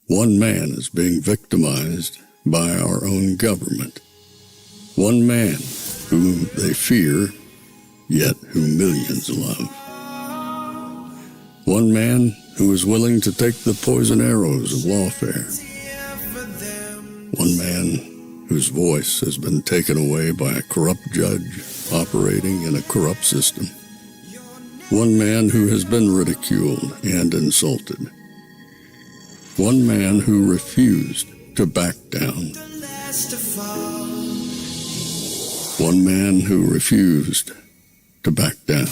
One man is being victimized by our own government. One man whom they fear, yet who millions love. One man who is willing to take the poison arrows of lawfare. One man whose voice has been taken away by a corrupt judge operating in a corrupt system. One man who has been ridiculed and insulted. One man who refused to back down. One man who refused to back down.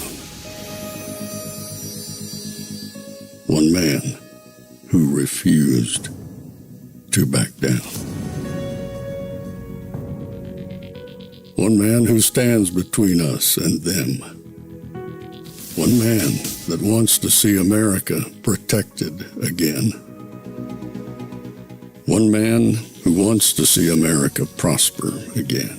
One man who refused to back down. One man who stands between us and them. One man that wants to see America protected again. One man who wants to see America prosper again.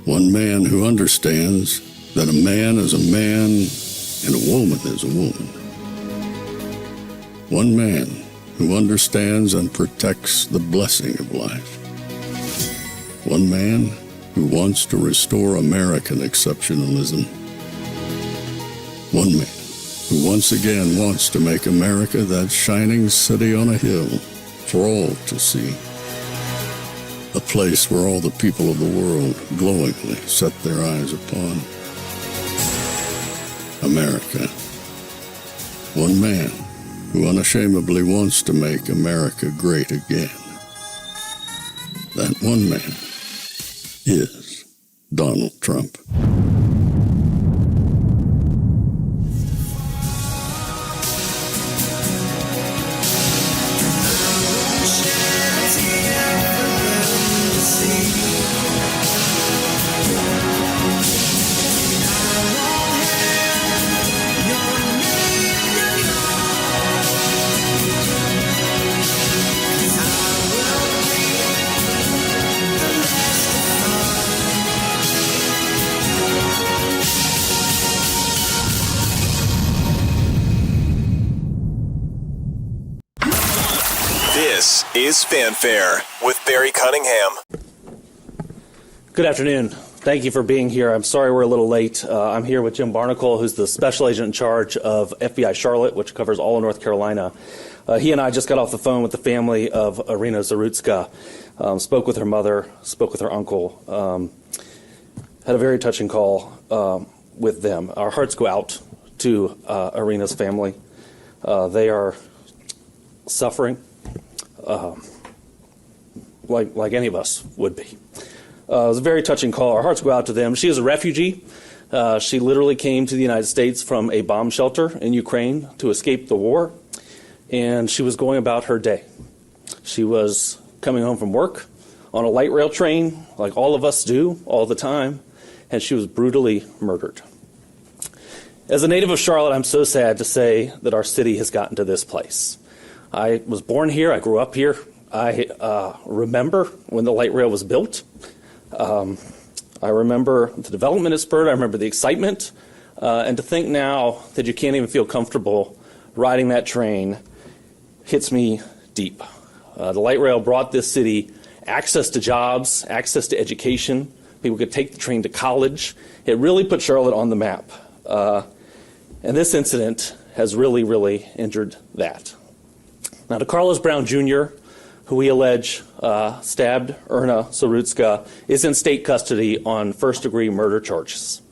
One man who understands that a man is a man and a woman is a woman. One man who understands and protects the blessing of life. One man who wants to restore American exceptionalism. One man who once again wants to make America that shining city on a hill for all to see. A place where all the people of the world glowingly set their eyes upon. America. One man who unashamedly wants to make America great again. That one man is Donald Trump. This is Fanfare with Barry Cunningham. Good afternoon. Thank you for being here. I'm sorry we're a little late. I'm here with Jim Barnacle, who's the special agent in charge of FBI Charlotte, which covers all of North Carolina. He and I just got off the phone with the family of Iryna Zarutska, spoke with her mother, spoke with her uncle, had a very touching call with them. Our hearts go out to Iryna's family. They are suffering like any of us would be. It was a very touching call. Our hearts go out to them. She is a refugee. She literally came to the United States from a bomb shelter in Ukraine to escape the war, and she was going about her day. She was coming home from work on a light rail train, like all of us do all the time, and she was brutally murdered. As a native of Charlotte, I'm so sad to say that our city has gotten to this place. I was born here. I grew up here. I remember when the light rail was built. I remember the development it spurred. I remember the excitement. And to think now that you can't even feel comfortable riding that train hits me deep. The light rail brought this city access to jobs, access to education. People could take the train to college. It really put Charlotte on the map. And this incident has really, really injured that. Now, DeCarlos Brown Jr., who we allege stabbed Iryna Zarutska, is in state custody on first-degree murder charges.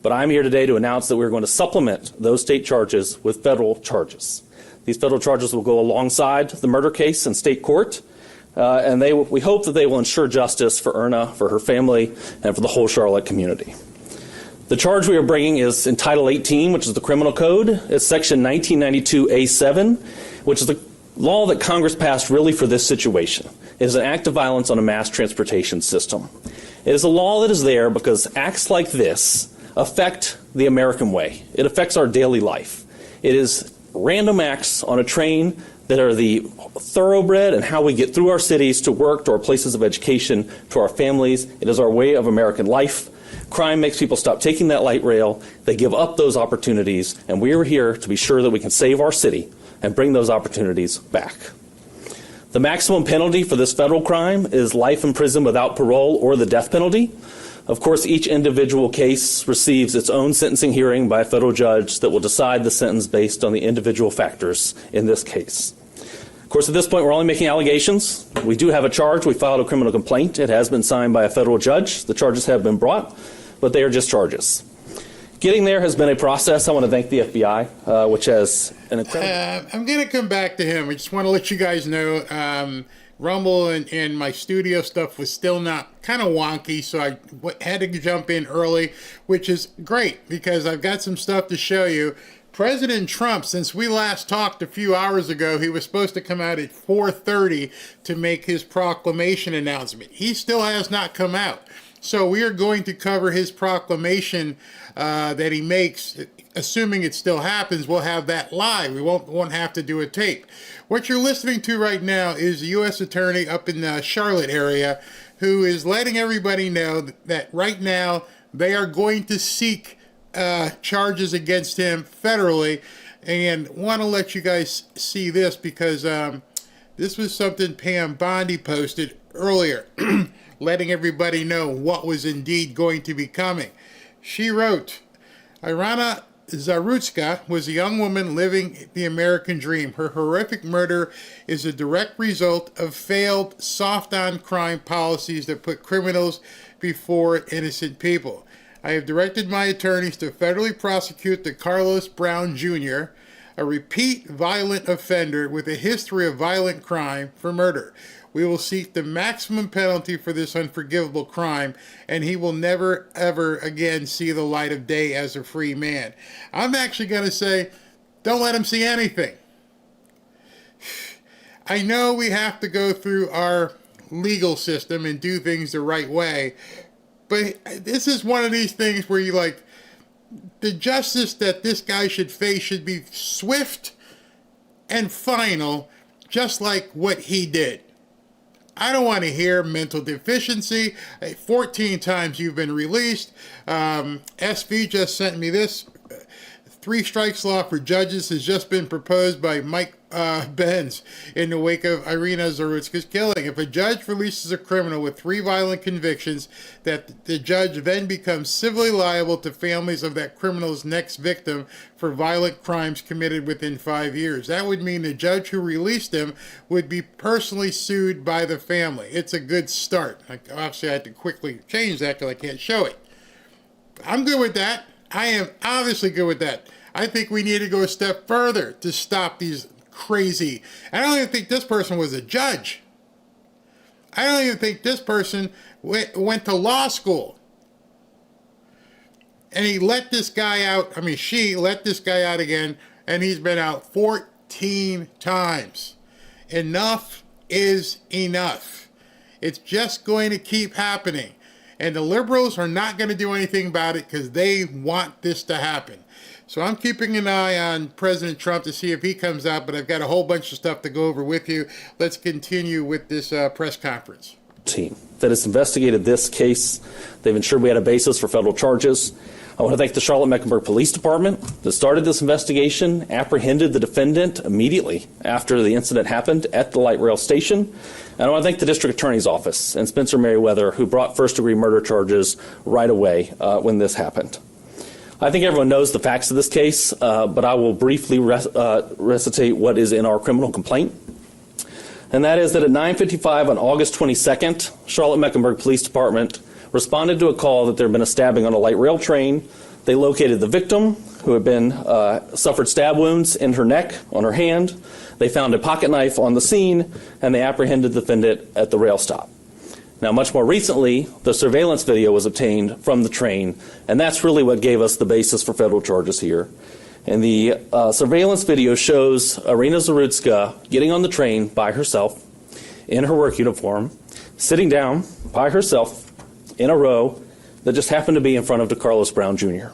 But I'm here today to announce that we're going to supplement those state charges with federal charges. These federal charges will go alongside the murder case in state court, and we hope that they will ensure justice for Iryna, for her family, and for the whole Charlotte community. The charge we are bringing is in Title 18, which is the criminal code. It's Section 1992A7, which is the law that Congress passed really for this situation. It is an act of violence on a mass transportation system. It is a law that is there because acts like this affect the American way. It affects our daily life. It is random acts on a train that are the thoroughbred and how we get through our cities to work, to our places of education, to our families. It is our way of American life. Crime makes people stop taking that light rail. They give up those opportunities, and we are here to be sure that we can save our city and bring those opportunities back. The maximum penalty for this federal crime is life in prison without parole or the death penalty. Of course, each individual case receives its own sentencing hearing by a federal judge that will decide the sentence based on the individual factors in this case. Of course, at this point, we're only making allegations. We do have a charge. We filed a criminal complaint. It has been signed by a federal judge. The charges have been brought, but they are just charges. Getting there has been a process. I want to thank the FBI, which has an incredible... I'm going to come back to him. I just want to let you guys know Rumble and my studio stuff was still not kind of wonky, so I had to jump in early, which is great because I've got some stuff to show you. President Trump, since we last talked a few hours ago, he was supposed to come out at 4:30 to make his proclamation announcement. He still has not come out. So we are going to cover his proclamation that he makes, assuming it still happens. We'll have that live. We won't have to do a tape. What you're listening to right now is the U.S. Attorney up in the Charlotte area who is letting everybody know that right now they are going to seek charges against him federally. And want to let you guys see this because this was something Pam Bondi posted earlier. Letting everybody know what was indeed going to be coming. She wrote, Iryna Zarutska was a young woman living the American dream. Her horrific murder is a direct result of failed soft-on-crime policies that put criminals before innocent people. I have directed my attorneys to federally prosecute the Carlos Brown Jr., a repeat violent offender with a history of violent crime, for murder. We will seek the maximum penalty for this unforgivable crime, and he will never, ever again see the light of day as a free man. I'm actually going to say, don't let him see anything. I know we have to go through our legal system and do things the right way, but this is one of these things where you like, the justice that this guy should face should be swift and final, just like what he did. I don't want to hear mental deficiency. 14 times you've been released. SV just sent me this. 3 strikes law for judges has just been proposed by Mike Benz in the wake of Iryna Zarutska's killing. If a judge releases a criminal with 3 violent convictions, that the judge then becomes civilly liable to families of that criminal's next victim for violent crimes committed within 5 years. That would mean the judge who released him would be personally sued by the family. It's a good start. Obviously, I had to quickly change that because I can't show it. I'm good with that. I am obviously good with that. I think we need to go a step further to stop these crazy. I don't even think this person was a judge. I don't even think this person went to law school. And he let this guy out. I mean, she let this guy out again, and he's been out 14 times. Enough is enough. It's just going to keep happening. And the liberals are not going to do anything about it because they want this to happen. So I'm keeping an eye on President Trump to see if he comes out, but I've got a whole bunch of stuff to go over with you. Let's continue with this press conference. Team that has investigated this case. They've ensured we had a basis for federal charges. I want to thank the Charlotte-Mecklenburg Police Department that started this investigation, apprehended the defendant immediately after the incident happened at the light rail station. And I want to thank the District Attorney's Office and Spencer Merriweather, who brought first-degree murder charges right away when this happened. I think everyone knows the facts of this case, but I will briefly recitate what is in our criminal complaint. And that is that at 9:55 on August 22nd, Charlotte-Mecklenburg Police Department responded to a call that there had been a stabbing on a light rail train. They located the victim, who had been suffered stab wounds in her neck, on her hand. They found a pocket knife on the scene, and they apprehended the defendant at the rail stop. Now, much more recently, the surveillance video was obtained from the train, and that's really what gave us the basis for federal charges here. And the surveillance video shows Iryna Zarutska getting on the train by herself in her work uniform, sitting down by herself in a row that just happened to be in front of DeCarlos Brown Jr.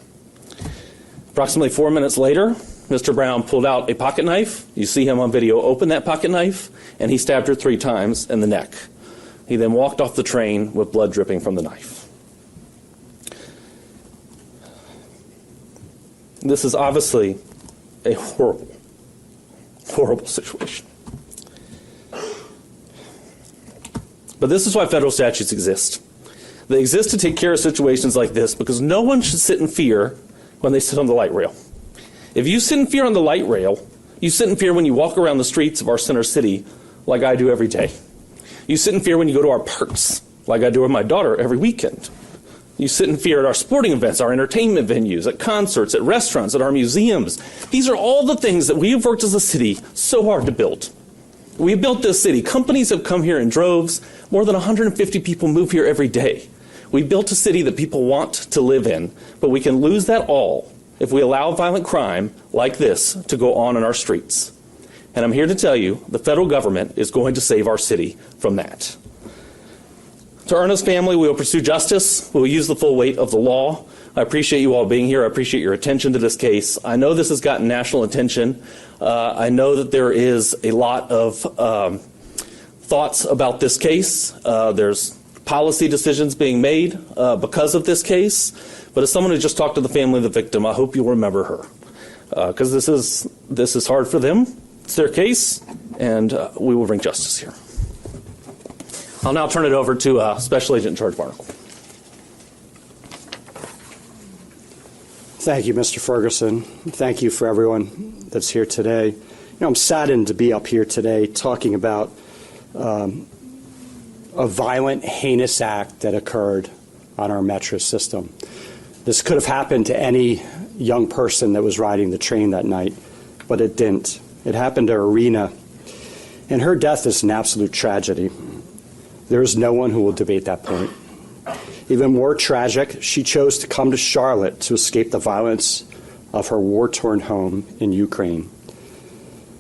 Approximately 4 minutes later, Mr. Brown pulled out a pocket knife. You see him on video open that pocket knife, and he stabbed her 3 times in the neck. He then walked off the train with blood dripping from the knife. This is obviously a horrible Horrible situation. But this is why federal statutes exist. They exist to take care of situations like this because no one should sit in fear when they sit on the light rail. If you sit in fear on the light rail, you sit in fear when you walk around the streets of our center city like I do every day. You sit in fear when you go to our parks like I do with my daughter every weekend. You sit in fear at our sporting events, our entertainment venues, at concerts, at restaurants, at our museums. These are all the things that we have worked as a city so hard to build. We built this city. Companies have come here in droves. More than 150 people move here every day. We built a city that people want to live in, but we can lose that all if we allow violent crime like this to go on in our streets. And I'm here to tell you, the federal government is going to save our city from that. To Iryna's family, we will pursue justice. We will use the full weight of the law. I appreciate you all being here. I appreciate your attention to this case. I know this has gotten national attention. I know that there is a lot of thoughts about this case. There's policy decisions being made because of this case. But as someone who just talked to the family of the victim, I hope you'll remember her. Because this is hard for them. It's their case, and we will bring justice here. I'll now turn it over to Special Agent in Charge Barnacle. Thank you, Mr. Ferguson. Thank you for everyone that's here today. I'm saddened to be up here today talking about a violent, heinous act that occurred on our metro system. This could have happened to any young person that was riding the train that night, but it didn't. It happened to Iryna, and her death is an absolute tragedy. There is no one who will debate that point. Even more tragic, she chose to come to Charlotte to escape the violence of her war-torn home in Ukraine.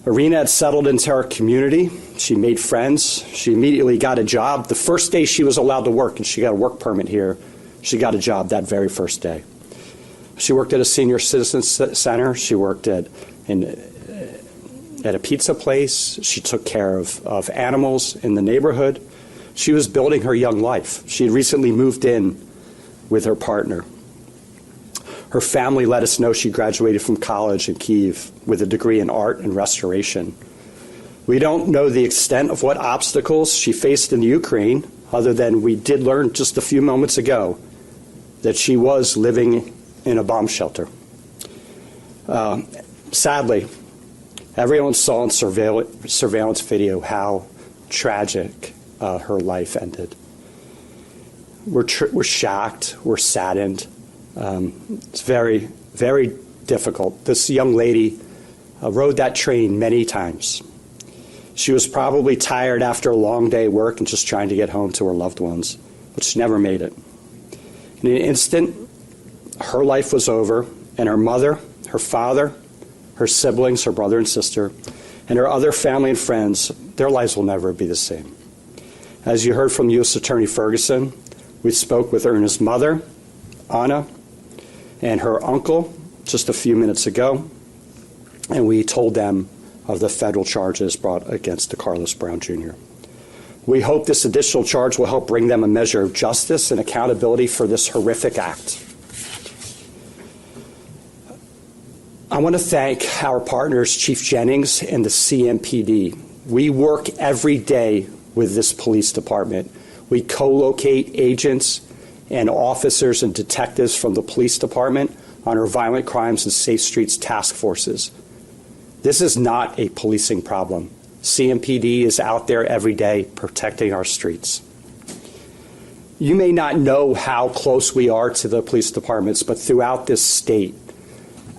Iryna had settled into our community. She made friends. She immediately got a job. The first day she was allowed to work, and she got a work permit here, she got a job that very first day. She worked at a senior citizen center. She worked at a pizza place. She took care of animals in the neighborhood. She was building her young life. She had recently moved in with her partner. Her family let us know she graduated from college in Kyiv with a degree in art and restoration. We don't know the extent of what obstacles she faced in Ukraine, other than we did learn just a few moments ago that she was living in a bomb shelter. Sadly, everyone saw in surveillance video how tragic her life ended. We're shocked, we're saddened. It's very, very difficult. This young lady rode that train many times. She was probably tired after a long day at work and just trying to get home to her loved ones, but she never made it. In an instant, her life was over, and her mother, her father, her siblings, her brother and sister, and her other family and friends, their lives will never be the same. As you heard from U.S. Attorney Ferguson, we spoke with Iryna's mother, Anna, and her uncle just a few minutes ago, and we told them of the federal charges brought against Carlos Brown Jr. We hope this additional charge will help bring them a measure of justice and accountability for this horrific act. I want to thank our partners, Chief Jennings and the CMPD. We work every day with this police department. We co-locate agents and officers and detectives from the police department on our violent crimes and safe streets task forces. This is not a policing problem. CMPD is out there every day protecting our streets. You may not know how close we are to the police departments, but throughout this state,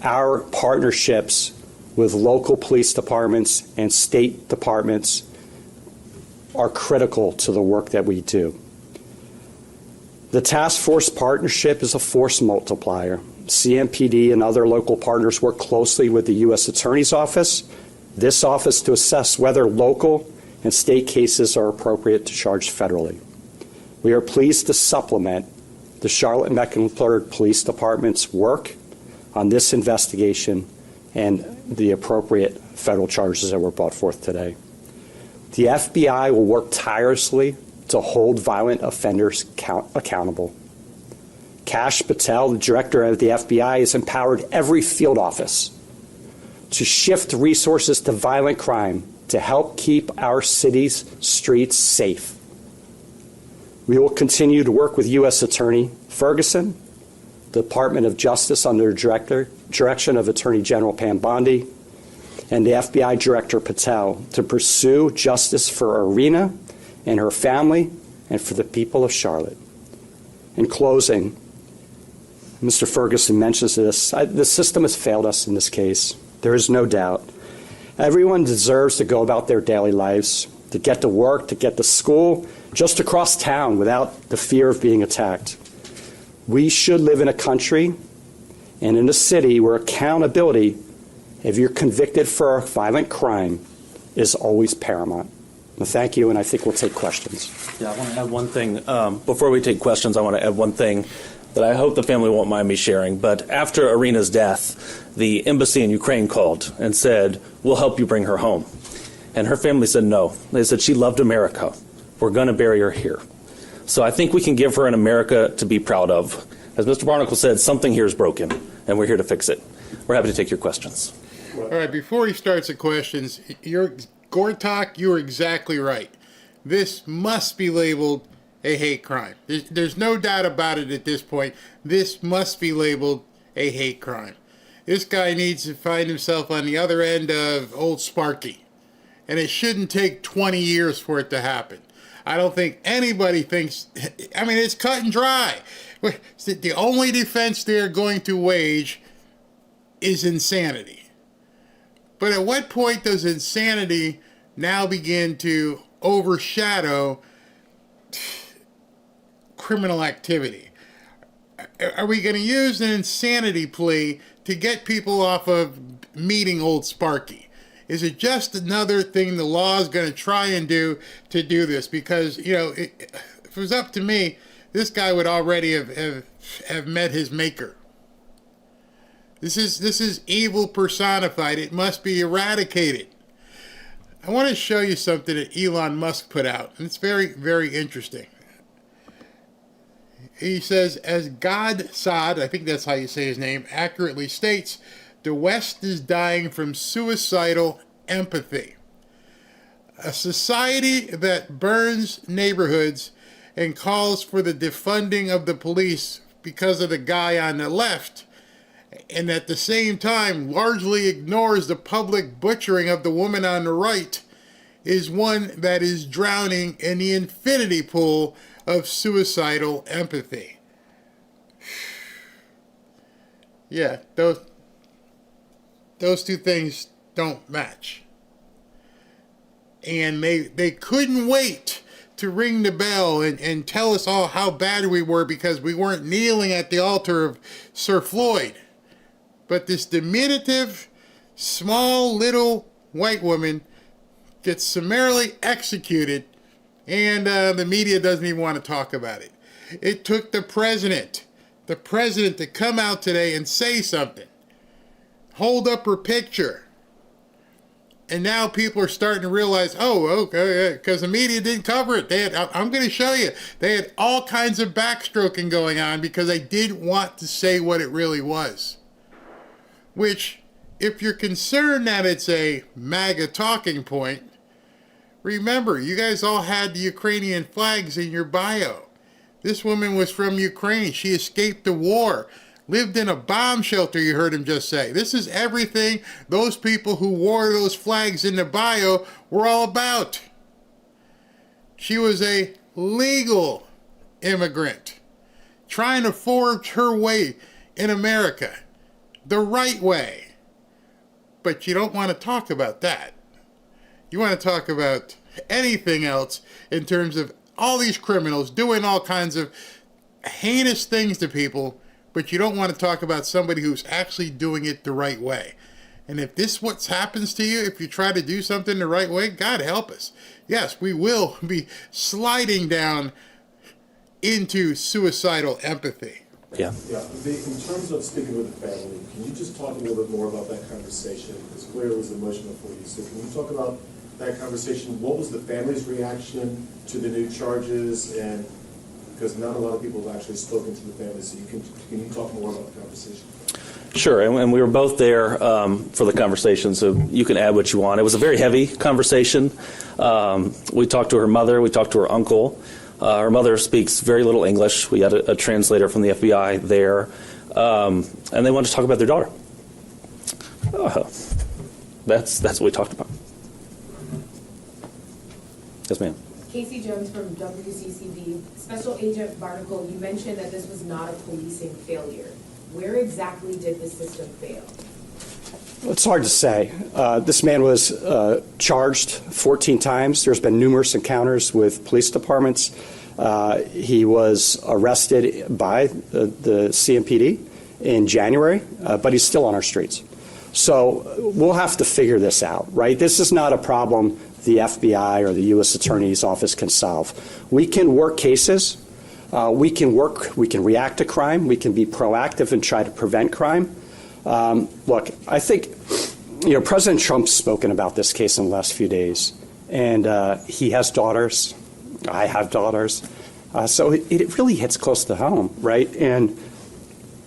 our partnerships with local police departments and state departments are critical to the work that we do. The task force partnership is a force multiplier. CMPD and other local partners work closely with the U.S. Attorney's Office, this office, to assess whether local and state cases are appropriate to charge federally. We are pleased to supplement the Charlotte and Mecklenburg Police Department's work on this investigation and the appropriate federal charges that were brought forth today. The FBI will work tirelessly to hold violent offenders accountable. Kash Patel, the director of the FBI, has empowered every field office to shift resources to violent crime to help keep our city's streets safe. We will continue to work with U.S. Attorney Ferguson, the Department of Justice under direction of Attorney General Pam Bondi, and the FBI Director Patel to pursue justice for Iryna and her family and for the people of Charlotte. In closing, Mr. Ferguson mentions this. The system has failed us in this case. There is no doubt. Everyone deserves to go about their daily lives, to get to work, to get to school, just across town without the fear of being attacked. We should live in a country and in a city where accountability, if you're convicted for a violent crime, is always paramount. Well, thank you, and I think we'll take questions. Yeah, I want to add one thing. Before we take questions, I want to add one thing that I hope the family won't mind me sharing. But after Iryna's death, the embassy in Ukraine called and said, we'll help you bring her home. And her family said no. They said she loved America. We're going to bury her here. So I think we can give her an America to be proud of. As Mr. Barnacle said, something here is broken, and we're here to fix it. We're happy to take your questions. All right, before he starts the questions, Gortok, you are exactly right. This must be labeled a hate crime. There's no doubt about it at this point. This must be labeled a hate crime. This guy needs to find himself on the other end of Old Sparky. And it shouldn't take 20 years for it to happen. I don't think anybody thinks, I mean, it's cut and dry. The only defense they're going to wage is insanity. But at what point does insanity now begin to overshadow criminal activity? Are we going to use an insanity plea to get people off of meeting Old Sparky? Is it just another thing the law is going to try and do to do this? Because, you know, if it was up to me, this guy would already have met his maker. This is evil personified. It must be eradicated. I want to show you something that Elon Musk put out, and it's very, very interesting. He says, as God Saad, I think that's how you say his name, accurately states, the West is dying from suicidal empathy. A society that burns neighborhoods and calls for the defunding of the police because of the guy on the left, and at the same time largely ignores the public butchering of the woman on the right, is one that is drowning in the infinity pool of suicidal empathy. Yeah, those two things don't match. And they couldn't wait to ring the bell and tell us all how bad we were because we weren't kneeling at the altar of Sir Floyd. But this diminutive, small, little white woman gets summarily executed, and the media doesn't even want to talk about it. It took the president to come out today and say something. Hold up her picture. And now people are starting to realize, oh, okay, because the media didn't cover it. I'm going to show you. They had all kinds of backstroking going on because they didn't want to say what it really was. Which, if you're concerned that it's a MAGA talking point, remember, you guys all had the Ukrainian flags in your bio. This woman was from Ukraine. She escaped the war. Lived in a bomb shelter, you heard him just say. This is everything those people who wore those flags in the bio were all about. She was a legal immigrant trying to forge her way in America the right way. But you don't want to talk about that. You want to talk about anything else in terms of all these criminals doing all kinds of heinous things to people, but you don't want to talk about somebody who's actually doing it the right way. And if this what happens to you, if you try to do something the right way, God help us. Yes, we will be sliding down into suicidal empathy. Yeah. Yeah. In terms of speaking with the family, can you just talk a little bit more about that conversation? Because clearly it was emotional for you. So can you talk about that conversation? What was the family's reaction to the new charges? And because not a lot of people have actually spoken to the family, so can you talk more about the conversation? Sure, and we were both there for the conversation, so you can add what you want. It was a very heavy conversation. We talked to her mother, we talked to her uncle. Her mother speaks very little English. We had a translator from the FBI there, and they wanted to talk about their daughter. That's what we talked about. Yes, ma'am. Casey Jones from WCCB. Special Agent Barnacle, you mentioned that this was not a policing failure. Where exactly did the system fail? It's hard to say. This man was charged 14 times. There's been numerous encounters with police departments. He was arrested by the CMPD in January, but he's still on our streets. So we'll have to figure this out, right? This is not a problem the FBI or the U.S. Attorney's Office can solve. We can work cases. We can react to crime. We can be proactive and try to prevent crime. Look, I think, President Trump's spoken about this case in the last few days, and he has daughters. I have daughters. So it really hits close to home, right? And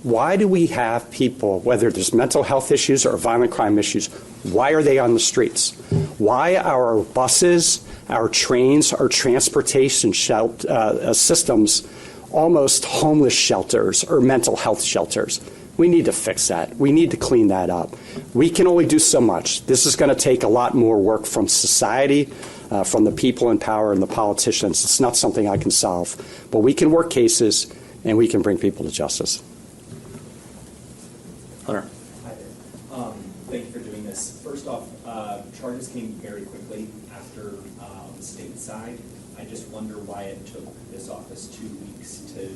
why do we have people, whether there's mental health issues or violent crime issues, why are they on the streets? Why are our buses, our trains, our transportation systems almost homeless shelters or mental health shelters? We need to fix that. We need to clean that up. We can only do so much. This is going to take a lot more work from society, from the people in power and the politicians. It's not something I can solve. But we can work cases, and we can bring people to justice. Hunter. Hi there. Thank you for doing this. First off, charges came very quickly after on the state side. I just wonder why it took this office 2 weeks to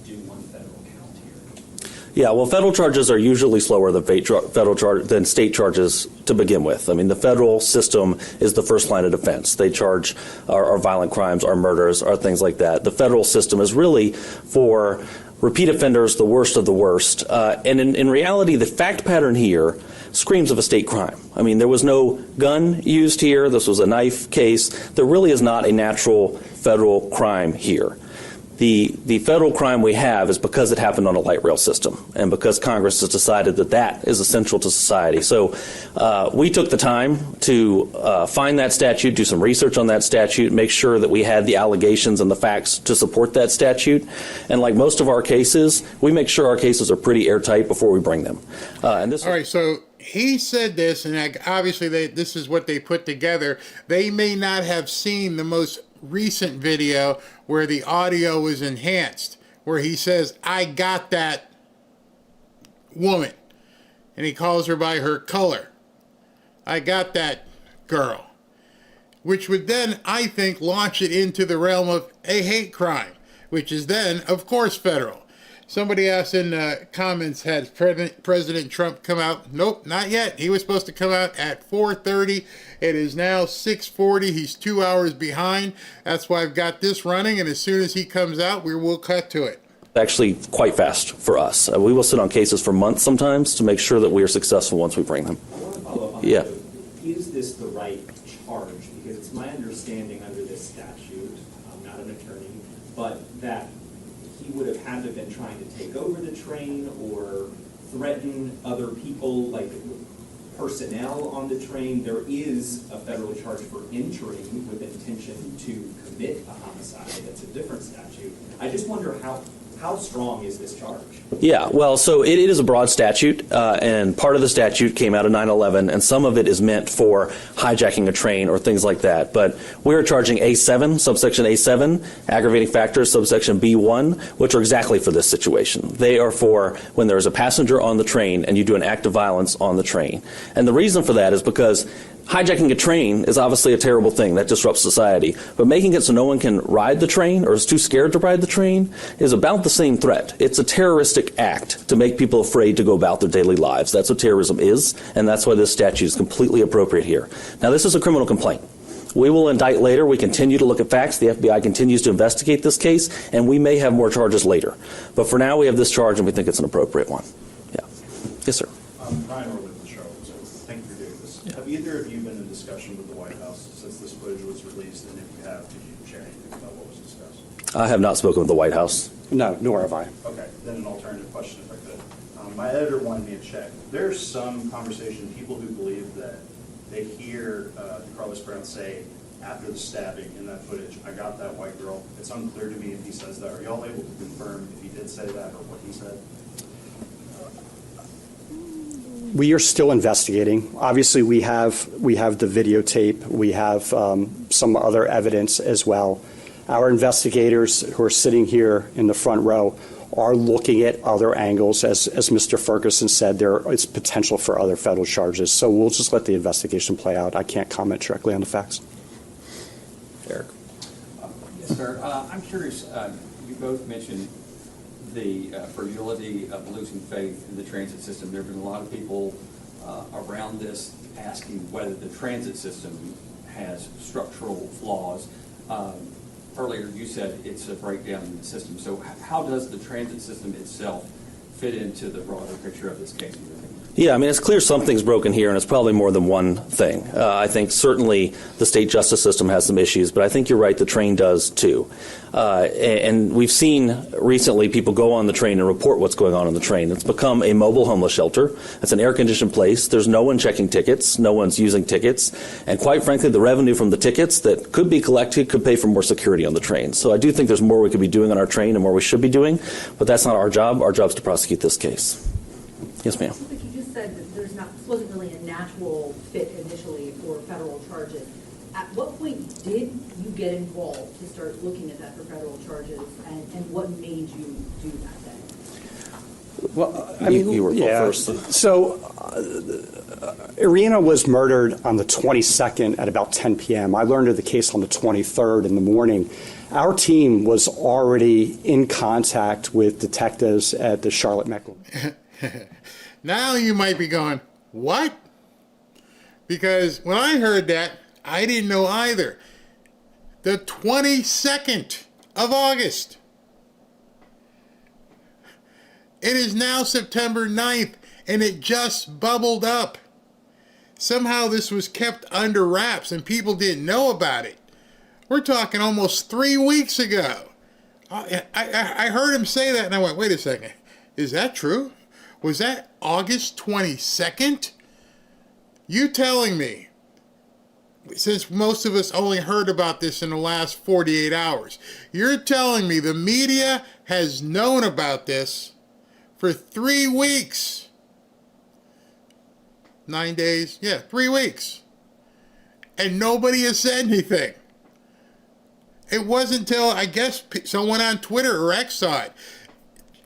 do one federal count here. Yeah, well, federal charges are usually slower than state charges to begin with. I mean, the federal system is the first line of defense. They charge our violent crimes, our murders, our things like that. The federal system is really for repeat offenders, the worst of the worst. And in reality, the fact pattern here screams of a state crime. I mean, there was no gun used here. This was a knife case. There really is not a natural federal crime here. The federal crime we have is because it happened on a light rail system and because Congress has decided that that is essential to society. So we took the time to find that statute, do some research on that statute, make sure that we had the allegations and the facts to support that statute. And like most of our cases, we make sure our cases are pretty airtight before we bring them. All right, so he said this, and obviously this is what they put together. They may not have seen the most recent video where the audio was enhanced, where he says, "I got that woman," and he calls her by her color. "I got that girl," which would then, I think, launch it into the realm of a hate crime, which is then, of course, federal. Somebody asked in the comments, has President Trump come out? Nope, not yet. He was supposed to come out at 4:30. It is now 6:40. He's 2 hours behind. That's why I've got this running, and as soon as he comes out, we will cut to it. Actually quite fast for us. We will sit on cases for months sometimes to make sure that we are successful once we bring them. I want to follow up on Yeah. that. Is this the right charge? Because it's my understanding under this statute, I'm not an attorney, but that he would have had to have been trying to take over the train or threaten other people, like personnel on the train. There is a federal charge for entering with intention to commit a homicide. That's a different statute. I just wonder how strong is this charge? Yeah, well, so it is a broad statute, and part of the statute came out of 9/11, and some of it is meant for hijacking a train or things like that. But we're charging A7, subsection A7, aggravating factors, subsection B1, which are exactly for this situation. They are for when there is a passenger on the train and you do an act of violence on the train. And the reason for that is because hijacking a train is obviously a terrible thing that disrupts society, but making it so no one can ride the train or is too scared to ride the train is about the same threat. It's a terroristic act to make people afraid to go about their daily lives. That's what terrorism is, and that's why this statute is completely appropriate here. Now, this is a criminal complaint. We will indict later. We continue to look at facts. The FBI continues to investigate this case, and we may have more charges later. But for now, we have this charge, and we think it's an appropriate one. Yeah. Yes, sir. Brian Orr with the show, so thank you for doing this. Have either of you been in discussion with the White House since this footage was released? And if you have, could you share anything about what was discussed? I have not spoken with the White House. No, nor have I. Okay, then an alternative question if I could. my editor wanted me to check. There's some conversation, people who believe that they hear Carlos Brown say after the stabbing in that footage, I got that white girl. It's unclear to me if he says that. Are y'all able to confirm if he did say that or what he said? We are still investigating. Obviously, we have the videotape. We have some other evidence as well. Our investigators who are sitting here in the front row are looking at other angles. As Mr. Ferguson said, there is potential for other federal charges. So we'll just let the investigation play out. I can't comment directly on the facts. Eric. Yes, sir. I'm curious, you both mentioned the fragility of losing faith in the transit system. There have been a lot of people around this asking whether the transit system has structural flaws. Earlier you said it's a breakdown in the system. So how does the transit system itself fit into the broader picture of this case? Yeah, I mean, it's clear something's broken here, and it's probably more than one thing. I think certainly the state justice system has some issues, but I think you're right, the train does too. And we've seen recently people go on the train and report what's going on the train. It's become a mobile homeless shelter. It's an air-conditioned place. There's no one checking tickets. No one's using tickets. And quite frankly, the revenue from the tickets that could be collected could pay for more security on the train. So I do think there's more we could be doing on our train and more we should be doing, but that's not our job. Our job is to prosecute this case. Yes, ma'am. Said that this wasn't really a natural fit initially for federal charges. At what point did you get involved to start looking at that for federal charges, and what made you do that then? Well, I mean, you were first. So Iryna was murdered on the 22nd at about 10 p.m. I learned of the case on the 23rd in the morning. Our team was already in contact with detectives at the Charlotte Mecklenburg. Now you might be going, what? Because when I heard that, I didn't know either. The 22nd of August. It is now September 9th, and it just bubbled up. Somehow this was kept under wraps, and people didn't know about it. We're talking almost 3 weeks ago. I heard him say that, and I went, wait a second. Is that true? Was that August 22nd? You telling me, since most of us only heard about this in the last 48 hours, you're telling me the media has known about this for 3 weeks. 9 days? Yeah, 3 weeks. And nobody has said anything. It wasn't until, I guess, someone on Twitter or X saw it.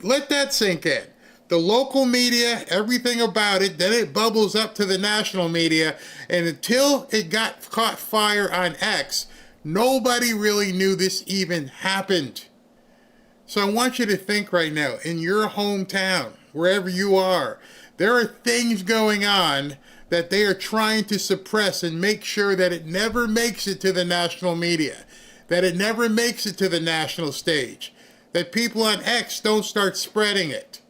Let that sink in. The local media, everything about it, then it bubbles up to the national media, and until it got caught fire on X, nobody really knew this even happened. So I want you to think right now, in your hometown, wherever you are, there are things going on that they are trying to suppress and make sure that it never makes it to the national media, that it never makes it to the national stage, that people on X don't start spreading it.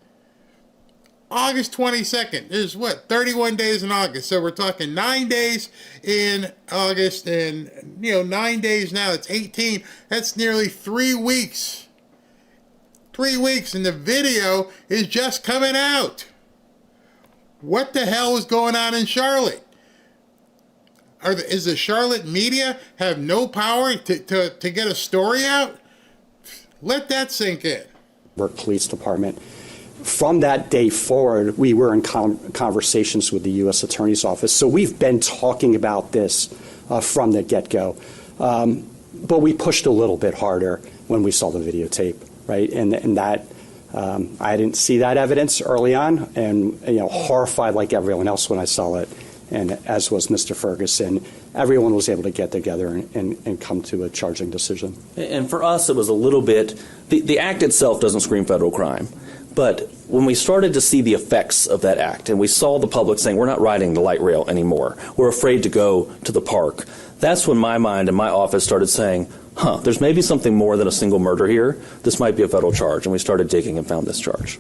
August 22nd is what, 31 days in August. So we're talking 9 days in August, and 9 days now, it's 18. That's nearly 3 weeks. 3 weeks, and the video is just coming out. What the hell is going on in Charlotte? Is the Charlotte media have no power to get a story out? Let that sink in. Police Department. From that day forward, we were in conversations with the U.S. Attorney's Office. So we've been talking about this from the get-go. But we pushed a little bit harder when we saw the videotape, right? And that I didn't see that evidence early on, and horrified like everyone else when I saw it, and as was Mr. Ferguson. Everyone was able to get together and come to a charging decision. And for us, it was a little bit, the act itself doesn't scream federal crime. But when we started to see the effects of that act, and we saw the public saying, we're not riding the light rail anymore, we're afraid to go to the park, that's when my mind and my office started saying, there's maybe something more than a single murder here. This might be a federal charge. And we started digging and found this charge.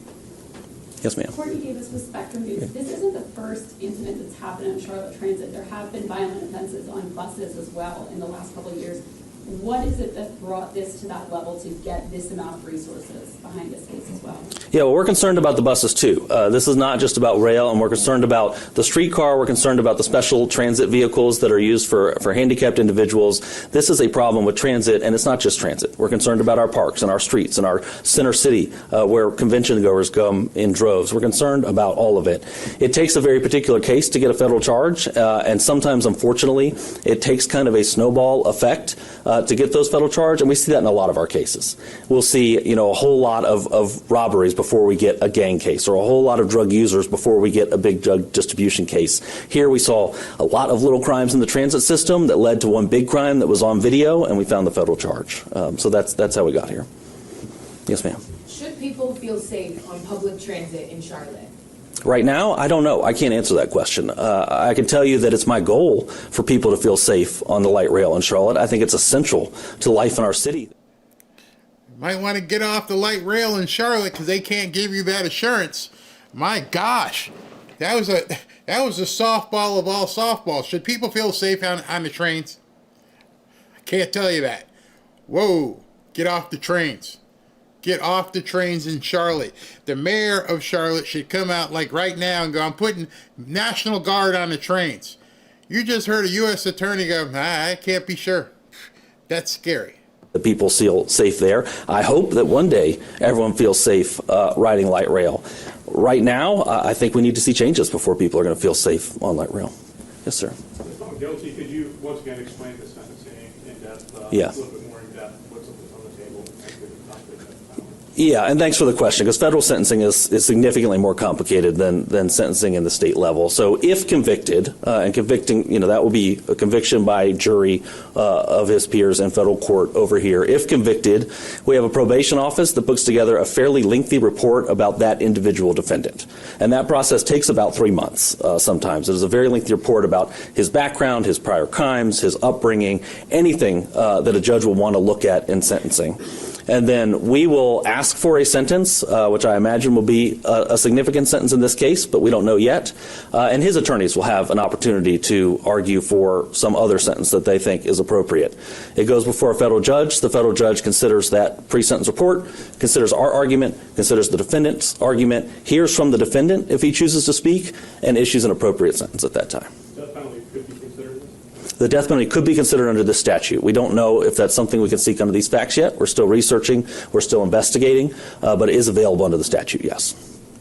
Yes, ma'am. Courtney Davis with Spectrum News. This isn't the first incident that's happened on Charlotte Transit. There have been violent offenses on buses as well in the last couple of years. What is it that brought this to that level to get this amount of resources behind this case as well? Yeah, well, we're concerned about the buses too. This is not just about rail, and we're concerned about the streetcar. We're concerned about the special transit vehicles that are used for handicapped individuals. This is a problem with transit, and it's not just transit. We're concerned about our parks and our streets and our center city where convention goers come in droves. We're concerned about all of it. It takes a very particular case to get a federal charge, and sometimes, unfortunately, it takes kind of a snowball effect to get those federal charge, and we see that in a lot of our cases. We'll see, a whole lot of robberies before we get a gang case, or a whole lot of drug users before we get a big drug distribution case. Here we saw a lot of little crimes in the transit system that led to one big crime that was on video, and we found the federal charge. So that's how we got here. Yes, ma'am. Should people feel safe on public transit in Charlotte? Right now, I don't know. I can't answer that question. I can tell you that it's my goal for people to feel safe on the light rail in Charlotte. I think it's essential to life in our city. Might want to get off the light rail in Charlotte because they can't give you that assurance. My gosh, that was a softball of all softballs. Should people feel safe on the trains? I can't tell you that. Whoa, get off the trains. Get off the trains in Charlotte. The mayor of Charlotte should come out like right now and go, I'm putting National Guard on the trains. You just heard a U.S. attorney go, I can't be sure. That's scary. The people feel safe there. I hope that one day everyone feels safe riding light rail. Right now, I think we need to see changes before people are going to feel safe on light rail. Yes, sir. If I'm guilty, could you once again explain the sentencing in depth, Yeah. a little bit more in depth, what's on the table? Yeah, and thanks for the question, because federal sentencing is significantly more complicated than sentencing in the state level. So if convicted, and convicting, that will be a conviction by jury of his peers in federal court over here. If convicted, we have a probation office that puts together a fairly lengthy report about that individual defendant. And that process takes about 3 months sometimes. It is a very lengthy report about his background, his prior crimes, his upbringing, anything that a judge will want to look at in sentencing. And then we will ask for a sentence, which I imagine will be a significant sentence in this case, but we don't know yet. And his attorneys will have an opportunity to argue for some other sentence that they think is appropriate. It goes before a federal judge. The federal judge considers that pre-sentence report, considers our argument, considers the defendant's argument, hears from the defendant if he chooses to speak, and issues an appropriate sentence at that time. Death penalty could be considered? The death penalty could be considered under this statute. We don't know if that's something we can seek under these facts yet. We're still researching. We're still investigating. But it is available under the statute, yes.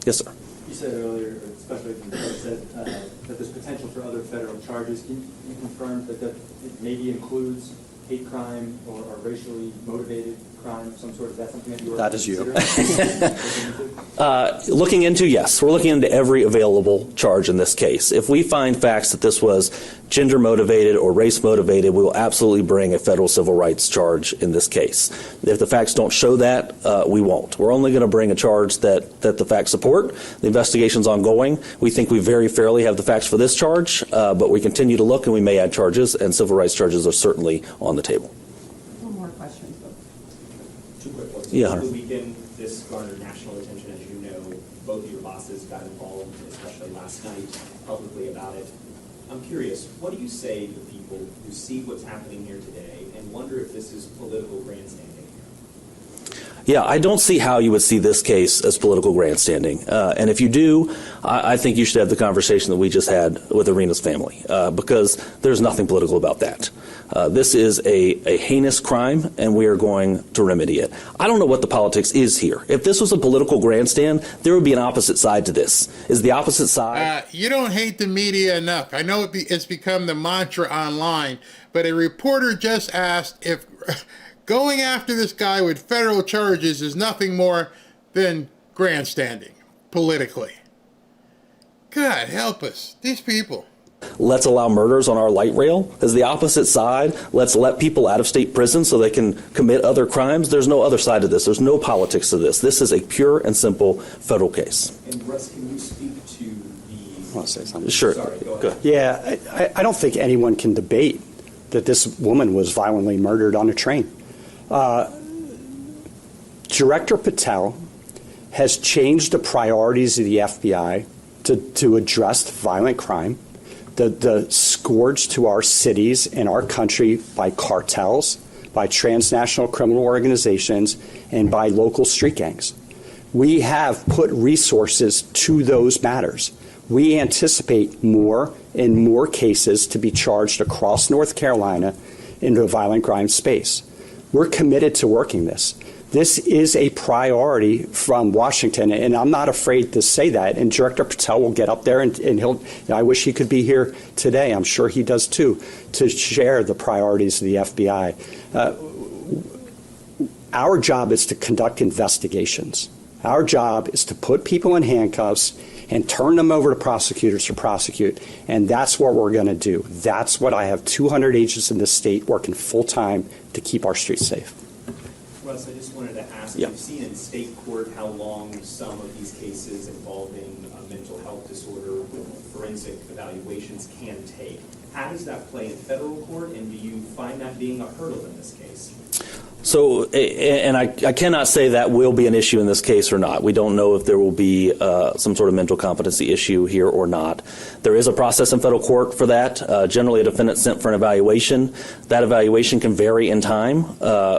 Yes, sir. You said earlier, especially when you said that there's potential for other federal charges. Can you confirm that it maybe includes hate crime or racially motivated crime of some sort? Is that something that you are considering? Looking into, yes. We're looking into every available charge in this case. If we find facts that this was gender motivated or race motivated, we will absolutely bring a federal civil rights charge in this case. If the facts don't show that, we won't. We're only going to bring a charge that the facts support. The investigation's ongoing. We think we very fairly have the facts for this charge, but we continue to look and we may add charges, and civil rights charges are certainly on the table. One more question. Two quick ones. Yeah, Over Hunter. the weekend, this garnered national attention, as you know. Both of your bosses got involved, especially last night, publicly about it. I'm curious, what do you say to people who see what's happening here today and wonder if this is political grandstanding? Yeah, I don't see how you would see this case as political grandstanding. And if you do, I think you should have the conversation that we just had with Iryna's family, because there's nothing political about that. This is a heinous crime, and we are going to remedy it. I don't know what the politics is here. If this was a political grandstand, there would be an opposite side to this. Is the opposite side... You don't hate the media enough. I know it's become the mantra online, but a reporter just asked if... going after this guy with federal charges is nothing more than grandstanding politically. God help us. These people. Let's allow murders on our light rail. As the opposite side, let's let people out of state prison so they can commit other crimes. There's no other side to this. There's no politics to this. This is a pure and simple federal case. And Russ, can you speak to the... I want to say something. Sure. Sorry, go Go ahead. ahead. Yeah, I don't think anyone can debate that this woman was violently murdered on a train. Director Patel has changed the priorities of the FBI to address violent crime, the scourge to our cities and our country by cartels, by transnational criminal organizations and by local street gangs. We have put resources to those matters. We anticipate more and more cases to be charged across North Carolina into a violent crime space. We're committed to working this. This is a priority from Washington, and I'm not afraid to say that. And Director Patel will get up there, and he'll. I wish he could be here today. I'm sure he does too, to share the priorities of the FBI. Our job is to conduct investigations. Our job is to put people in handcuffs and turn them over to prosecutors to prosecute, and that's what we're going to do. That's what I have 200 agents in this state working full-time to keep our streets safe. Russ, I just wanted to ask, Yeah. you've seen in state court how long some of these cases involving mental health disorder with forensic evaluations can take. How does that play in federal court, and do you find that being a hurdle in this case? So, and I cannot say that will be an issue in this case or not. We don't know if there will be some sort of mental competency issue here or not. There is a process in federal court for that. Generally, a defendant sent for an evaluation. That evaluation can vary in time.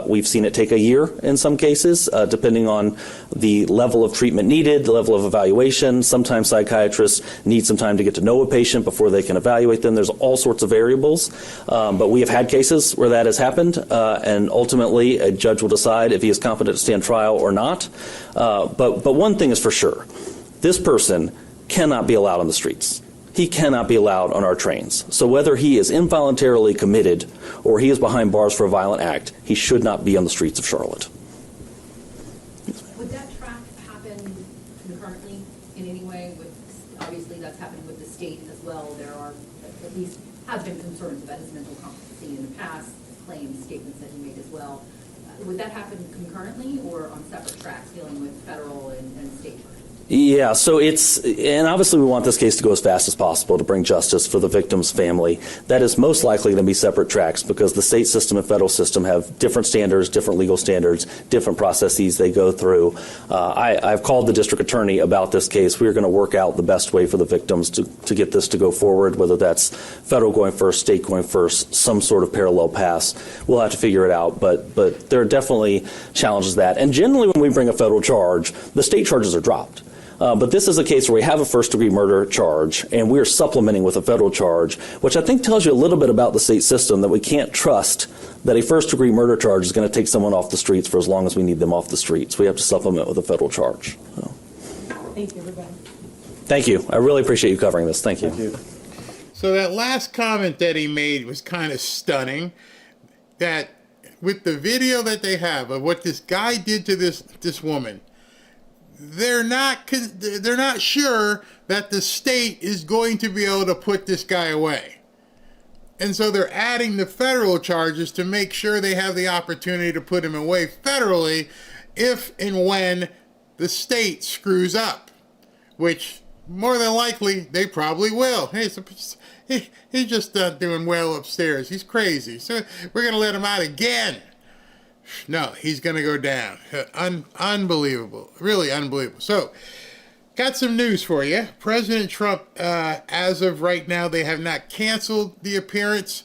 We've seen it take a year in some cases, depending on the level of treatment needed, the level of evaluation. Sometimes psychiatrists need some time to get to know a patient before they can evaluate them. There's all sorts of variables. But we have had cases where that has happened, and ultimately, a judge will decide if he is competent to stand trial or not. But one thing is for sure. This person cannot be allowed on the streets. He cannot be allowed on our trains. So whether he is involuntarily committed or he is behind bars for a violent act, he should not be on the streets of Charlotte. Would that track happen concurrently in any way? Obviously, that's happened with the state as well. There are, at least, have been concerns about his mental competency in the past, claims, statements that he made as well. Would that happen concurrently or on separate tracks dealing with federal and state charges? Yeah, so and obviously we want this case to go as fast as possible to bring justice for the victim's family. That is most likely going to be separate tracks because the state system and federal system have different standards, different legal standards, different processes they go through. I've called the district attorney about this case. We're going to work out the best way for the victims to get this to go forward, whether that's federal going first, state going first, some sort of parallel paths. We'll have to figure it out, but there are definitely challenges that. And generally when we bring a federal charge, the state charges are dropped. But this is a case where we have a first-degree murder charge, and we're supplementing with a federal charge, which I think tells you a little bit about the state system, that we can't trust that a first-degree murder charge is going to take someone off the streets for as long as we need them off the streets. We have to supplement with a federal charge. So. Thank you, everybody. Thank you. I really appreciate you covering this. Thank you. Thank you. So that last comment that he made was kind of stunning, that with the video that they have of what this guy did to this woman, they're not sure that the state is going to be able to put this guy away. And so they're adding the federal charges to make sure they have the opportunity to put him away federally if and when the state screws up, which more than likely they probably will. Hey, he's just not doing well upstairs. He's crazy. So we're going to let him out again. No, he's going to go down. Unbelievable. Really unbelievable. So, got some news for you. President Trump, as of right now, they have not canceled the appearance.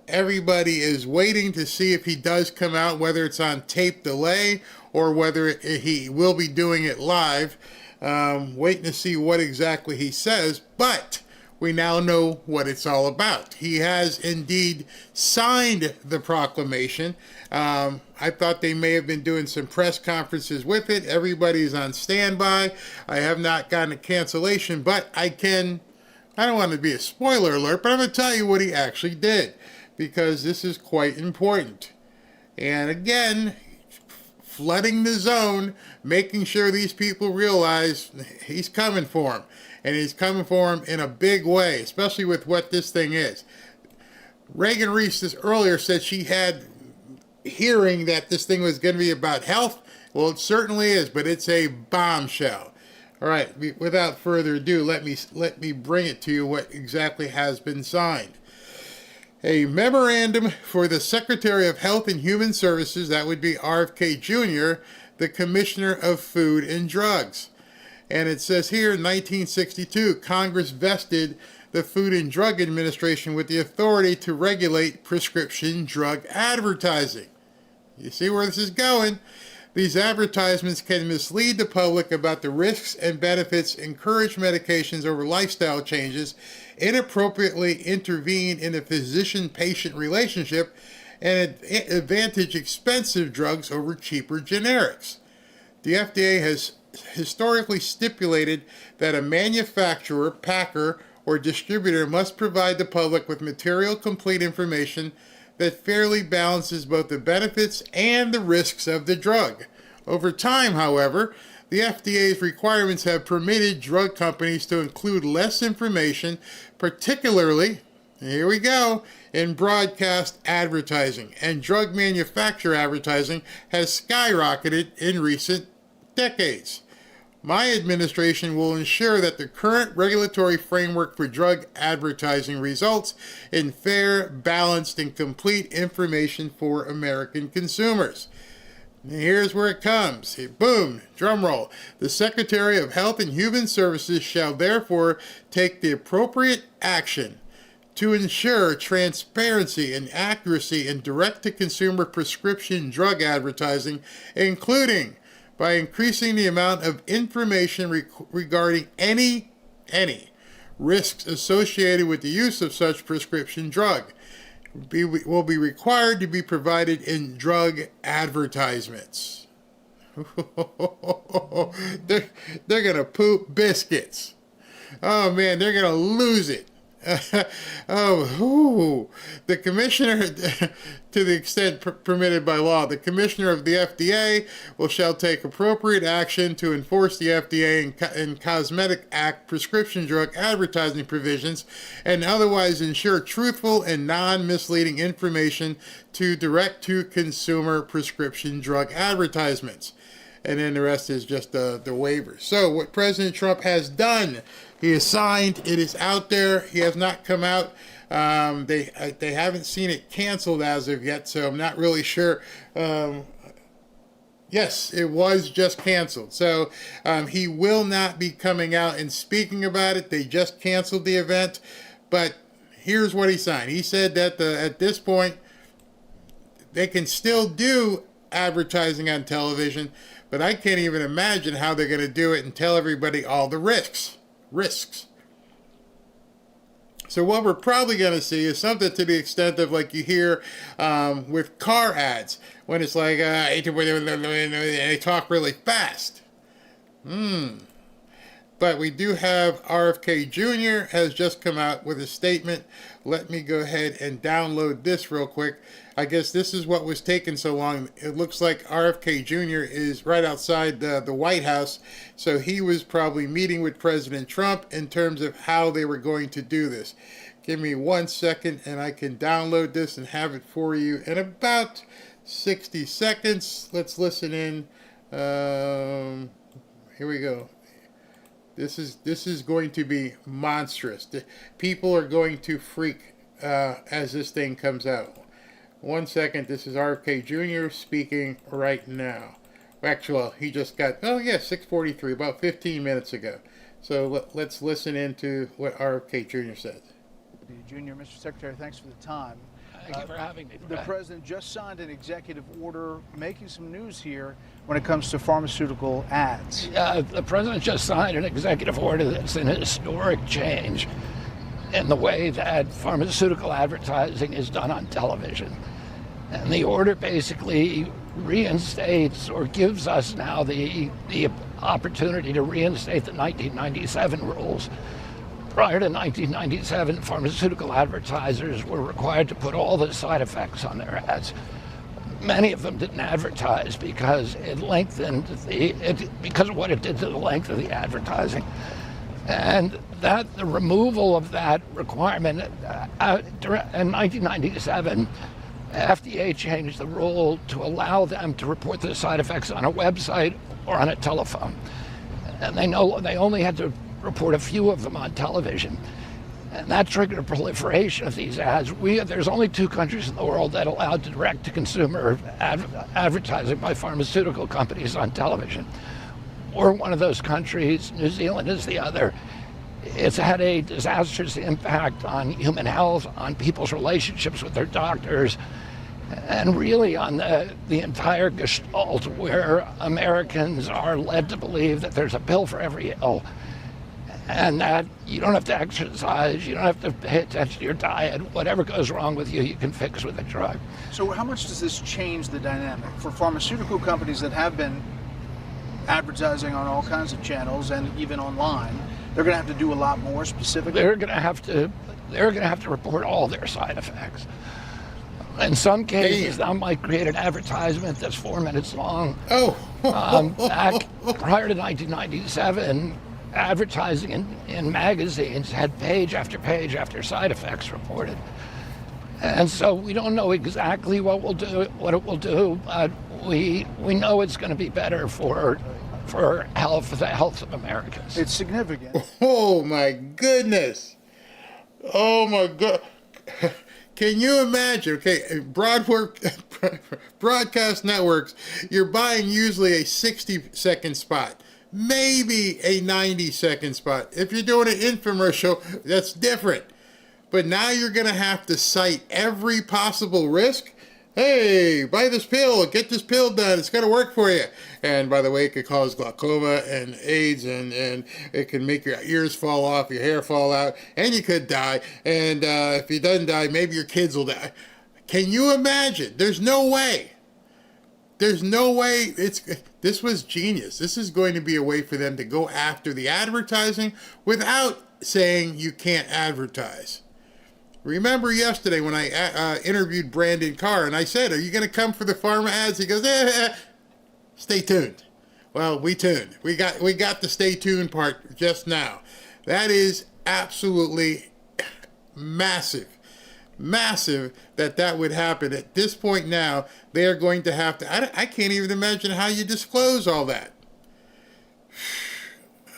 Everybody is waiting to see if he does come out, whether it's on tape delay or whether he will be doing it live. Waiting to see what exactly he says, but we now know what it's all about. He has indeed signed the proclamation. I thought they may have been doing some press conferences with it. Everybody's on standby. I have not gotten a cancellation, but I don't want to be a spoiler alert, but I'm going to tell you what he actually did, because this is quite important. And again, flooding the zone, making sure these people realize he's coming for them. And he's coming for them in a big way, especially with what this thing is. Reagan Reese earlier said she had hearing that this thing was going to be about health. Well, it certainly is, but it's a bombshell. All right, without further ado, let me bring it to you what exactly has been signed. A memorandum for the Secretary of Health and Human Services, that would be RFK Jr., the Commissioner of Food and Drugs. And it says here, in 1962, Congress vested the Food and Drug Administration with the authority to regulate prescription drug advertising. You see where this is going? These advertisements can mislead the public about the risks and benefits, encourage medications over lifestyle changes, inappropriately intervene in the physician-patient relationship, and advantage expensive drugs over cheaper generics. The FDA has historically stipulated that a manufacturer, packer, or distributor must provide the public with material complete information that fairly balances both the benefits and the risks of the drug. Over time, however, the FDA's requirements have permitted drug companies to include less information, particularly, here we go, in broadcast advertising, and drug manufacturer advertising has skyrocketed in recent decades. My administration will ensure that the current regulatory framework for drug advertising results in fair, balanced, and complete information for American consumers. And here's where it comes. Boom, drum roll. The Secretary of Health and Human Services shall therefore take the appropriate action to ensure transparency and accuracy in direct-to-consumer prescription drug advertising, including by increasing the amount of information regarding any risks associated with the use of such prescription drug. Will be required to be provided in drug advertisements. They're going to poop biscuits. Oh man, they're going to lose it. The commissioner, to the extent permitted by law, the commissioner of the FDA shall take appropriate action to enforce the FDA and Cosmetic Act prescription drug advertising provisions and otherwise ensure truthful and non-misleading information to direct-to-consumer prescription drug advertisements. And then the rest is just the waivers. So what President Trump has done, he has signed, it is out there, he has not come out. They haven't seen it canceled as of yet, so I'm not really sure. Yes, it was just canceled. So he will not be coming out and speaking about it. They just canceled the event. But here's what he signed. He said that at this point, they can still do advertising on television, but I can't even imagine how they're going to do it and tell everybody all the risks. So what we're probably going to see is something to the extent of like you hear with car ads when it's like they talk really fast. But we do have RFK Jr. has just come out with a statement. Let me go ahead and download this real quick. I guess this is what was taking so long. It looks like RFK Jr. is right outside the White House. So he was probably meeting with President Trump in terms of how they were going to do this. Give me 1 second and I can download this and have it for you in about 60 seconds. Let's listen in. Here we go. This is going to be monstrous. People are going to freak as this thing comes out. 1 second. This is RFK Jr. speaking right now. Actually, he just got, 6:43, about 15 minutes ago. So let's listen into what RFK Jr. said. Jr., Mr. Secretary, thanks for the time. Thank you for having me. The President just signed an executive order making some news here when it comes to pharmaceutical ads. The President just signed an executive order that's an historic change in the way that pharmaceutical advertising is done on television. And the order basically reinstates or gives us now the opportunity to reinstate the 1997 rules. Prior to 1997, pharmaceutical advertisers were required to put all the side effects on their ads. Many of them didn't advertise because it lengthened because of what it did to the length of the advertising. And the removal of that requirement in 1997, FDA changed the rule to allow them to report the side effects on a website or on a telephone. And they only had to report a few of them on television. And that triggered a proliferation of these ads. There's only 2 countries in the world that allowed direct-to-consumer advertising by pharmaceutical companies on television. We're one of those countries. New Zealand is the other. It's had a disastrous impact on human health, on people's relationships with their doctors. and really on the entire gestalt where Americans are led to believe that there's a pill for every ill, and that you don't have to exercise, you don't have to pay attention to your diet. Whatever goes wrong with you, you can fix with a drug. So how much does this change the dynamic for pharmaceutical companies that have been advertising on all kinds of channels and even online? They're going to have to do a lot more specifically. They're going to have to report all their side effects. In some cases, that might create an advertisement that's 4 minutes long. Back prior to 1997, advertising in magazines had page after page after side effects reported. And so we don't know exactly what it will do, but we know it's going to be better for the health of Americans. It's significant. Oh my goodness. Oh my God. Can you imagine? Okay, broadcast networks, you're buying usually a 60-second spot, maybe a 90-second spot. If you're doing an infomercial, that's different. But now you're going to have to cite every possible risk. Hey, buy this pill, get this pill done, it's going to work for you. And by the way, it could cause glaucoma and AIDS, and it can make your ears fall off, your hair fall out, and you could die. And if you doesn't die, maybe your kids will die. Can you imagine? There's no way. There's no way. This was genius. This is going to be a way for them to go after the advertising without saying you can't advertise. Remember yesterday when I interviewed Brandon Carr and I said, are you going to come for the pharma ads? He goes, stay tuned. Well, we tuned. We got the stay tuned part just now. That is absolutely massive. Massive that would happen. At this point now, they are going to have to, I can't even imagine how you disclose all that.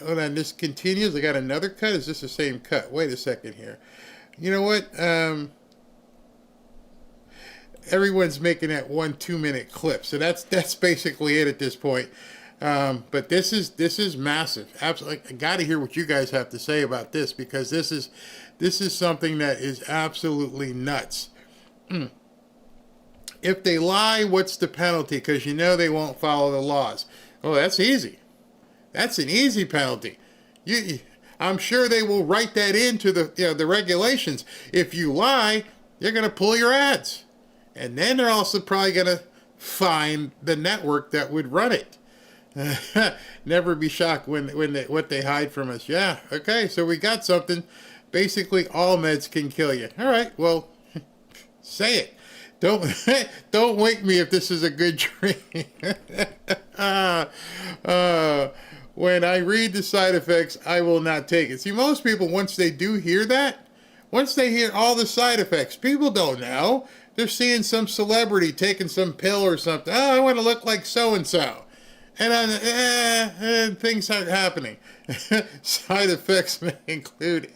Hold on, this continues. I got another cut. Is this the same cut? Wait a second here. You know what? Everyone's making that 1 2-minute clip, so that's basically it at this point. But this is massive. Absolutely, I got to hear what you guys have to say about this, because this is something that is absolutely nuts. If they lie, what's the penalty? Because you know they won't follow the laws. Oh, that's easy. That's an easy penalty. I'm sure they will write that into the regulations. If you lie, you're going to pull your ads. And then they're also probably going to fine the network that would run it. Never be shocked when what they hide from us. Yeah, okay, so we got something. Basically, all meds can kill you. All right, well, say it. Don't wake me if this is a good dream. When I read the side effects, I will not take it. See, most people, once they do hear that, once they hear all the side effects, people don't know. They're seeing some celebrity taking some pill or something. Oh, I want to look like so-and-so. And things are happening. Side effects may include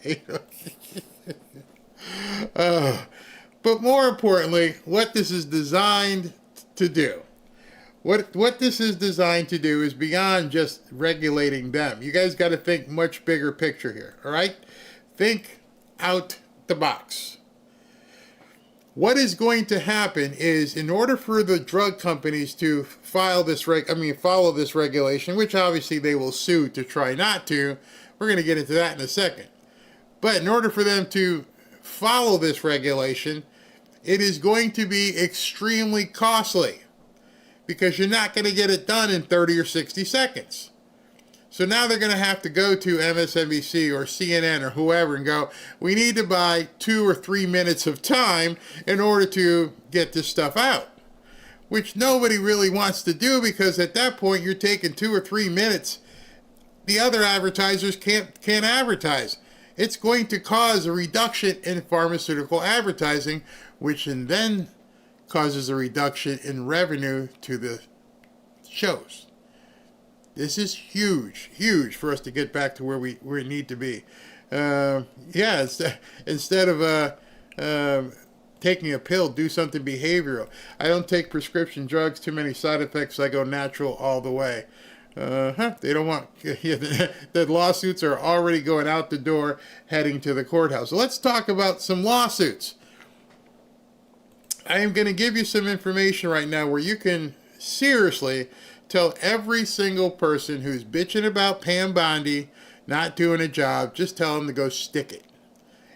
but more importantly, what this is designed to do. What this is designed to do is beyond just regulating them. You guys got to think much bigger picture here, all right? Think out the box. What is going to happen is, in order for the drug companies to follow this regulation, which obviously they will sue to try not to, we're going to get into that in a second. But in order for them to follow this regulation, it is going to be extremely costly, because you're not going to get it done in 30 or 60 seconds. So now they're going to have to go to MSNBC or CNN or whoever and go, we need to buy 2 or 3 minutes of time in order to get this stuff out, which nobody really wants to do, because at that point you're taking 2 or 3 minutes. The other advertisers can't advertise. It's going to cause a reduction in pharmaceutical advertising, which then causes a reduction in revenue to the shows. This is huge for us to get back to where we need to be. Instead of taking a pill, do something behavioral. I don't take prescription drugs, too many side effects, I go natural all the way. They don't want, the lawsuits are already going out the door, heading to the courthouse. So let's talk about some lawsuits. I am going to give you some information right now where you can seriously tell every single person who's bitching about Pam Bondi not doing a job, just tell them to go stick it.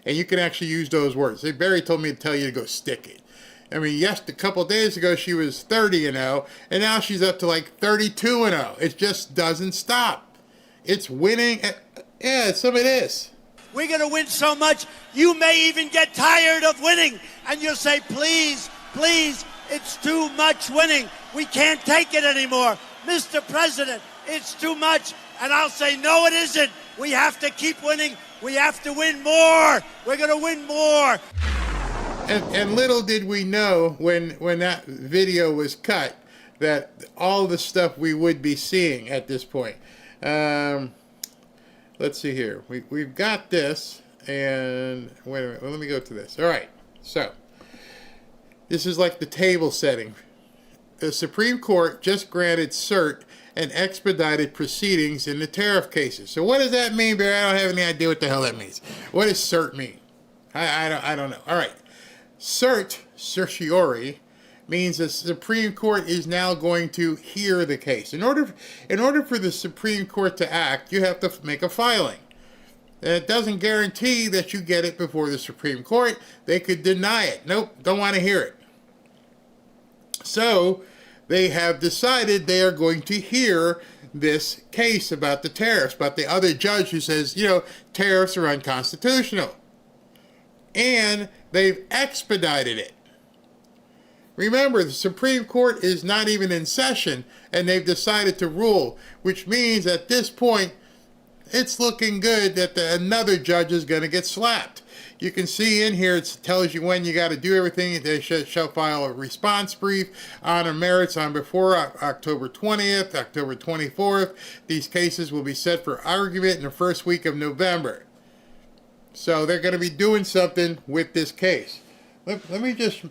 And you can actually use those words. Barry told me to tell you to go stick it. I mean, yes, a couple of days ago she was 30-0, and now she's up to like 32-0. It just doesn't stop. It's winning. Yeah, some of this. We're going to win so much, you may even get tired of winning. And you'll say, please, please, it's too much winning. We can't take it anymore. Mr. President, it's too much. And I'll say, no, it isn't. We have to keep winning. We have to win more. We're going to win more. And little did we know when that video was cut that all the stuff we would be seeing at this point. Let's see here. We've got this, and wait a minute. Well, let me go to this. All right. So this is like the table setting. The Supreme Court just granted cert and expedited proceedings in the tariff cases. So what does that mean, Barry? I don't have any idea what the hell that means. What does cert mean? I don't know. All right. Cert, certiorari, means the Supreme Court is now going to hear the case. In order for the Supreme Court to act, you have to make a filing. And it doesn't guarantee that you get it before the Supreme Court. They could deny it. Nope, don't want to hear it. So they have decided they are going to hear this case about the tariffs, about the other judge who says, tariffs are unconstitutional. And they've expedited it. Remember, the Supreme Court is not even in session, and they've decided to rule, which means at this point, it's looking good that another judge is going to get slapped. You can see in here, it tells you when you got to do everything. They shall file a response brief on a merits on before October 20th, October 24th. These cases will be set for argument in the first week of November. So they're going to be doing something with this case. Let me just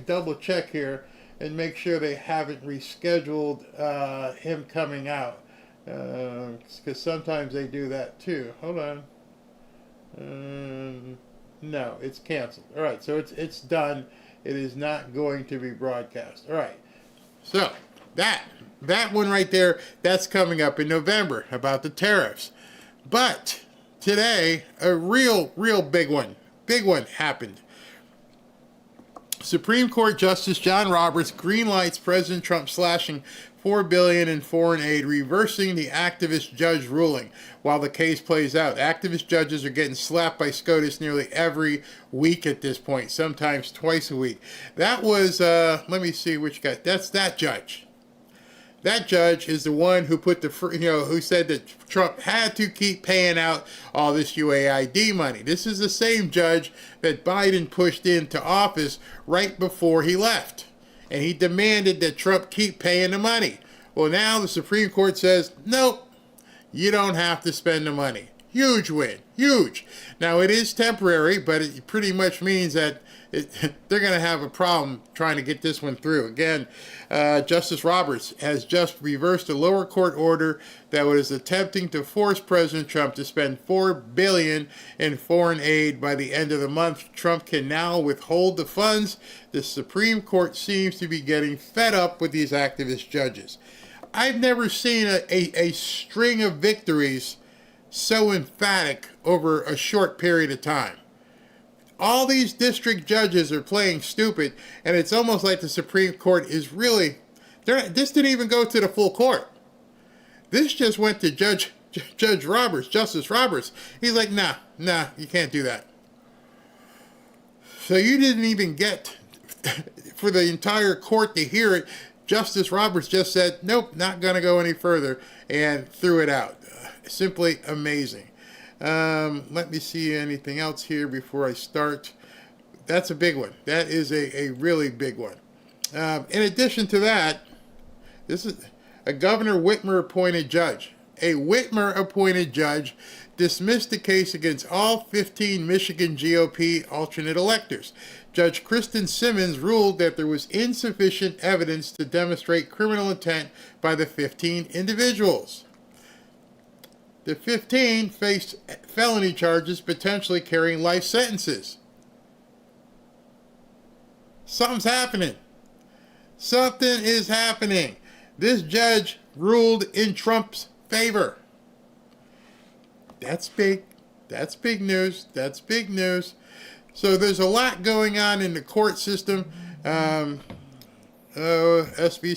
double check here and make sure they haven't rescheduled him coming out. Because sometimes they do that too. Hold on. No, it's canceled. All right, so it's done. It is not going to be broadcast. All right. So that one right there, that's coming up in November about the tariffs. But today, a real big one happened. Supreme Court Justice John Roberts greenlights President Trump slashing $4 billion in foreign aid, reversing the activist judge ruling while the case plays out. Activist judges are getting slapped by SCOTUS nearly every week at this point, sometimes twice a week. That was, let me see which guy. That's that judge. That judge is the one who put who said that Trump had to keep paying out all this UAID money. This is the same judge that Biden pushed into office right before he left. And he demanded that Trump keep paying the money. Well, now the Supreme Court says, nope, you don't have to spend the money. Huge win. Huge. Now, it is temporary, but it pretty much means that they're going to have a problem trying to get this one through. Again, Justice Roberts has just reversed a lower court order that was attempting to force President Trump to spend $4 billion in foreign aid by the end of the month. Trump can now withhold the funds. The Supreme Court seems to be getting fed up with these activist judges. I've never seen a string of victories so emphatic over a short period of time. All these district judges are playing stupid, and it's almost like the Supreme Court is really... this didn't even go to the full court. This just went to Judge Roberts, Justice Roberts. He's like, nah, you can't do that. So you didn't even get for the entire court to hear it. Justice Roberts just said, nope, not going to go any further, and threw it out. Simply amazing. Let me see anything else here before I start. That's a big one. That is a really big one. In addition to that, this is a Governor Whitmer appointed judge. A Whitmer appointed judge dismissed the case against all 15 Michigan GOP alternate electors. Judge Kristen Simmons ruled that there was insufficient evidence to demonstrate criminal intent by the 15 individuals. The 15 faced felony charges, potentially carrying life sentences. Something's happening. Something is happening. This judge ruled in Trump's favor. That's big. That's big news. That's big news. So there's a lot going on in the court system. SB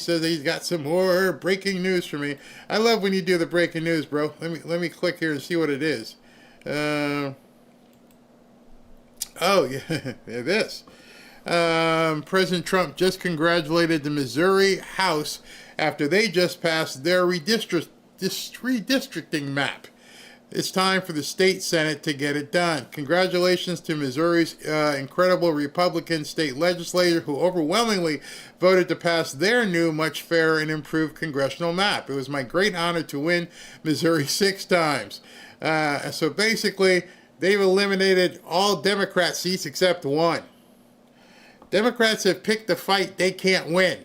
says he's got some more breaking news for me. I love when you do the breaking news, bro. Let me click here and see what it is. Oh yeah, this. President Trump just congratulated the Missouri House after they just passed their redistricting map. It's time for the state Senate to get it done. Congratulations to Missouri's incredible Republican state legislature who overwhelmingly voted to pass their new, much fairer and improved congressional map. It was my great honor to win Missouri 6 times. So basically, they've eliminated all Democrat seats except one. Democrats have picked a fight they can't win.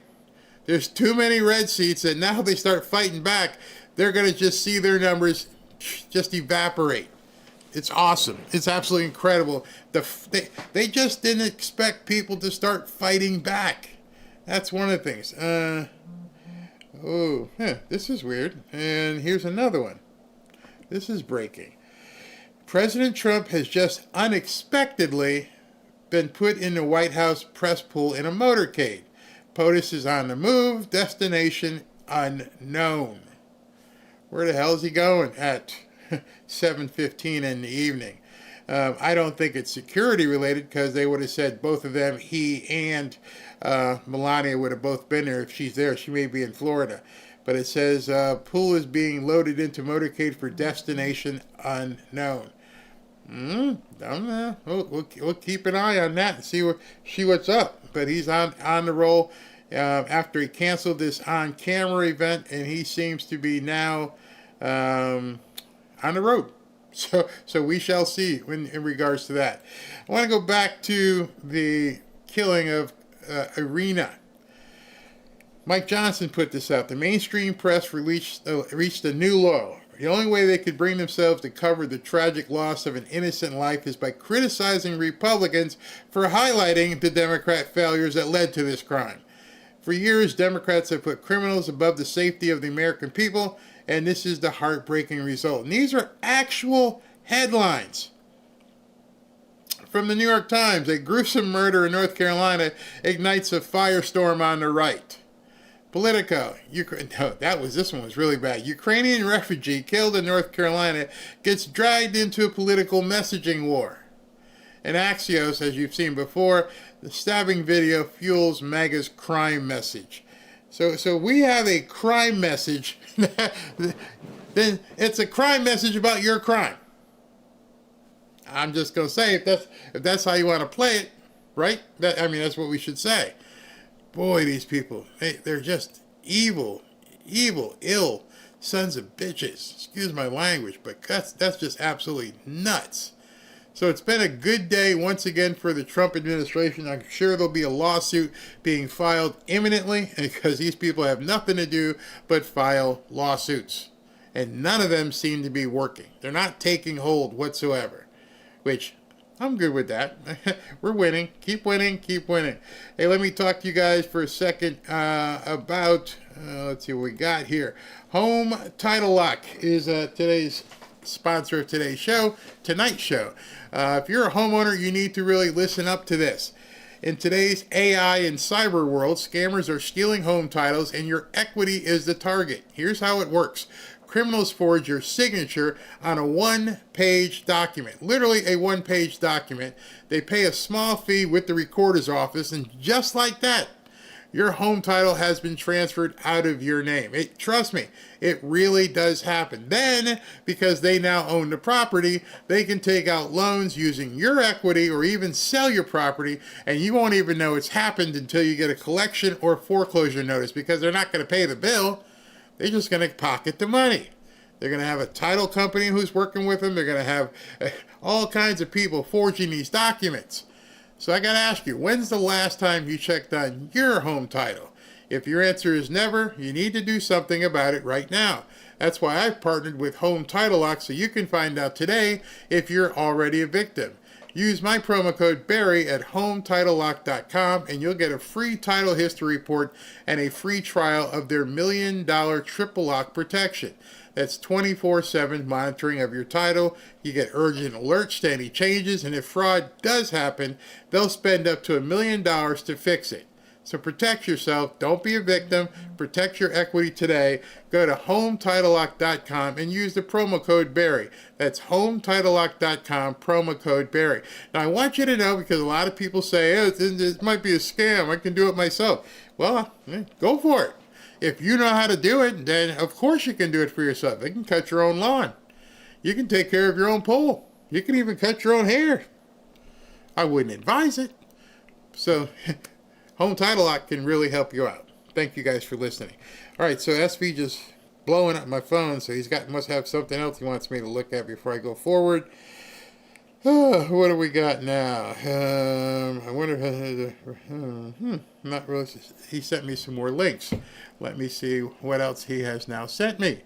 There's too many red seats, and now they start fighting back. They're going to just see their numbers just evaporate. It's awesome. It's absolutely incredible. They just didn't expect people to start fighting back. That's one of the things. This is weird. And here's another one. This is breaking. President Trump has just unexpectedly been put in the White House press pool in a motorcade. POTUS is on the move. Destination unknown. Where the hell is he going at 7:15 in the evening? I don't think it's security related because they would have said both of them, he and Melania would have both been there. If she's there, she may be in Florida. But it says pool is being loaded into motorcade for destination unknown. Don't know. We'll keep an eye on that and see what's up. But he's on the roll after he canceled this on-camera event, and he seems to be now on the road. So we shall see in regards to that. I want to go back to the killing of Iryna. Mike Johnson put this out. The mainstream press reached a new low. The only way they could bring themselves to cover the tragic loss of an innocent life is by criticizing Republicans for highlighting the Democrat failures that led to this crime. For years, Democrats have put criminals above the safety of the American people, and this is the heartbreaking result. And these are actual headlines from the New York Times. A gruesome murder in North Carolina ignites a firestorm on the right. Politico. This one was really bad. Ukrainian refugee killed in North Carolina gets dragged into a political messaging war. And Axios, as you've seen before, the stabbing video fuels MAGA's crime message. So we have a crime message. Then it's a crime message about your crime. I'm just going to say, if that's how you want to play it, right? That's what we should say. Boy, these people, they're just evil, ill sons of bitches. Excuse my language, but that's just absolutely nuts. So it's been a good day once again for the Trump administration. I'm sure there'll be a lawsuit being filed imminently because these people have nothing to do but file lawsuits. And none of them seem to be working. They're not taking hold whatsoever, which I'm good with that. We're winning. Keep winning. Keep winning. Hey, let me talk to you guys for a second about, let's see what we got here. Home Title Lock is today's sponsor of today's show, tonight's show. If you're a homeowner, you need to really listen up to this. In today's AI and cyber world, scammers are stealing home titles and your equity is the target. Here's how it works. Criminals forge your signature on a one-page document, literally a one-page document. They pay a small fee with the recorder's office, and just like that, your home title has been transferred out of your name. Trust me, it really does happen. Then, because they now own the property, they can take out loans using your equity or even sell your property, and you won't even know it's happened until you get a collection or foreclosure notice, because they're not going to pay the bill. They're just going to pocket the money. They're going to have a title company who's working with them. They're going to have all kinds of people forging these documents. So I got to ask you, when's the last time you checked on your home title? If your answer is never, you need to do something about it right now. That's why I've partnered with Home Title Lock so you can find out today if you're already a victim. Use my promo code Barry at HomeTitleLock.com and you'll get a free title history report and a free trial of their $1 million triple lock protection. That's 24/7 monitoring of your title. You get urgent alerts to any changes, and if fraud does happen, they'll spend up to $1 million to fix it. So protect yourself. Don't be a victim. Protect your equity today. Go to HomeTitleLock.com and use the promo code Barry. That's HomeTitleLock.com, promo code Barry. Now, I want you to know, because a lot of people say, oh, this might be a scam. I can do it myself. Well, go for it. If you know how to do it, then of course you can do it for yourself. You can cut your own lawn. You can take care of your own pool. You can even cut your own hair. I wouldn't advise it. So Home Title Lock can really help you out. Thank you guys for listening. All right, so SV just blowing up my phone, so must have something else he wants me to look at before I go forward. What do we got now? I wonder if not really. He sent me some more links. Let me see what else he has now sent me.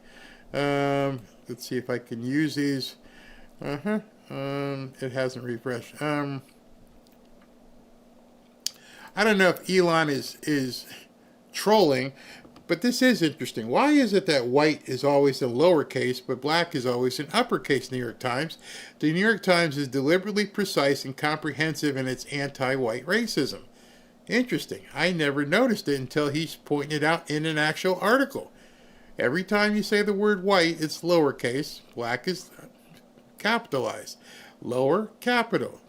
Let's see if I can use these. It hasn't refreshed. I don't know if Elon is trolling, but this is interesting. Why is it that white is always in lowercase, but black is always in uppercase, New York Times? The New York Times is deliberately precise and comprehensive in its anti-white racism. Interesting. I never noticed it until he's pointing it out in an actual article. Every time you say the word white, it's lowercase. Black is capitalized. Lower, capital.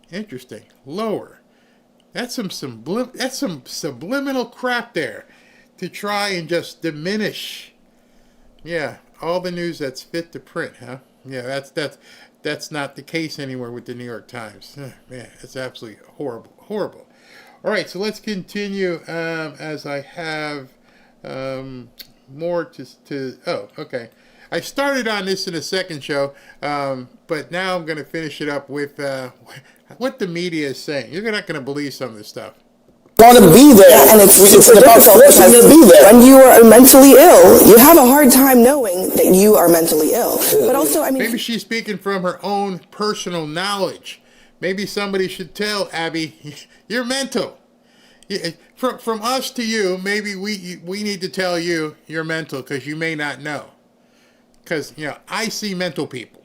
Interesting. Lower. That's some subliminal crap there to try and just diminish. Yeah, all the news that's fit to print, huh? Yeah, that's not the case anymore with the New York Times. Man, it's absolutely horrible. All right, so let's continue as I have more to. Oh, okay. I started on this in a second show, but now I'm going to finish it up with what the media is saying. You're not going to believe some of this stuff. Want to be there, and it's about forcing you to be there. When you are mentally ill, you have a hard time knowing that you are mentally ill. But also, I mean, maybe she's speaking from her own personal knowledge. Maybe somebody should tell Abby, you're mental. From us to you, maybe we need to tell you you're mental because you may not know. Because, I see mental people.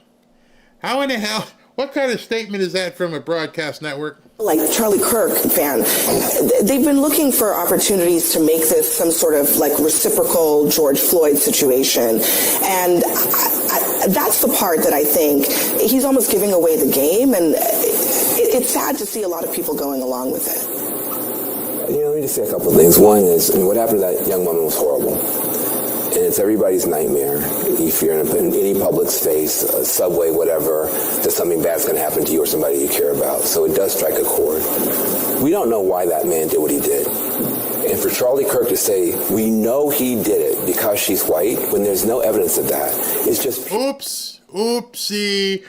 How in the hell, what kind of statement is that from a broadcast network? Like Charlie Kirk fan, they've been looking for opportunities to make this some sort of reciprocal George Floyd situation. And that's the part that I think he's almost giving away the game. And it's sad to see a lot of people going along with it. Let me just say a couple of things. One is, what happened to that young woman was horrible. And it's everybody's nightmare. If you're in any public space, a subway, whatever, that something bad's going to happen to you or somebody you care about. So it does strike a chord. We don't know why that man did what he did. And for Charlie Kirk to say, we know he did it because she's white, when there's no evidence of that, it's just... Oopsie.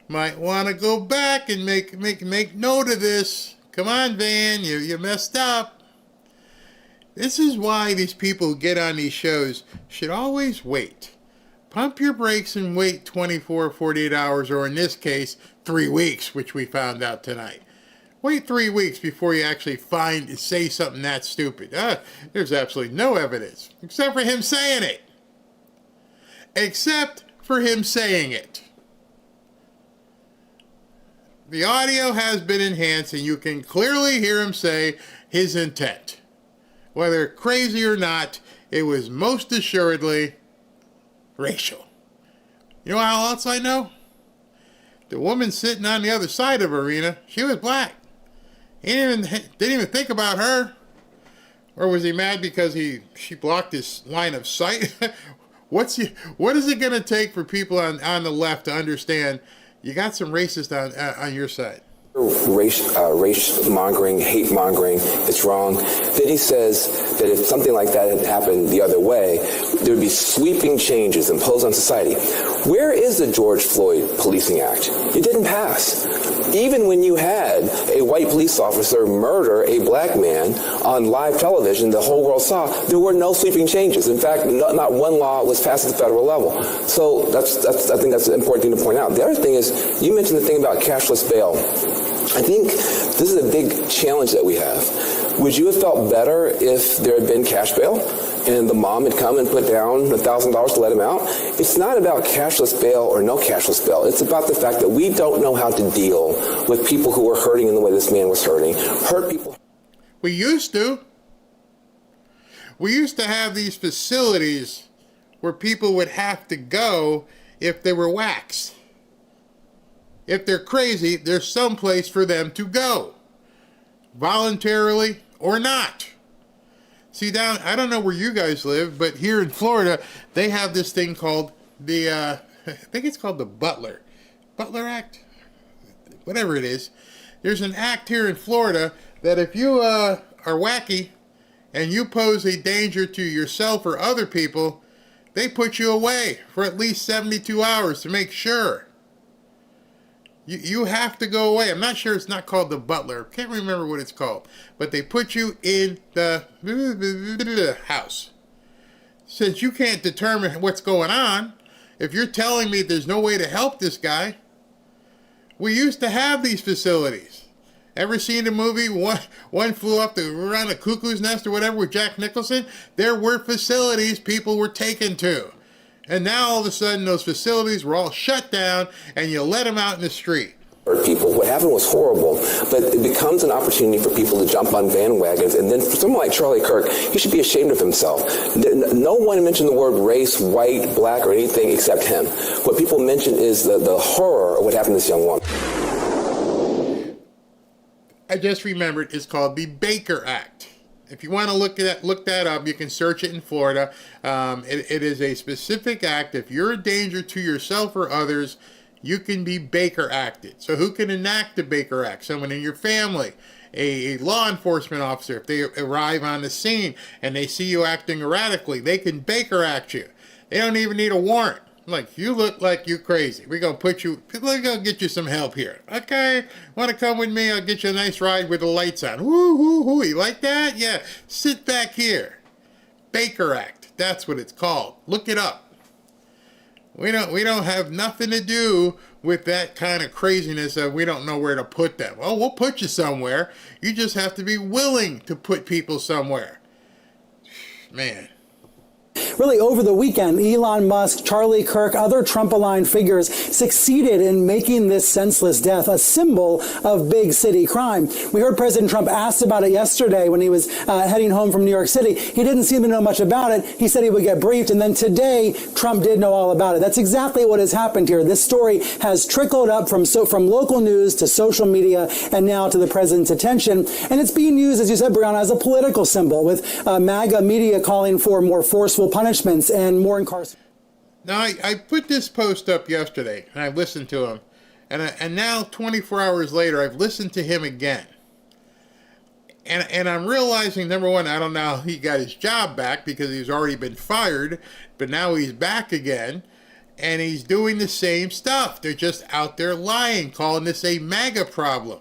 Might want to go back and make note of this. Come on, Van, you messed up. This is why these people who get on these shows should always wait. Pump your brakes and wait 24, 48 hours, or in this case, 3 weeks, which we found out tonight. Wait 3 weeks before you actually say something that stupid. There's absolutely no evidence, except for him saying it. The audio has been enhanced, and you can clearly hear him say his intent. Whether crazy or not, it was most assuredly racial. You know how else I know? The woman sitting on the other side of Iryna, she was black. He didn't even think about her. Or was he mad because she blocked his line of sight? What is it going to take for people on the left to understand you got some racists on your side? Race mongering, hate mongering, it's wrong. Then he says that if something like that had happened the other way, there would be sweeping changes imposed on society. Where is the George Floyd Policing Act? It didn't pass. Even when you had a white police officer murder a black man on live television, the whole world saw, there were no sweeping changes. In fact, not one law was passed at the federal level. So I think that's an important thing to point out. The other thing is, you mentioned the thing about cashless bail. I think this is a big challenge that we have. Would you have felt better if there had been cash bail and the mom had come and put down $1,000 to let him out? It's not about cashless bail or no cashless bail. It's about the fact that we don't know how to deal with people who are hurting in the way this man was hurting. Hurt people. We used to. We used to have these facilities where people would have to go if they were waxed. If they're crazy, there's some place for them to go, voluntarily or not. See, I don't know where you guys live, but here in Florida, they have this thing called I think it's called the Butler Act, whatever it is. There's an act here in Florida that if you are wacky and you pose a danger to yourself or other people, they put you away for at least 72 hours to make sure. You have to go away. I'm not sure, it's not called the Butler. Can't remember what it's called. But they put you in the house. Since you can't determine what's going on, if you're telling me there's no way to help this guy, we used to have these facilities. Ever seen the movie One Flew Up Around the Cuckoo's Nest or whatever with Jack Nicholson? There were facilities people were taken to. And now all of a sudden those facilities were all shut down and you let them out in the street. People, what happened was horrible, but it becomes an opportunity for people to jump on bandwagons. And then for someone like Charlie Kirk, he should be ashamed of himself. No one mentioned the word race, white, black, or anything except him. What people mention is the horror of what happened to this young woman. I just remembered, it's called the Baker Act. If you want to look that up, you can search it in Florida. It is a specific act. If you're a danger to yourself or others, you can be Baker Acted. So who can enact the Baker Act? Someone in your family, a law enforcement officer. If they arrive on the scene and they see you acting erratically, they can Baker Act you. They don't even need a warrant. Like, you look like you crazy. We're going to get you some help here. Okay? Want to come with me? I'll get you a nice ride with the lights on. Woo, woo, woo. You like that? Yeah. Sit back here. Baker Act. That's what it's called. Look it up. We don't have nothing to do with that kind of craziness of we don't know where to put them. Oh, we'll put you somewhere. You just have to be willing to put people somewhere. Man. Really, over the weekend, Elon Musk, Charlie Kirk, other Trump-aligned figures succeeded in making this senseless death a symbol of big city crime. We heard President Trump asked about it yesterday when he was heading home from New York City. He didn't seem to know much about it. He said he would get briefed, and then today, Trump did know all about it. That's exactly what has happened here. This story has trickled up from local news to social media and now to the president's attention, and it's being used, as you said, Brianna, as a political symbol, with MAGA media calling for more forceful punishments and more incarceration. Now, I put this post up yesterday, and I listened to him. And now, 24 hours later, I've listened to him again. And I'm realizing, number one, I don't know how he got his job back because he's already been fired, but now he's back again, and he's doing the same stuff. They're just out there lying, calling this a MAGA problem.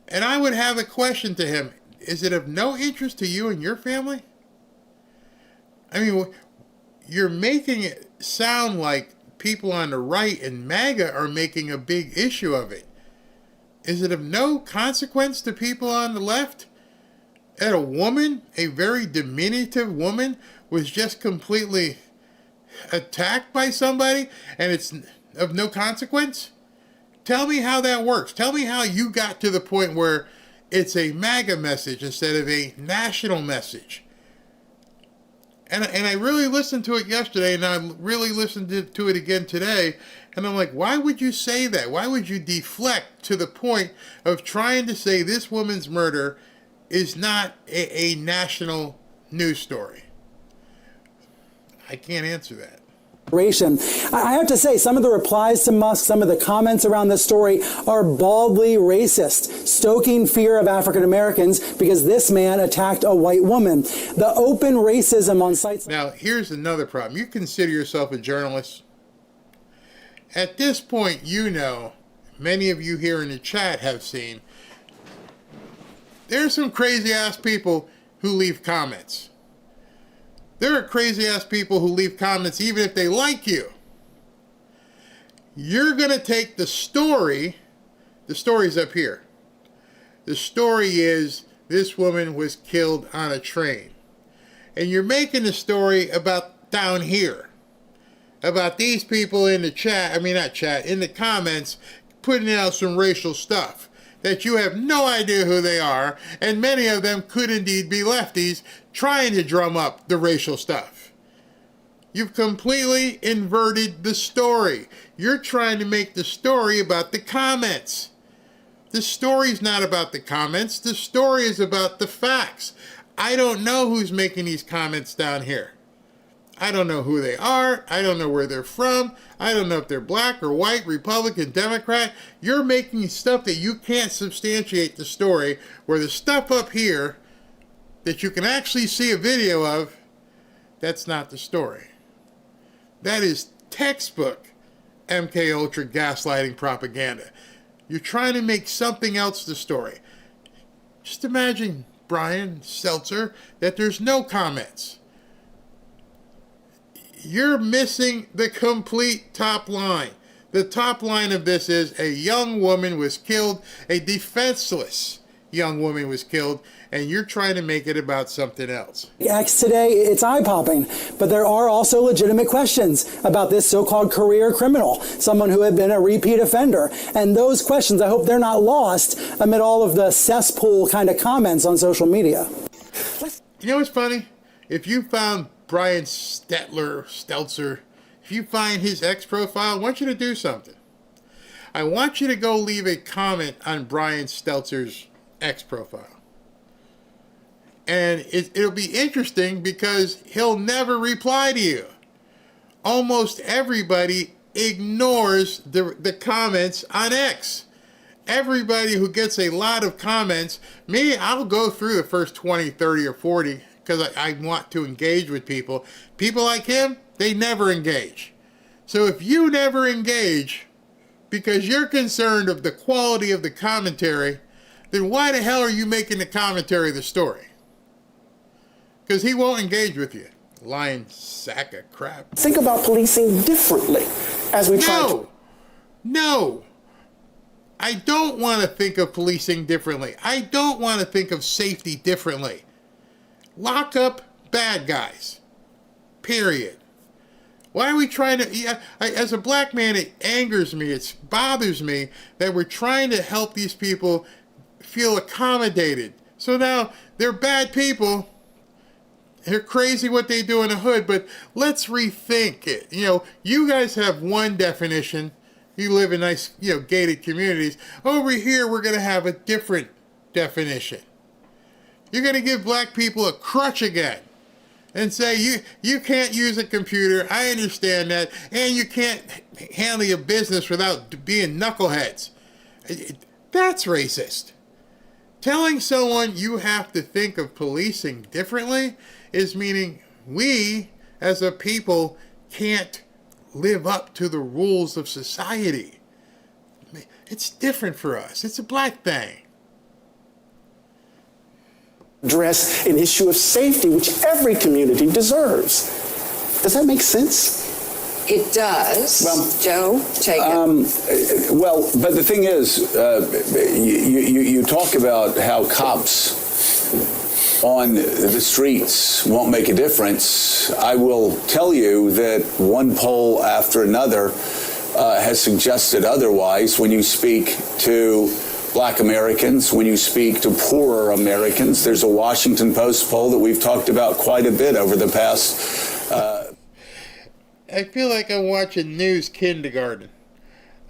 And I would have a question to him. Is it of no interest to you and your family? I mean, you're making it sound like people on the right and MAGA are making a big issue of it. Is it of no consequence to people on the left that a woman, a very diminutive woman, was just completely attacked by somebody and it's of no consequence? Tell me how that works. Tell me how you got to the point where it's a MAGA message instead of a national message. And I really listened to it yesterday, and I really listened to it again today, and I'm like, why would you say that? Why would you deflect to the point of trying to say this woman's murder is not a national news story? I can't answer that. I have to say, some of the replies to Musk, some of the comments around this story are baldly racist, stoking fear of African Americans because this man attacked a white woman. The open racism on sites. Now, here's another problem. You consider yourself a journalist. At this point, you know many of you here in the chat have seen, there are some crazy ass people who leave comments. There are crazy ass people who leave comments even if they like you. You're going to take the story's up here. The story is this woman was killed on a train. And you're making the story about down here. About these people in the chat, in the comments, putting out some racial stuff that you have no idea who they are, and many of them could indeed be lefties trying to drum up the racial stuff. You've completely inverted the story. You're trying to make the story about the comments. The story's not about the comments. The story is about the facts. I don't know who's making these comments down here. I don't know who they are. I don't know where they're from. I don't know if they're black or white, Republican, Democrat. You're making stuff that you can't substantiate the story, where the stuff up here that you can actually see a video of, that's not the story. That is textbook MK Ultra gaslighting propaganda. You're trying to make something else the story. Just imagine, Brian Stelter, that there's no comments. You're missing the complete top line. The top line of this is a young woman was killed, a defenseless young woman was killed, and you're trying to make it about something else. X today, it's eye-popping, but there are also legitimate questions about this so-called career criminal, someone who had been a repeat offender. And those questions, I hope they're not lost amid all of the cesspool kind of comments on social media. You know what's funny? If you found Brian Stelter, if you find his X profile, I want you to do something. I want you to go leave a comment on Brian Stelter's X profile. And it'll be interesting because he'll never reply to you. Almost everybody ignores the comments on X. Everybody who gets a lot of comments, I'll go through the first 20, 30, or 40 because I want to engage with people. People like him, they never engage. So if you never engage because you're concerned of the quality of the commentary, then why the hell are you making the commentary the story? Because he won't engage with you. Lying sack of crap. Think about policing differently as we try to... No. I don't want to think of policing differently. I don't want to think of safety differently. Lock up bad guys. Period. Why are we trying to... as a black man, it angers me. It bothers me that we're trying to help these people feel accommodated. So now they're bad people. They're crazy what they do in the hood, but let's rethink it. You guys have one definition. You live in nice, gated communities. Over here, we're going to have a different definition. You're going to give black people a crutch again and say, you can't use a computer. I understand that. And you can't handle your business without being knuckleheads. That's racist. Telling someone you have to think of policing differently is meaning we, as a people, can't live up to the rules of society. It's different for us. It's a black thing. Address an issue of safety, which every community deserves. Does that make sense? It does. Well, Joe, take it. Well, but the thing is, you talk about how cops on the streets won't make a difference. I will tell you that one poll after another has suggested otherwise. When you speak to Black Americans, when you speak to poorer Americans, there's a Washington Post poll that we've talked about quite a bit over the past... I feel like I'm watching news kindergarten.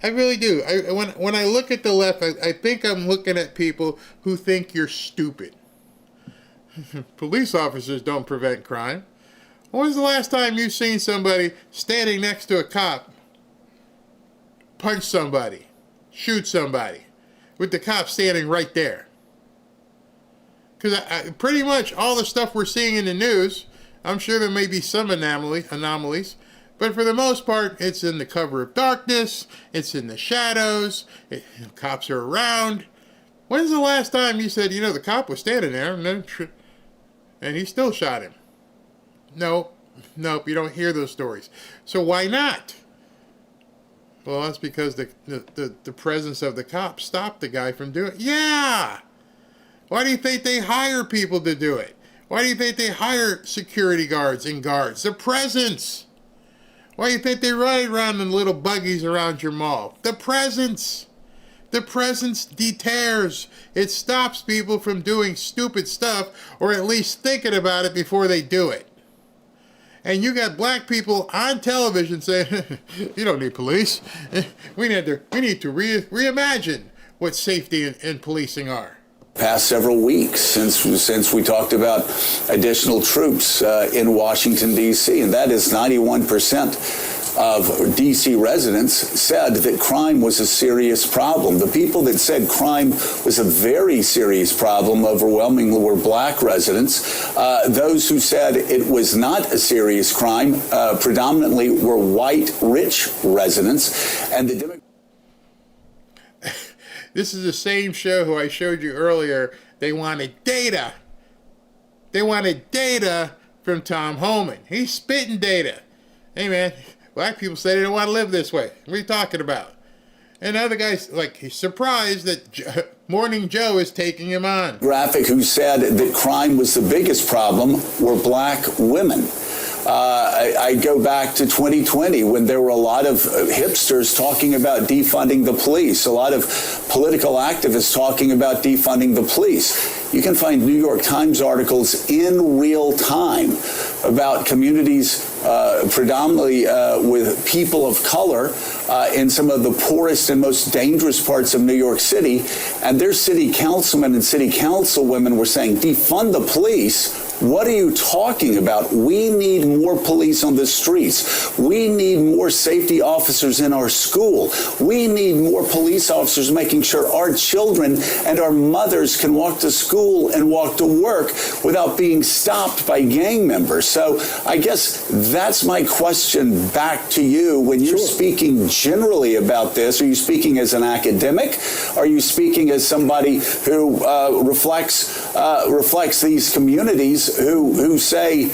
I really do. When I look at the left, I think I'm looking at people who think you're stupid. Police officers don't prevent crime. When was the last time you've seen somebody standing next to a cop punch somebody, shoot somebody, with the cop standing right there? Because pretty much all the stuff we're seeing in the news, I'm sure there may be some anomalies, But for the most part, it's in the cover of darkness. It's in the shadows. Cops are around. When's the last time you said, the cop was standing there and he still shot him? Nope, you don't hear those stories. So why not? Well, that's because the presence of the cop stopped the guy from doing it. Yeah! Why do you think they hire people to do it? Why do you think they hire security guards and guards? The presence! Why do you think they ride around in little buggies around your mall? The presence! The presence deters. It stops people from doing stupid stuff, or at least thinking about it before they do it. And you got black people on television saying, you don't need police. We need to reimagine what safety and policing are. Past several weeks since we talked about additional troops in Washington, D.C., and that is 91% of D.C. residents said that crime was a serious problem. The people that said crime was a very serious problem overwhelmingly were black residents. Those who said it was not a serious crime predominantly were white, rich residents. And the This is the same show who I showed you earlier. They wanted data. They wanted data from Tom Homan. He's spitting data. Hey, man, black people say they don't want to live this way. What are you talking about? And other guys, he's surprised that Morning Joe is taking him on. Graphic who said that crime was the biggest problem were black women. I go back to 2020 when there were a lot of hipsters talking about defunding the police, a lot of political activists talking about defunding the police. You can find New York Times articles in real time about communities predominantly with people of color in some of the poorest and most dangerous parts of New York City. And their city councilmen and city councilwomen were saying, defund the police. What are you talking about? We need more police on the streets. We need more safety officers in our school. We need more police officers making sure our children and our mothers can walk to school and walk to work without being stopped by gang members. So I guess that's my question back to you. When you're speaking generally about this, are you speaking as an academic? Are you speaking as somebody who reflects these communities who say,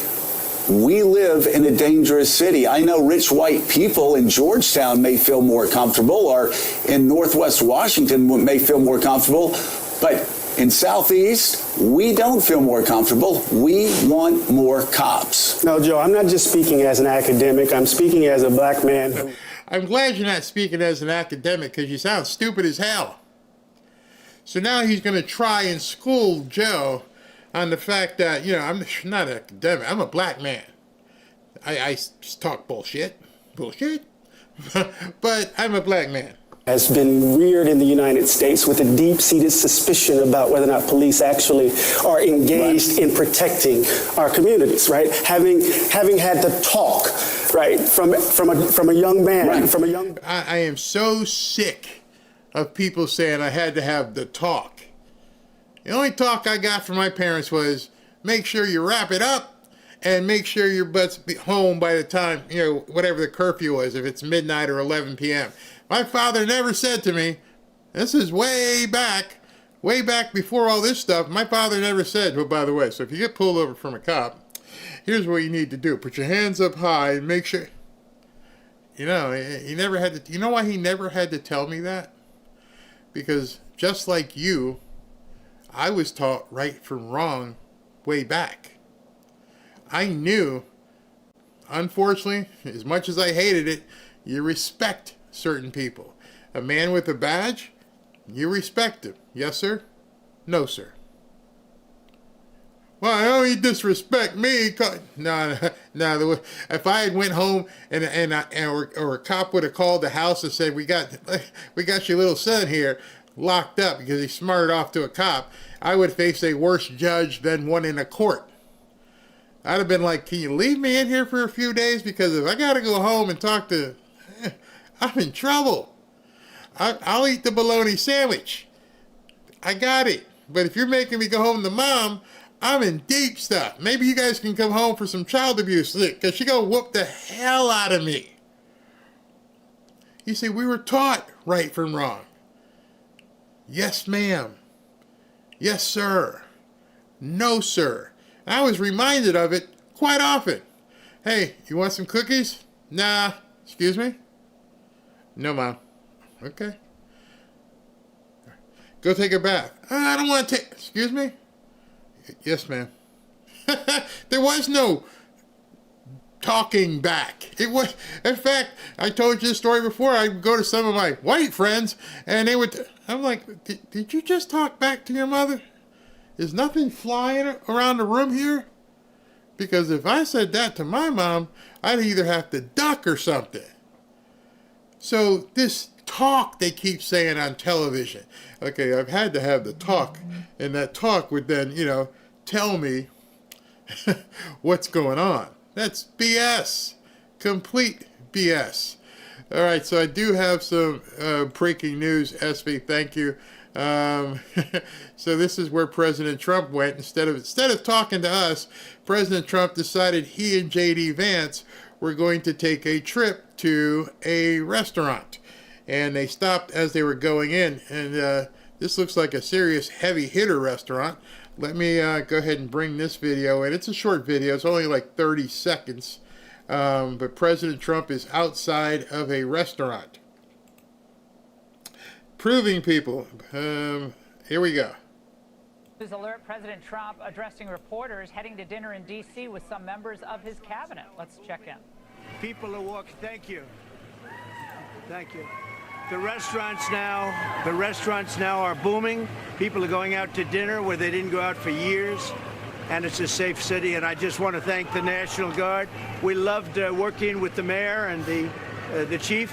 we live in a dangerous city? I know rich white people in Georgetown may feel more comfortable, or in Northwest Washington may feel more comfortable, but in Southeast, we don't feel more comfortable. We want more cops. No, Joe, I'm not just speaking as an academic. I'm speaking as a black man. I'm glad you're not speaking as an academic, because you sound stupid as hell. So now he's going to try and school Joe on the fact that, I'm not an academic. I'm a black man. I talk bullshit. But I'm a black man. Has been reared in the United States with a deep-seated suspicion about whether or not police actually are engaged in protecting our communities, right? Having had to talk, right, from a young man, Right. I am so sick of people saying I had to have the talk. The only talk I got from my parents was, make sure you wrap it up and make sure your butt's home by the time, whatever the curfew was, if it's midnight or 11 p.m. My father never said to me, this is way back before all this stuff, my father never said, oh, by the way, so if you get pulled over from a cop, here's what you need to do. Put your hands up high and make sure. He never had to, why he never had to tell me that? Because just like you, I was taught right from wrong way back. I knew, unfortunately, as much as I hated it, you respect certain people. A man with a badge, you respect him. Yes, sir? No, sir. Well, I know he disrespect me. No. If I had went home or a cop would have called the house and said, we got your little son here locked up because he smarted off to a cop, I would face a worse judge than one in a court. I'd have been like, can you leave me in here for a few days? Because if I got to go home and talk to, I'm in trouble. I'll eat the bologna sandwich. I got it. But if you're making me go home to mom, I'm in deep stuff. Maybe you guys can come home for some child abuse, because she gonna whoop the hell out of me. You see, we were taught right from wrong. Yes, ma'am. Yes, sir. No, sir. And I was reminded of it quite often. Hey, you want some cookies? Nah. Excuse me? No, Mom. Okay. Go take a bath. I don't want to take... Excuse me? Yes, ma'am. There was no talking back. It was... In fact, I told you this story before. I would go to some of my white friends, and they would... I'm like, did you just talk back to your mother? Is nothing flying around the room here? Because if I said that to my mom, I'd either have to duck or something. So this talk they keep saying on television. Okay, I've had to have the talk, and that talk would then, tell me what's going on. That's BS. Complete BS. All right, so I do have some breaking news. SV, thank you. So this is where President Trump went. Instead of talking to us, President Trump decided he and J.D. Vance were going to take a trip to a restaurant. And they stopped as they were going in. And this looks like a serious heavy hitter restaurant. Let me go ahead and bring this video in. It's a short video. It's only like 30 seconds. But President Trump is outside of a restaurant. Proving people. Here we go. News alert: President Trump addressing reporters heading to dinner in D.C. with some members of his cabinet. Let's check in. People are walking. Thank you. Thank you. The restaurants now are booming. People are going out to dinner where they didn't go out for years. And it's a safe city. And I just want to thank the National Guard. We loved working with the mayor and the chief.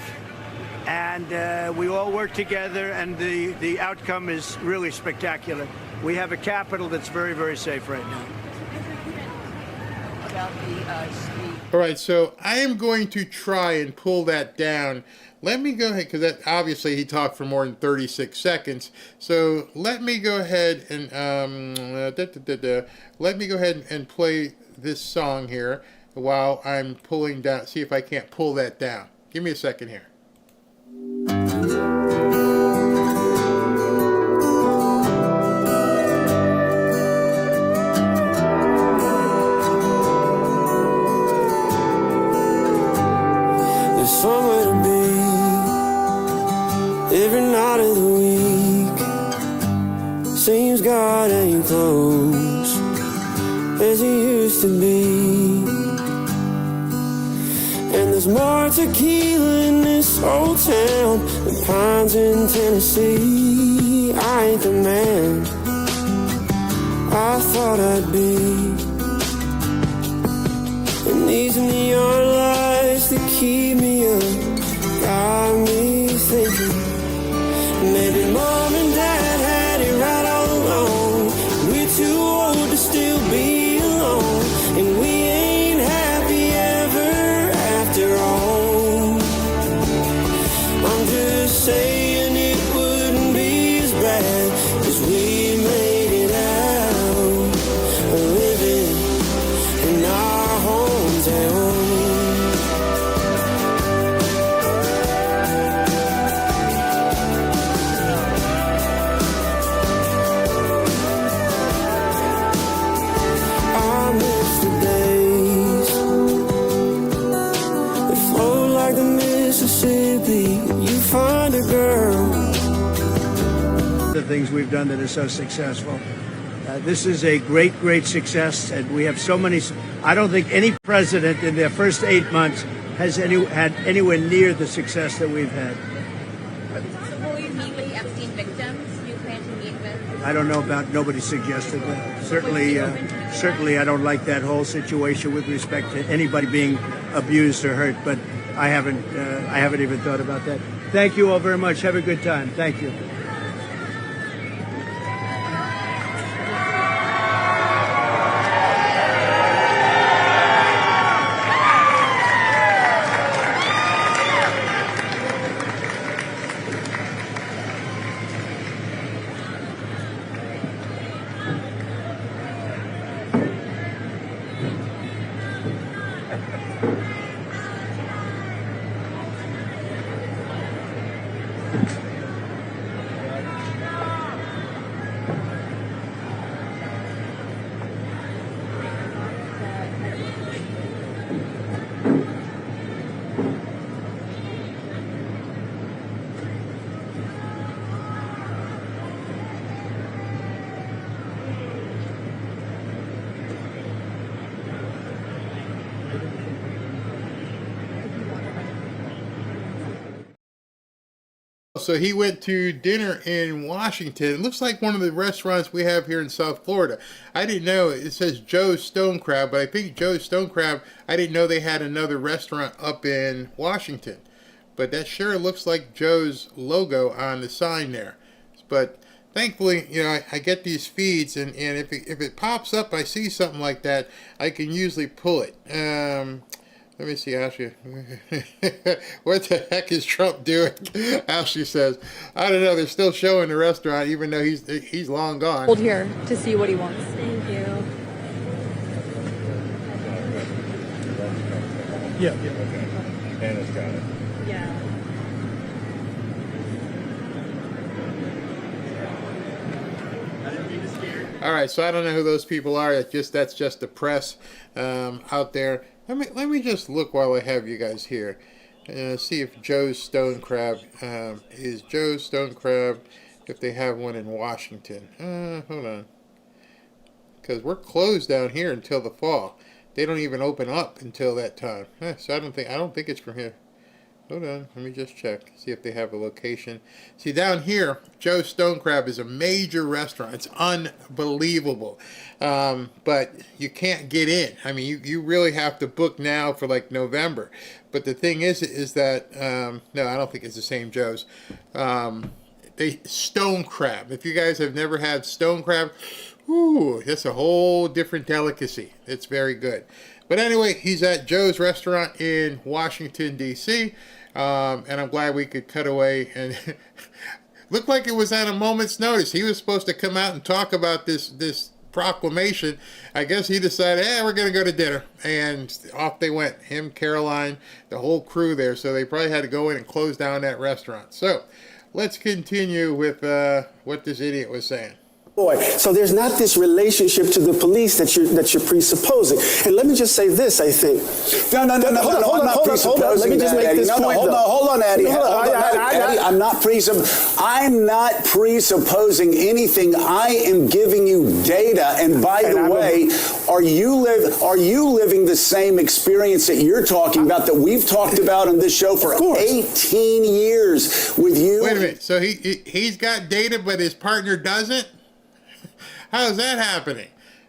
And we all work together, and the outcome is really spectacular. We have a Capitol that's very, very safe right now. All right, so I am going to try and pull that down. Let me go ahead, because that obviously he talked for more than 36 seconds. So let me go ahead and let me go ahead and play this song here while I'm pulling down. See if I can't pull that down. Give me a second here. There's somewhere to be every night of the week. Seems God ain't close as he used to be. And there's more tequila in this old town than pines in Tennessee. I ain't the man I thought I'd be. And these neon lights that keep me up got me thinking maybe mom and dad had it right all along. We're too old to still be alone, and we ain't happy ever after all. I'm just saying it wouldn't be as bad as we made it out, living in our hometown. I miss the days that flow like the Mississippi. You find a girl. The things we've done that are so successful. This is a great, great success, and we have so many. I don't think any president in their first 8 months has had anywhere near the success that we've had. Will you meet with the Epstein victims you plan to meet with? I don't know about. Nobody suggested that. Certainly, I don't like that whole situation with respect to anybody being abused or hurt. But I haven't even thought about that. Thank you all very much. Have a good time. Thank you. So he went to dinner in Washington. It looks like one of the restaurants we have here in South Florida. I didn't know, it says Joe's Stone Crab, but I think Joe's Stone Crab, I didn't know they had another restaurant up in Washington. But that sure looks like Joe's logo on the sign there. But thankfully, you know, I get these feeds, and if it pops up, I see something like that, I can usually pull it. Let me see, Ashley. What the heck is Trump doing? Ashley says, I don't know. They're still showing the restaurant, even though he's long gone. Hold here to see what he wants. Thank you. Yeah. Okay. Anna's got it. Yeah. All right, so I don't know who those people are. That's just the press out there. Let me just look while I have you guys here. See if Joe's Stone Crab is Joe's Stone Crab, if they have one in Washington. Hold on, because we're closed down here until the fall. They don't even open up until that time. So I don't think it's from here. Hold on, let me just check, see if they have a location. See, down here, Joe's Stone Crab is a major restaurant. It's unbelievable. But you can't get in. I mean, you really have to book now for like November. But the thing is that, no, I don't think it's the same Joe's. Stone Crab. If you guys have never had Stone Crab, ooh, that's a whole different delicacy. It's very good. But anyway, he's at Joe's restaurant in Washington, D.C., and I'm glad we could cut away. And looked like it was at a moment's notice. He was supposed to come out and talk about this proclamation. I guess he decided, we're going to go to dinner. And off they went. Him, Caroline, the whole crew there. So they probably had to go in and close down that restaurant. So let's continue with what this idiot was saying. So there's not this relationship to the police that you're presupposing. And let me just say this, I think. No. Hold on. Let me just make this point. Hold on, Eddie. Eddie, I'm not presupposing anything. I am giving you data. And by the way, are you living the same experience that you're talking about, that we've talked about on this show for 18 years with you? Wait a minute. So he's got data, but his partner doesn't? How is that happening?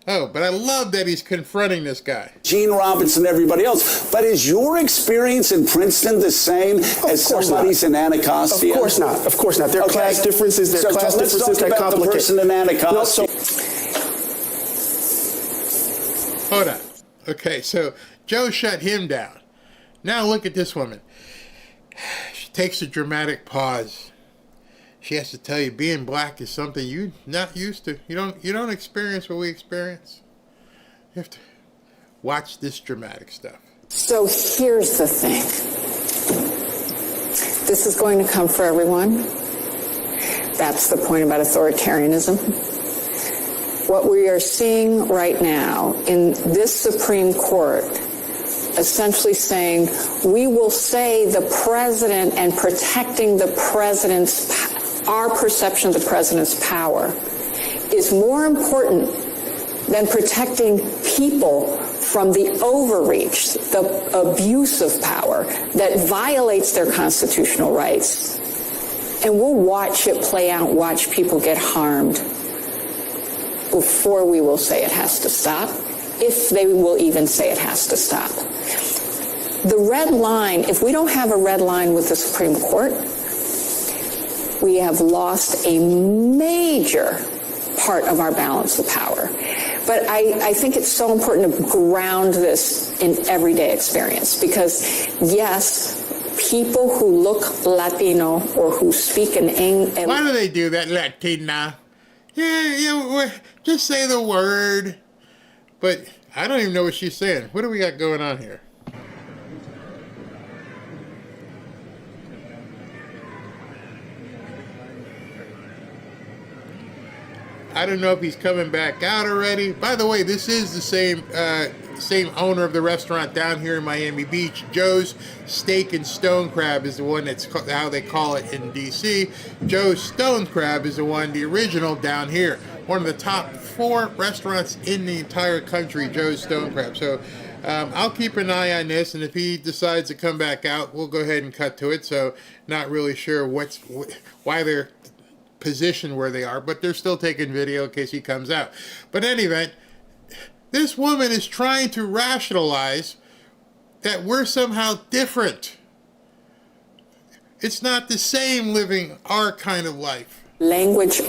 Oh, but I love that he's confronting this guy. Gene Robinson and everybody else. But is your experience in Princeton the same as somebody's in Anacostia? Of course not. Of course not. There are class differences. There are class differences that complicate. The person in Anacostia. Hold on. Okay, so Joe shut him down. Now look at this woman. She takes a dramatic pause. She has to tell you being black is something you're not used to. You don't experience what we experience. You have to watch this dramatic stuff. So here's the thing. This is going to come for everyone. That's the point about authoritarianism. What we are seeing right now in this Supreme Court, essentially saying we will say the president and protecting the president's our perception of the president's power is more important than protecting people from the overreach, the abuse of power that violates their constitutional rights. And we'll watch it play out, watch people get harmed before we will say it has to stop, if they will even say it has to stop. The red line, if we don't have a red line with the Supreme Court, we have lost a major part of our balance of power. But I think it's so important to ground this in everyday experience because, yes, people who look Latino or who speak in English... Why do they do that, Latina? Yeah, just say the word. But I don't even know what she's saying. What do we got going on here? I don't know if he's coming back out already. By the way, this is the same owner of the restaurant down here in Miami Beach. Joe's Steak and Stone Crab is the one that's how they call it in D.C. Joe's Stone Crab is the one, the original down here. One of the top 4 restaurants in the entire country, Joe's Stone Crab. So I'll keep an eye on this, and if he decides to come back out, we'll go ahead and cut to it. So not really sure why they're positioned where they are, but they're still taking video in case he comes out. But in any event, this woman is trying to rationalize that we're somehow different. It's not the same living our kind of life. Language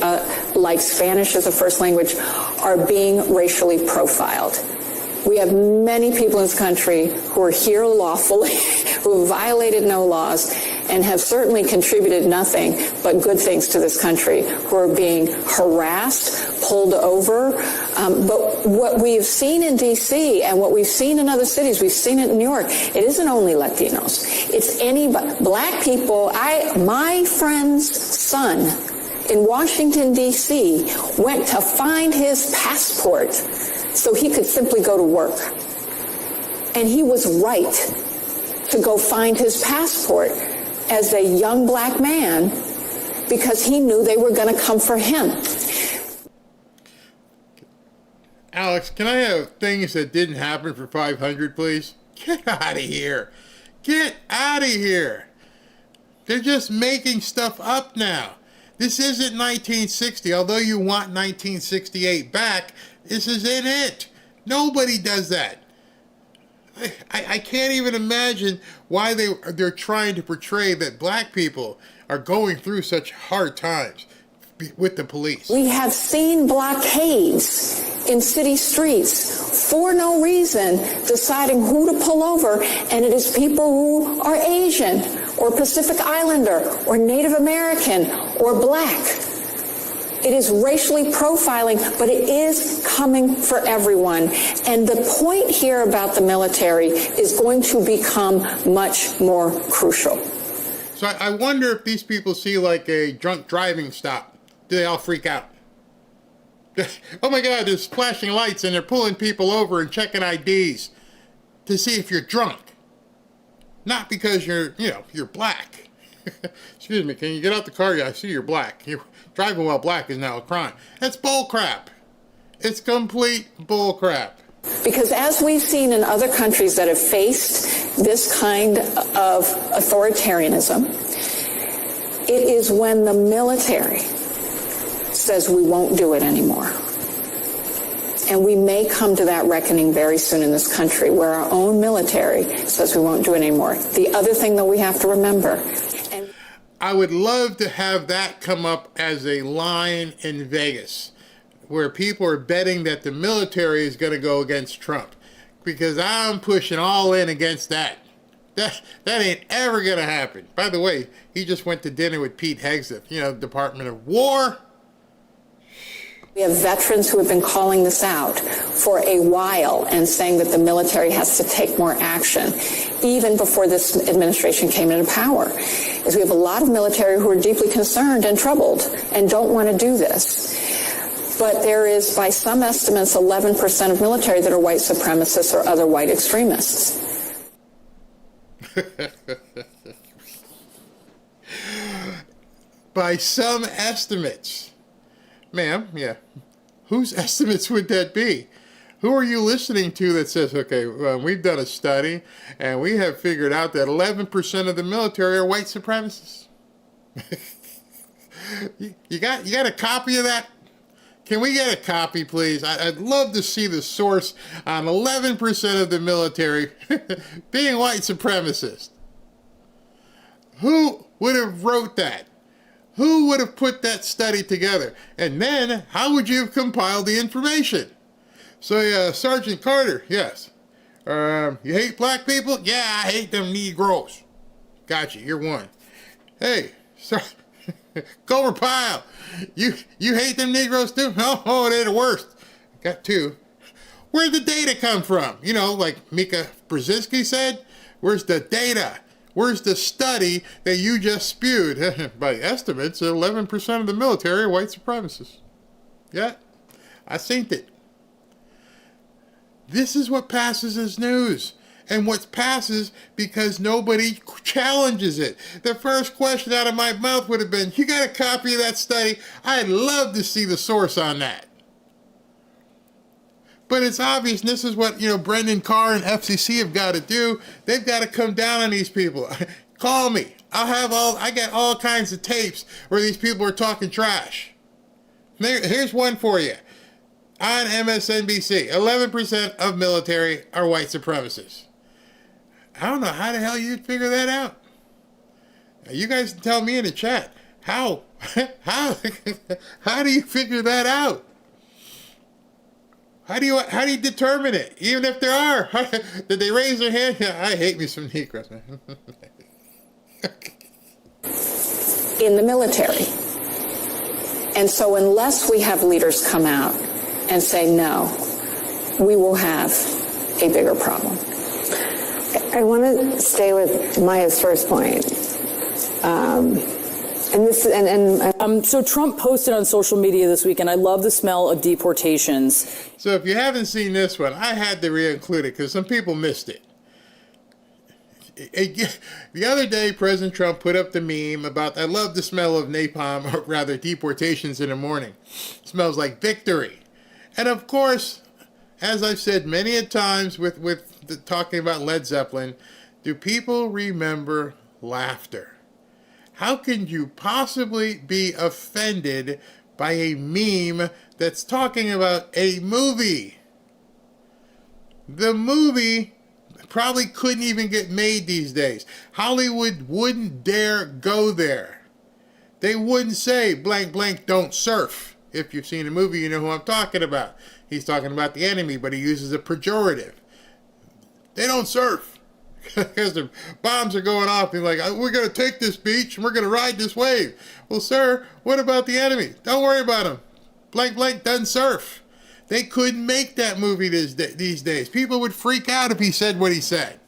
like Spanish as a first language are being racially profiled. We have many people in this country who are here lawfully, who have violated no laws, and have certainly contributed nothing but good things to this country, who are being harassed, pulled over. But what we've seen in D.C. and what we've seen in other cities, we've seen it in New York, it isn't only Latinos. It's anybody. Black people. My friend's son in Washington, D.C. went to find his passport so he could simply go to work. And he was right to go find his passport as a young black man because he knew they were going to come for him. Alex, can I have things that didn't happen for 500, please? Get out of here. Get out of here. They're just making stuff up now. This isn't 1960. Although you want 1968 back, this isn't it. Nobody does that. I can't even imagine why they're trying to portray that black people are going through such hard times with the police. We have seen blockades in city streets for no reason, deciding who to pull over, and it is people who are Asian or Pacific Islander or Native American or black. It is racially profiling, but it is coming for everyone. And the point here about the military is going to become much more crucial. So I wonder if these people see like a drunk driving stop. Do they all freak out? Oh my God, there's flashing lights and they're pulling people over and checking IDs to see if you're drunk. Not because you're black. Excuse me, can you get out the car? Yeah, I see you're black. Driving while black is now a crime. That's bull crap. It's complete bull crap. Because as we've seen in other countries that have faced this kind of authoritarianism, it is when the military says we won't do it anymore. And we may come to that reckoning very soon in this country where our own military says we won't do it anymore. The other thing that we have to remember, I would love to have that come up as a line in Vegas, where people are betting that the military is going to go against Trump, because I'm pushing all in against that. That ain't ever going to happen. By the way, he just went to dinner with Pete Hegseth, Department of War. We have veterans who have been calling this out for a while and saying that the military has to take more action, even before this administration came into power. Is we have a lot of military who are deeply concerned and troubled and don't want to do this. But there is, by some estimates, 11% of military that are white supremacists or other white extremists. By some estimates. Ma'am, yeah. Whose estimates would that be? Who are you listening to that says, okay, we've done a study and we have figured out that 11% of the military are white supremacists? you got a copy of that? Can we get a copy, please? I'd love to see the source on 11% of the military being white supremacists. Who would have wrote that? Who would have put that study together? And then, how would you have compiled the information? So, Sergeant Carter, yes. You hate black people? Yeah, I hate them Negroes. Gotcha, you're one. Hey, Gomer Pyle, you hate them Negroes too? Oh, they're the worst. Got two. Where'd the data come from? Like Mika Brzezinski said, where's the data? Where's the study that you just spewed? By estimates, 11% of the military are white supremacists. Yeah, I seen it. This is what passes as news. And what passes because nobody challenges it. The first question out of my mouth would have been, you got a copy of that study? I'd love to see the source on that. But it's obvious, and this is what, Brendan Carr and FCC have got to do. They've got to come down on these people. Call me. I got all kinds of tapes where these people are talking trash. Here's one for you. On MSNBC, 11% of military are white supremacists. I don't know how the hell you'd figure that out. You guys tell me in the chat. How? How do you figure that out? How do you determine it? Even if there are, did they raise their hand? I hate me some Negroes, man. In the military. And so unless we have leaders come out and say no, we will have a bigger problem. I want to stay with Maya's first point. So Trump posted on social media this weekend, I love the smell of deportations. So if you haven't seen this one, I had to re-include it because some people missed it. The other day, President Trump put up the meme about, I love the smell of napalm, or rather deportations in the morning. It smells like victory. And of course, as I've said many a times with talking about Led Zeppelin, do people remember laughter? How can you possibly be offended by a meme that's talking about a movie? The movie probably couldn't even get made these days. Hollywood wouldn't dare go there. They wouldn't say blank blank don't surf. If you've seen the movie, you know who I'm talking about. He's talking about the enemy, but he uses a pejorative. They don't surf. Because the bombs are going off. He's like, we're going to take this beach and we're going to ride this wave. Well, sir, what about the enemy? Don't worry about him. Blank blank doesn't surf. They couldn't make that movie these days. People would freak out if he said what he said.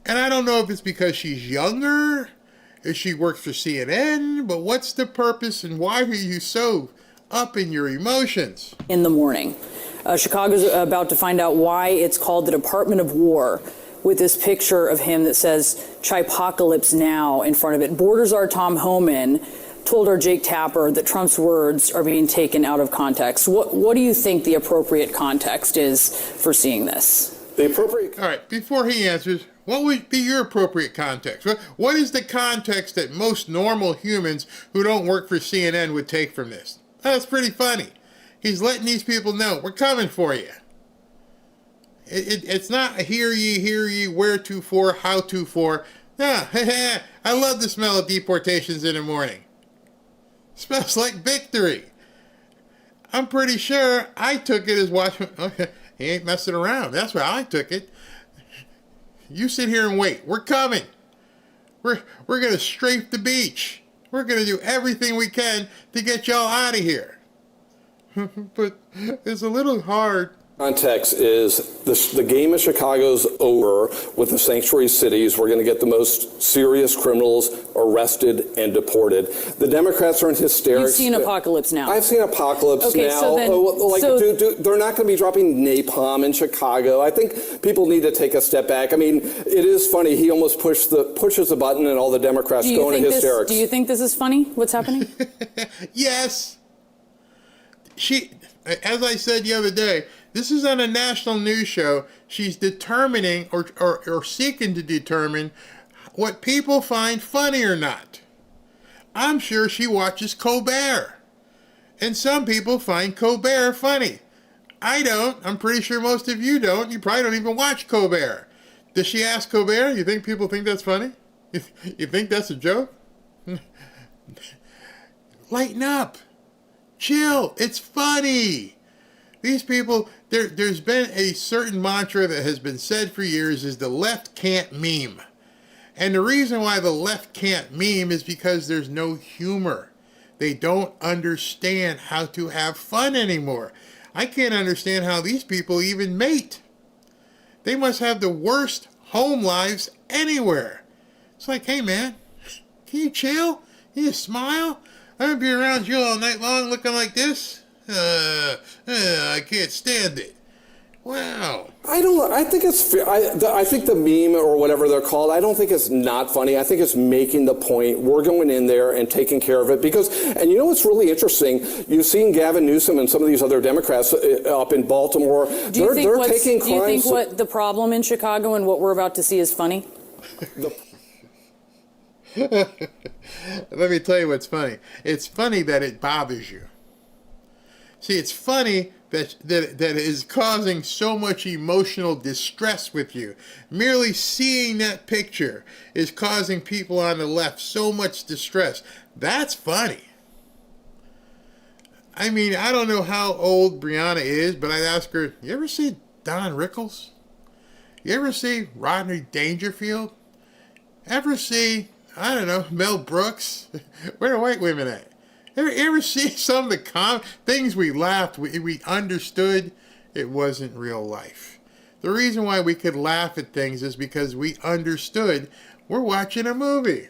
And I don't know if it's because she's younger, if she works for CNN, but what's the purpose and why are you so up in your emotions? In the morning. Chicago's about to find out why it's called the Department of War, with this picture of him that says "Chipocalypse Now" in front of it. Border Czar Tom Homan told our Jake Tapper that Trump's words are being taken out of context. What do you think the appropriate context is for seeing this? The appropriate... All right, before he answers, what would be your appropriate context? What is the context that most normal humans who don't work for CNN would take from this? That's pretty funny. He's letting these people know, we're coming for you. It's not hear ye, where to for, how to for. Nah, I love the smell of deportations in the morning. Smells like victory. I'm pretty sure I took it as watching. Okay, he ain't messing around. That's why I took it. You sit here and wait. We're coming. We're going to strafe the beach. We're going to do everything we can to get y'all out of here. But it's a little hard. Context is the game of Chicago's over with the sanctuary cities. We're going to get the most serious criminals arrested and deported. The Democrats are in hysterics. You've seen Apocalypse Now. I've seen Apocalypse Now. They're not going to be dropping napalm in Chicago. I think people need to take a step back. I mean, it is funny. He almost pushes the button and all the Democrats go into hysterics. Do you think this is funny, what's happening? Yes. As I said the other day, this is on a national news show. She's determining or seeking to determine what people find funny or not. I'm sure she watches Colbert. And some people find Colbert funny. I don't. I'm pretty sure most of you don't. You probably don't even watch Colbert. Does she ask Colbert? You think people think that's funny? You think that's a joke? Lighten up. Chill. It's funny. These people, there's been a certain mantra that has been said for years is the left can't meme. And the reason why the left can't meme is because there's no humor. They don't understand how to have fun anymore. I can't understand how these people even mate. They must have the worst home lives anywhere. It's like, hey man, can you chill? Can you smile? I'm going to be around you all night long looking like this. I can't stand it. Wow. I think it's, I think the meme or whatever they're called, I don't think it's not funny. I think it's making the point. We're going in there and taking care of it because, and you know what's really interesting? You've seen Gavin Newsom and some of these other Democrats up in Baltimore. Do you think what the problem in Chicago and what we're about to see is funny? Let me tell you what's funny. It's funny that it bothers you. See, it's funny that is causing so much emotional distress with you. Merely seeing that picture is causing people on the left so much distress. That's funny. I mean, I don't know how old Brianna is, but I'd ask her, you ever see Don Rickles? You ever see Rodney Dangerfield? Ever see, I don't know, Mel Brooks? Where are white women at? Ever see some of the things we laughed, we understood it wasn't real life. The reason why we could laugh at things is because we understood we're watching a movie.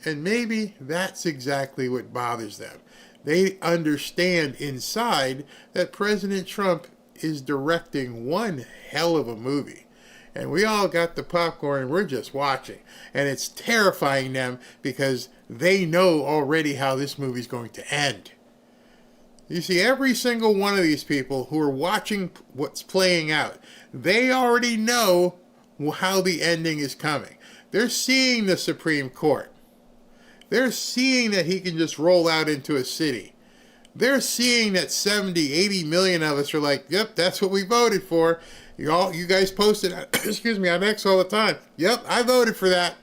And maybe that's exactly what bothers them. They understand inside that President Trump is directing one hell of a movie. And we all got the popcorn and we're just watching. And it's terrifying them because they know already how this movie's going to end. You see, every single one of these people who are watching what's playing out, they already know how the ending is coming. They're seeing the Supreme Court. They're seeing that he can just roll out into a city. They're seeing that 70, 80 million of us are like, yep, that's what we voted for. You guys posted, excuse me, on X all the time. Yep, I voted for that.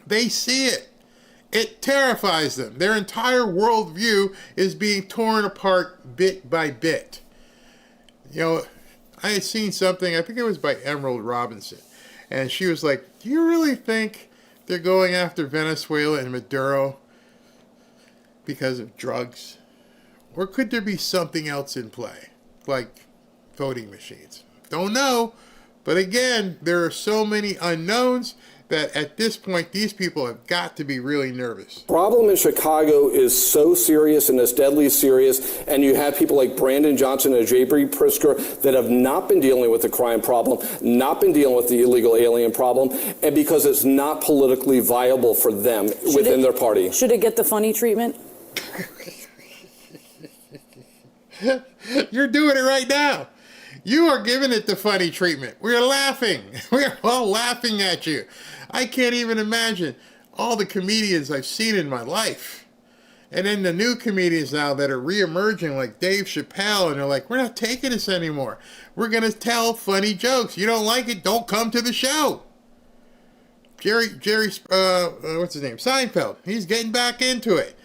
They see it. It terrifies them. Their entire worldview is being torn apart bit by bit. You know, I had seen something, I think it was by Emerald Robinson, and she was like, do you really think they're going after Venezuela and Maduro because of drugs? Or could there be something else in play, like voting machines? Don't know. But again, there are so many unknowns that at this point, these people have got to be really nervous. Problem in Chicago is so serious and it's deadly serious, and you have people like Brandon Johnson and J.B. Pritzker that have not been dealing with the crime problem, not been dealing with the illegal alien problem, and because it's not politically viable for them within their party. Should it get the funny treatment? You're doing it right now. You are giving it the funny treatment. We're laughing. We're all laughing at you. I can't even imagine all the comedians I've seen in my life. And then the new comedians now that are reemerging like Dave Chappelle, and they're like, we're not taking this anymore. We're going to tell funny jokes. You don't like it, don't come to the show. Jerry, what's his name? Seinfeld. He's getting back into it.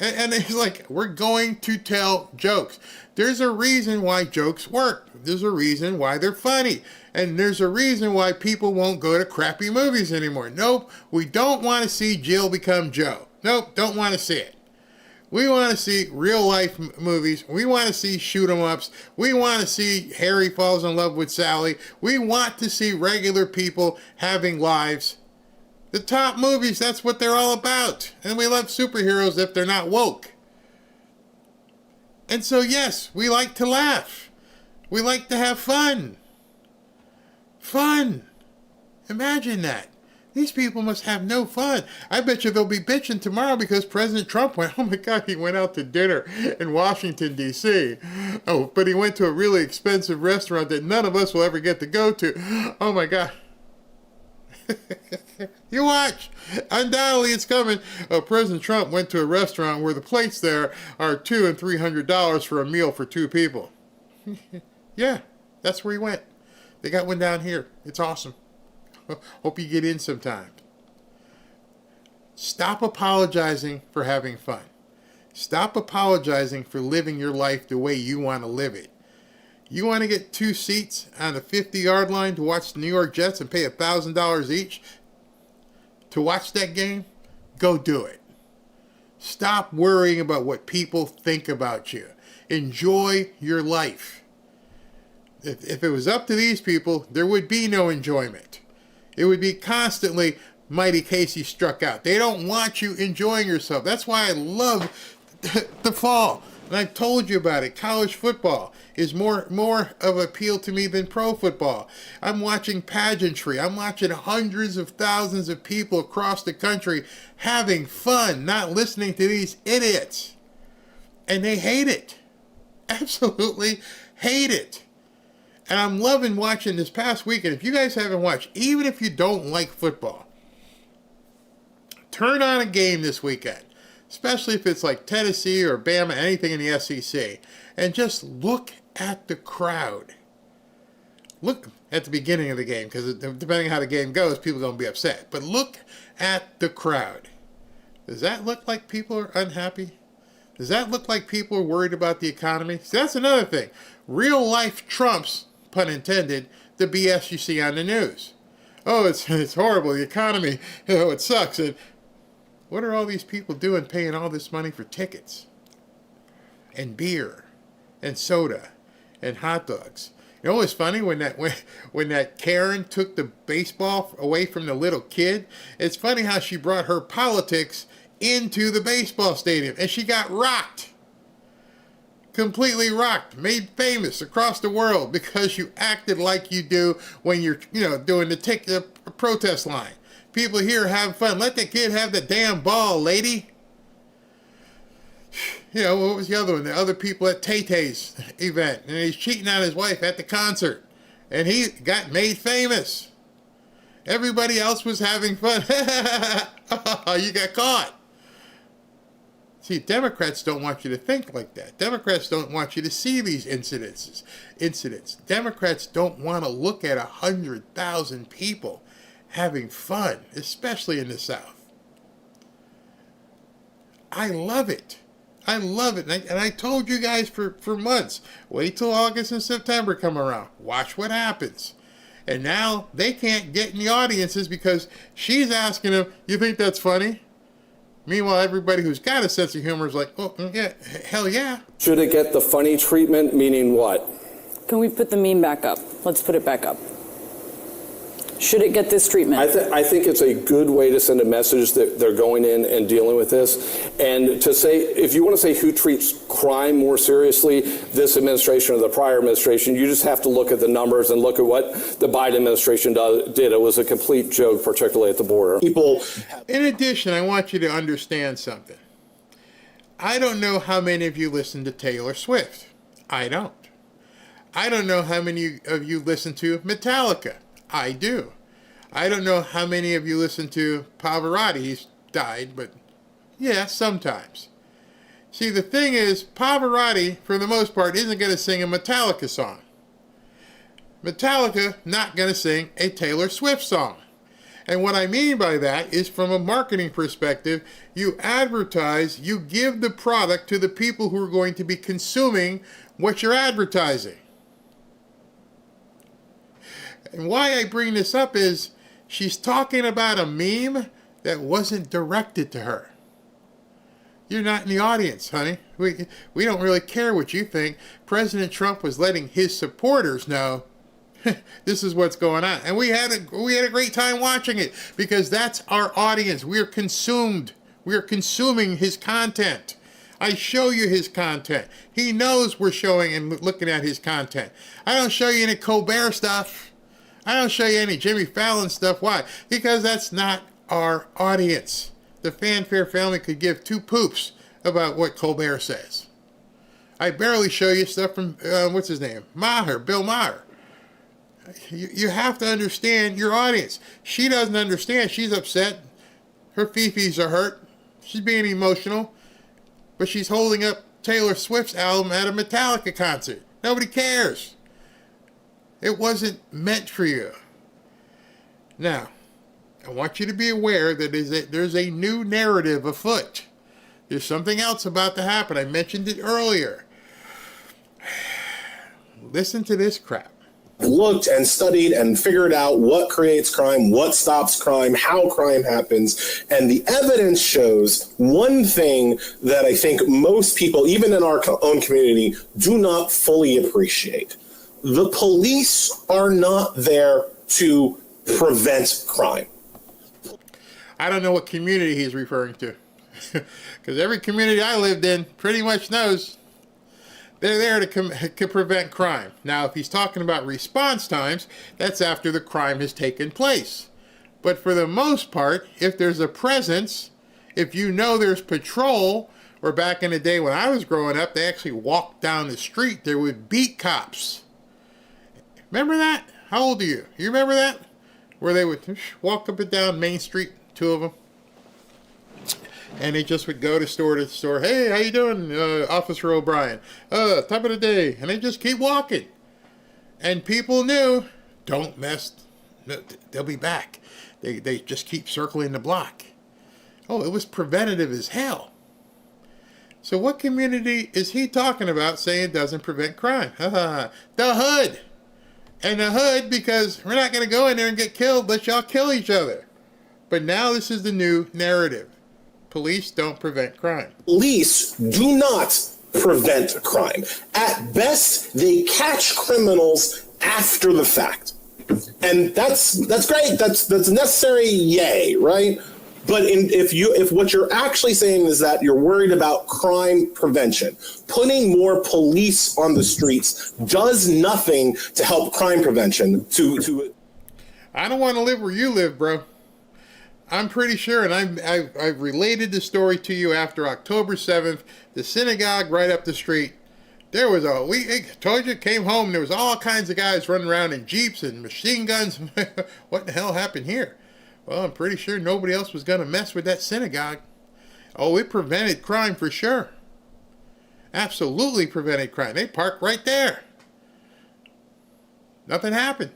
And he's like, we're going to tell jokes. There's a reason why jokes work. There's a reason why they're funny. And there's a reason why people won't go to crappy movies anymore. Nope, we don't want to see Jill become Joe. Nope, don't want to see it. We want to see real life movies. We want to see shoot 'em ups. We want to see Harry falls in love with Sally. We want to see regular people having lives. The top movies, that's what they're all about. And we love superheroes if they're not woke. And so, yes, we like to laugh. We like to have fun. Fun. Imagine that. These people must have no fun. I bet you they'll be bitching tomorrow because President Trump went, oh my God, he went out to dinner in Washington, D.C. Oh, but he went to a really expensive restaurant that none of us will ever get to go to. Oh my God. You watch. Undoubtedly it's coming. President Trump went to a restaurant where the plates there are $200 and $300 for a meal for two people. Yeah, that's where he went. They got one down here. It's awesome. Hope you get in sometime. Stop apologizing for having fun. Stop apologizing for living your life the way you want to live it. You want to get 2 seats on the 50-yard line to watch the New York Jets and pay $1,000 each to watch that game? Go do it. Stop worrying about what people think about you. Enjoy your life. If it was up to these people, there would be no enjoyment. It would be constantly Mighty Casey struck out. They don't want you enjoying yourself. That's why I love the fall. And I've told you about it. College football is more of appeal to me than pro football. I'm watching pageantry. I'm watching hundreds of thousands of people across the country having fun, not listening to these idiots. And they hate it. Absolutely hate it. And I'm loving watching this past weekend. If you guys haven't watched, even if you don't like football, turn on a game this weekend. Especially if it's like Tennessee or Bama, anything in the SEC. And just look at the crowd. Look at the beginning of the game, because depending on how the game goes, people are going to be upset. But look at the crowd. Does that look like people are unhappy? Does that look like people are worried about the economy? See, that's another thing. Real life trumps, pun intended, the BS you see on the news. Oh, it's horrible, the economy, it sucks. And what are all these people doing paying all this money for tickets and beer and soda and hot dogs? You know what's funny? When that Karen took the baseball away from the little kid, it's funny how she brought her politics into the baseball stadium and she got rocked. Completely rocked, made famous across the world because you acted like you do when you're, doing the protest line. People here having fun. Let the kid have the damn ball, lady. What was the other one? The other people at Tay-Tay's event. And he's cheating on his wife at the concert. And he got made famous. Everybody else was having fun. You got caught. See, Democrats don't want you to think like that. Democrats don't want you to see these incidents. Democrats don't want to look at 100,000 people having fun, especially in the South. I love it. I love it. And I told you guys for months, wait till August and September come around. Watch what happens. And now they can't get in the audiences because she's asking them, you think that's funny? Meanwhile, everybody who's got a sense of humor is like, oh, yeah, hell yeah. Should it get the funny treatment, meaning what? Can we put the meme back up? Let's put it back up. Should it get this treatment? I think it's a good way to send a message that they're going in and dealing with this. And to say, if you want to say who treats crime more seriously, this administration or the prior administration, you just have to look at the numbers and look at what the Biden administration did. It was a complete joke, particularly at the border. In addition, I want you to understand something. I don't know how many of you listen to Taylor Swift. I don't. I don't know how many of you listen to Metallica. I do. I don't know how many of you listen to Pavarotti. He's died, but yeah, sometimes. See, the thing is, Pavarotti, for the most part, isn't going to sing a Metallica song. Metallica not going to sing a Taylor Swift song. And what I mean by that is, from a marketing perspective, you advertise, you give the product to the people who are going to be consuming what you're advertising. And why I bring this up is she's talking about a meme that wasn't directed to her. You're not in the audience, honey. We don't really care what you think. President Trump was letting his supporters know this is what's going on. And we had a great time watching it because that's our audience. We are consumed. We are consuming his content. I show you his content. He knows we're showing and looking at his content. I don't show you any Colbert stuff. I don't show you any Jimmy Fallon stuff. Why? Because that's not our audience. The Fanfare family could give two poops about what Colbert says. I barely show you stuff from, what's his name? Bill Maher. You have to understand your audience. She doesn't understand. She's upset. Her fifis are hurt. She's being emotional. But she's holding up Taylor Swift's album at a Metallica concert. Nobody cares. It wasn't meant for you. Now, I want you to be aware that there's a new narrative afoot. There's something else about to happen. I mentioned it earlier. Listen to this crap. Looked and studied and figured out what creates crime, what stops crime, how crime happens. And the evidence shows one thing that I think most people, even in our own community, do not fully appreciate. The police are not there to prevent crime. I don't know what community he's referring to. Because every community I lived in pretty much knows They're there to prevent crime. Now, if he's talking about response times, that's after the crime has taken place. But for the most part, if there's a presence, if you know there's patrol, or back in the day when I was growing up, they actually walked down the street. They would beat cops. Remember that? How old are you? You remember that? Where they would walk up and down Main Street, two of them. And they just would go to store to store. Hey, how you doing, Officer O'Brien? Top of the day. And they just keep walking. And people knew, don't mess, they'll be back. They just keep circling the block. Oh, it was preventative as hell. So what community is he talking about saying doesn't prevent crime? The hood. And the hood, because we're not going to go in there and get killed, let y'all kill each other. But now this is the new narrative. Police don't prevent crime. Police do not prevent crime. At best, they catch criminals after the fact. And that's great. That's necessary, yay, right? But if what you're actually saying is that you're worried about crime prevention, putting more police on the streets does nothing to help crime prevention. I don't want to live where you live, bro. I'm pretty sure, and I've related the story to you after October 7th, the synagogue right up the street. There was told you, came home, there was all kinds of guys running around in Jeeps and machine guns. What the hell happened here? Well, I'm pretty sure nobody else was going to mess with that synagogue. Oh, it prevented crime for sure. Absolutely prevented crime. They parked right there. Nothing happened.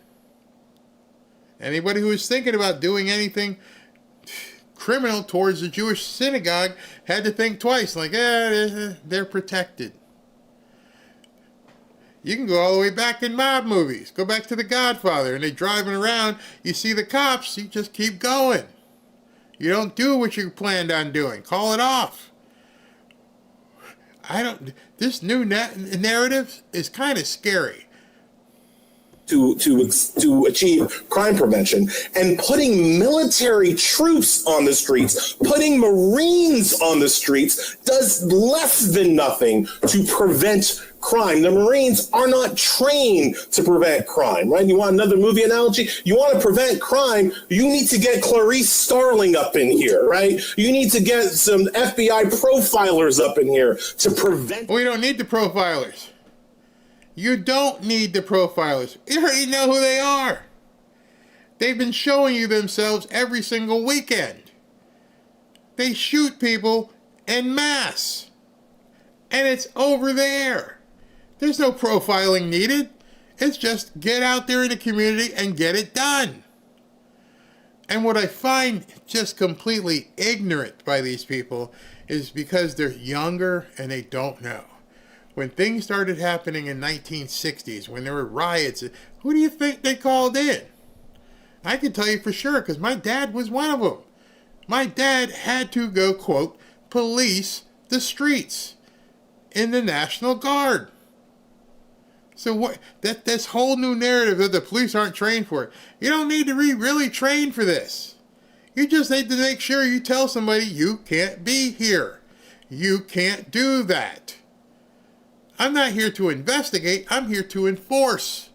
Anybody who was thinking about doing anything criminal towards the Jewish synagogue had to think twice. Like, they're protected. You can go all the way back in mob movies. Go back to The Godfather, and they're driving around. You see the cops, you just keep going. You don't do what you planned on doing. Call it off. This new narrative is kind of scary. To achieve crime prevention, and putting military troops on the streets, putting Marines on the streets does less than nothing to prevent crime. The Marines are not trained to prevent crime, right? You want another movie analogy? You want to prevent crime, you need to get Clarice Starling up in here, right? You need to get some FBI profilers up in here to prevent... We don't need the profilers. You don't need the profilers. You already know who they are. They've been showing you themselves every single weekend. They shoot people en masse. And it's over there. There's no profiling needed. It's just get out there in the community and get it done. And what I find just completely ignorant by these people is because they're younger and they don't know. When things started happening in 1960s, when there were riots, who do you think they called in? I can tell you for sure, because my dad was one of them. My dad had to go, quote, police the streets in the National Guard. So what? This whole new narrative that the police aren't trained for it. You don't need to be really trained for this. You just need to make sure you tell somebody you can't be here. You can't do that. I'm not here to investigate. I'm here to enforce.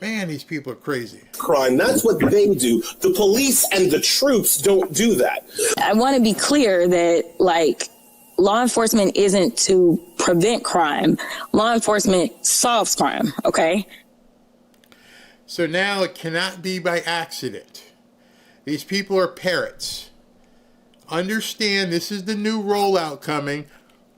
Man, these people are crazy. Crime, that's what they do. The police and the troops don't do that. I want to be clear that, law enforcement isn't to prevent crime. Law enforcement solves crime, okay? So now it cannot be by accident. These people are parrots. Understand this is the new rollout coming.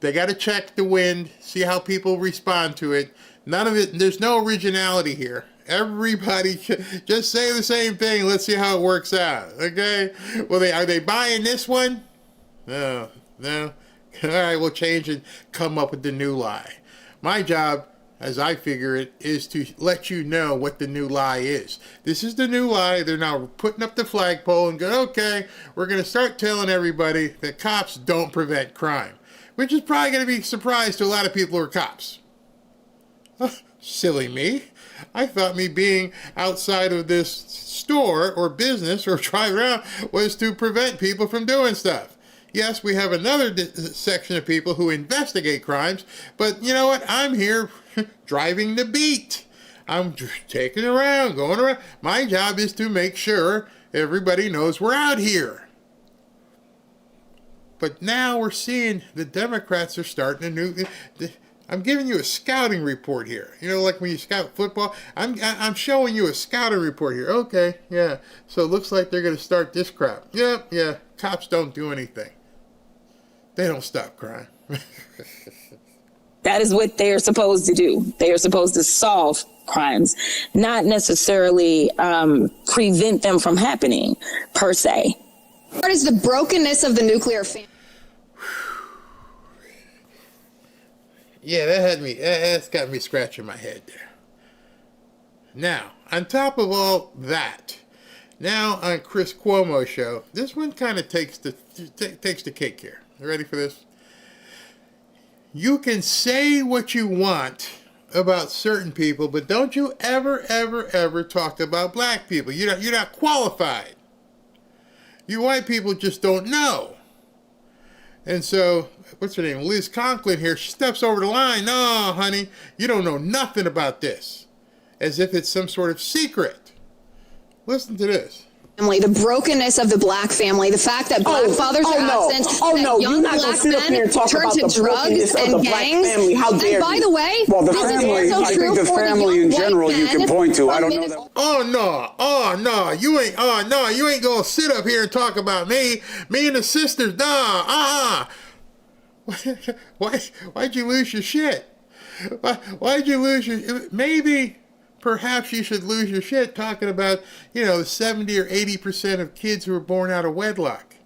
They got to check the wind, see how people respond to it. None of it, there's no originality here. Everybody just say the same thing. Let's see how it works out, okay? Well, are they buying this one? No. All right, we'll change and come up with the new lie. My job, as I figure it, is to let you know what the new lie is. This is the new lie. They're now putting up the flagpole and go, okay, we're going to start telling everybody that cops don't prevent crime. Which is probably going to be a surprise to a lot of people who are cops. Silly me. I thought me being outside of this store or business or driving around was to prevent people from doing stuff. Yes, we have another section of people who investigate crimes, but you know what? I'm here driving the beat. I'm just taking around, going around. My job is to make sure everybody knows we're out here. But now we're seeing the Democrats are starting a new... I'm giving you a scouting report here. You know, like when you scout football, I'm showing you a scouting report here. Okay, yeah. So it looks like they're going to start this crap. Yep, yeah. Cops don't do anything. They don't stop crime. That is what they're supposed to do. They are supposed to solve crimes, not necessarily prevent them from happening, per se. What is the brokenness of the nuclear family? Yeah, that's got me scratching my head there. Now, on top of all that, now on Chris Cuomo's show, this one kind of takes the cake here. You ready for this? You can say what you want about certain people, but don't you ever talk about black people. You're not qualified. You white people just don't know. And so, what's her name? Liz Conklin here, she steps over the line. No, honey, you don't know nothing about this. As if it's some sort of secret. Listen to this. The brokenness of the black family, the fact that black fathers are absent, that young black men turn to drugs and gangs. How dare and by the way, well, the this family, is also I true think the for family in general you can point to. I don't know that. Oh no, you ain't gonna sit up here and talk about me and the sisters. Why'd you lose your shit? Why'd you lose your? Maybe. Perhaps you should lose your shit talking about, the 70 or 80% of kids who were born out of wedlock.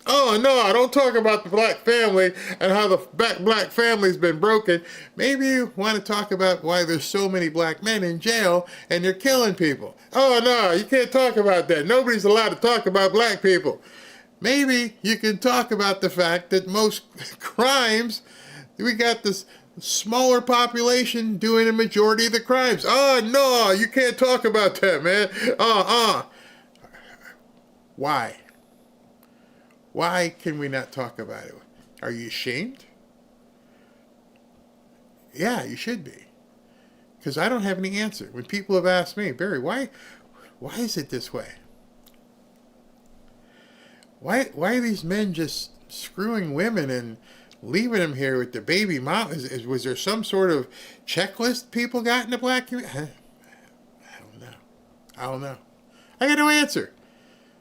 Oh, no, don't talk about the black family and how the black family's been broken. Maybe you want to talk about why there's so many black men in jail and they're killing people. Oh, no, you can't talk about that. Nobody's allowed to talk about black people. Maybe you can talk about the fact that most crimes, we got this smaller population doing a majority of the crimes. Oh, no, you can't talk about that, man. Why? Why can we not talk about it? Are you ashamed? Yeah, you should be. Because I don't have any answer. When people have asked me, Barry, why is it this way? Why are these men just screwing women and leaving them here with the baby mom? Was there some sort of checklist people got in the black community? I don't know. I got no answer.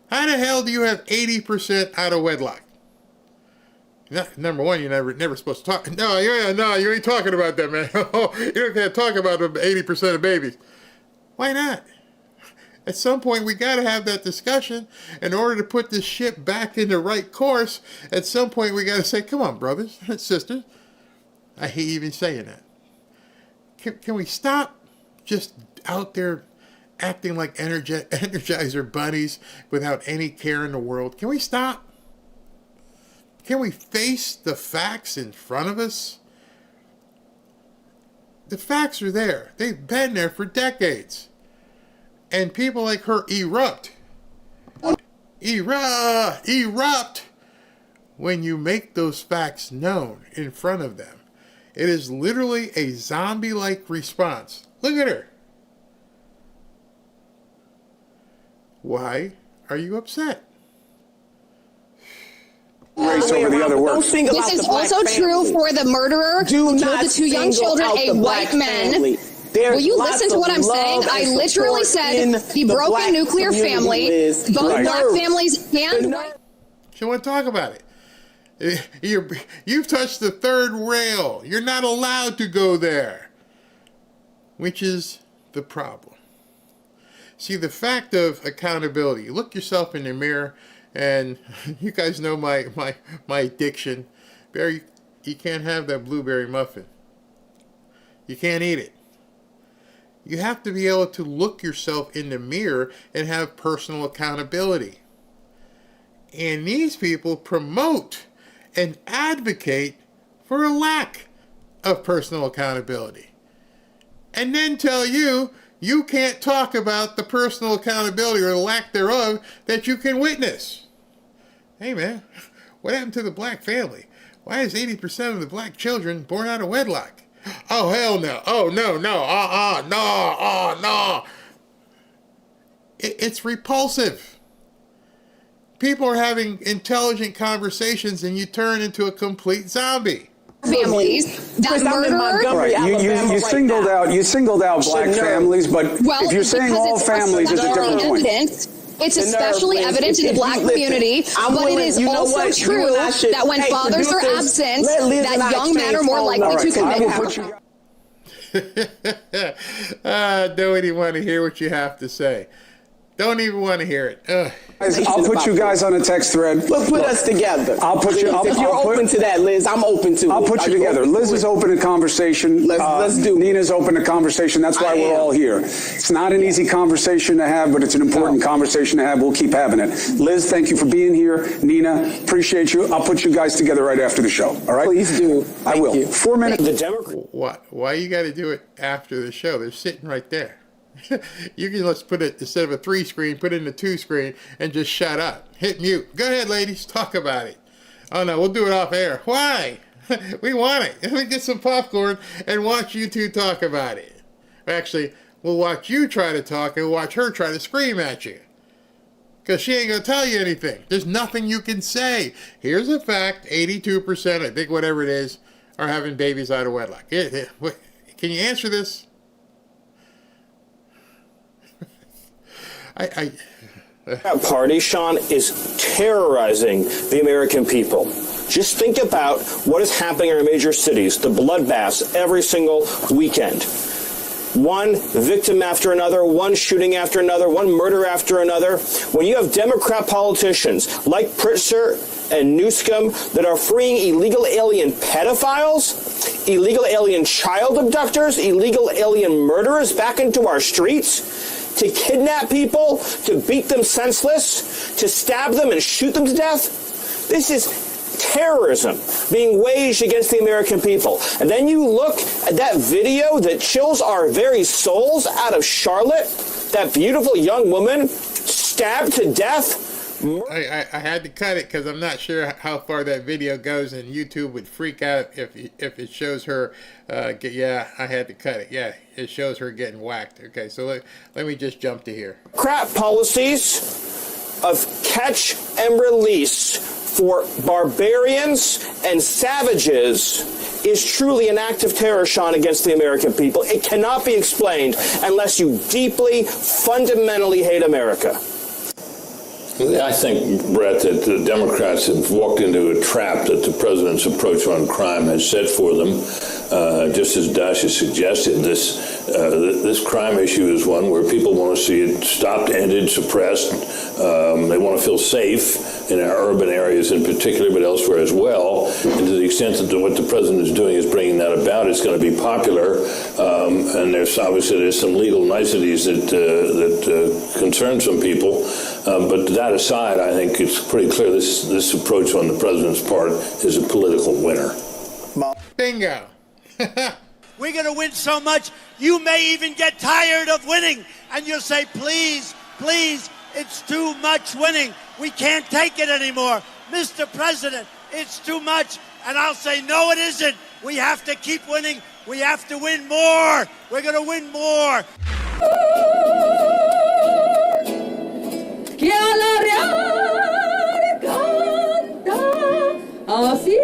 How the hell do you have 80% out of wedlock? Number one, you're never supposed to talk. No, you ain't talking about that, man. You don't can't talk about 80% of babies. Why not? At some point, we got to have that discussion in order to put this ship back in the right course. At some point, we got to say, come on, brothers and sisters. I hate even saying that. Can we stop just out there acting like Energizer bunnies without any care in the world? Can we stop? Can we face the facts in front of us? The facts are there. They've been there for decades. And people like her erupt when you make those facts known in front of them. It is literally a zombie-like response. Look at her. Why are you upset? Race over the other words. This is also true for the murderer who killed the two young children, a white man. Will you listen to what I'm saying? I literally said the broken nuclear family, both black families and white. She want to talk about it. You've touched the third rail. You're not allowed to go there, which is the problem. See, the fact of accountability. You look yourself in the mirror, and you guys know my addiction. Barry, you can't have that blueberry muffin. You can't eat it. You have to be able to look yourself in the mirror and have personal accountability. And these people promote and advocate for a lack of personal accountability. And then tell you can't talk about the personal accountability or the lack thereof that you can witness. Hey man, What happened to the black family? Why is 80% of the black children born out of wedlock? Oh, hell no. Oh, no. No. It's repulsive. People are having intelligent conversations and you turn into a complete zombie. Families that murder. Right. You singled out black families, but if you're saying all families, it's a different point. It's especially evident in the black community, but it is also true that when fathers are absent, that young men are more likely to commit harm. Don't even want to hear what you have to say. Don't even want to hear it. I'll put you guys on a text thread. Put us together. I'll put you. If you're open to that, Liz, I'm open to it. I'll put you together. Liz is open to conversation. Let's do it. Nina's open to conversation. That's why we're all here. It's not an easy conversation to have, but it's an important conversation to have. We'll keep having it. Liz, thank you for being here. Nina, appreciate you. I'll put you guys together right after the show. All right? Please do. I will. You. 4 minutes. The Democrat. Why you got to do it after the show? They're sitting right there. You can let's put it, instead of a 3 screen, put it in a 2 screen and just shut up. Hit mute. Go ahead, ladies. Talk about it. Oh, no, we'll do it off air. Why? We want it. Let me get some popcorn and watch you two talk about it. Actually, we'll watch you try to talk and watch her try to scream at you. Because she ain't going to tell you anything. There's nothing you can say. Here's a fact. 82%, I think whatever it is, are having babies out of wedlock. Can you answer this? That party, Sean, is terrorizing the American people. Just think about what is happening in our major cities, the bloodbaths every single weekend. One victim after another, one shooting after another, one murder after another. When you have Democrat politicians like Pritzker and Newsom that are freeing illegal alien pedophiles, illegal alien child abductors, illegal alien murderers back into our streets, to kidnap people, to beat them senseless, to stab them and shoot them to death. This is terrorism being waged against the American people. And then you look at that video that chills our very souls out of Charlotte, that beautiful young woman stabbed to death. I had to cut it because I'm not sure how far that video goes, and YouTube would freak out if it shows her. Yeah, I had to cut it. Yeah, it shows her getting whacked. Okay, so let me just jump to here. Crap policies of catch and release for barbarians and savages is truly an act of terror, Sean, against the American people. It cannot be explained unless you deeply, fundamentally hate America. I think, Brett, that the Democrats have walked into a trap that the president's approach on crime has set for them. Just as Dash has suggested, this crime issue is one where people want to see it stopped, ended, suppressed. They want to feel safe in our urban areas in particular, but elsewhere as well. And to the extent that what the president is doing is bringing that about, it's going to be popular. And there's some legal niceties that concern some people. But that aside, I think it's pretty clear this approach on the president's part is a political winner. Bingo. We're going to win so much, you may even get tired of winning. And you'll say, please, please, it's too much winning. We can't take it anymore. Mr. President, it's too much. And I'll say, no, it isn't. We have to keep winning. We have to win more. We're going to win more. Que a la real canta así.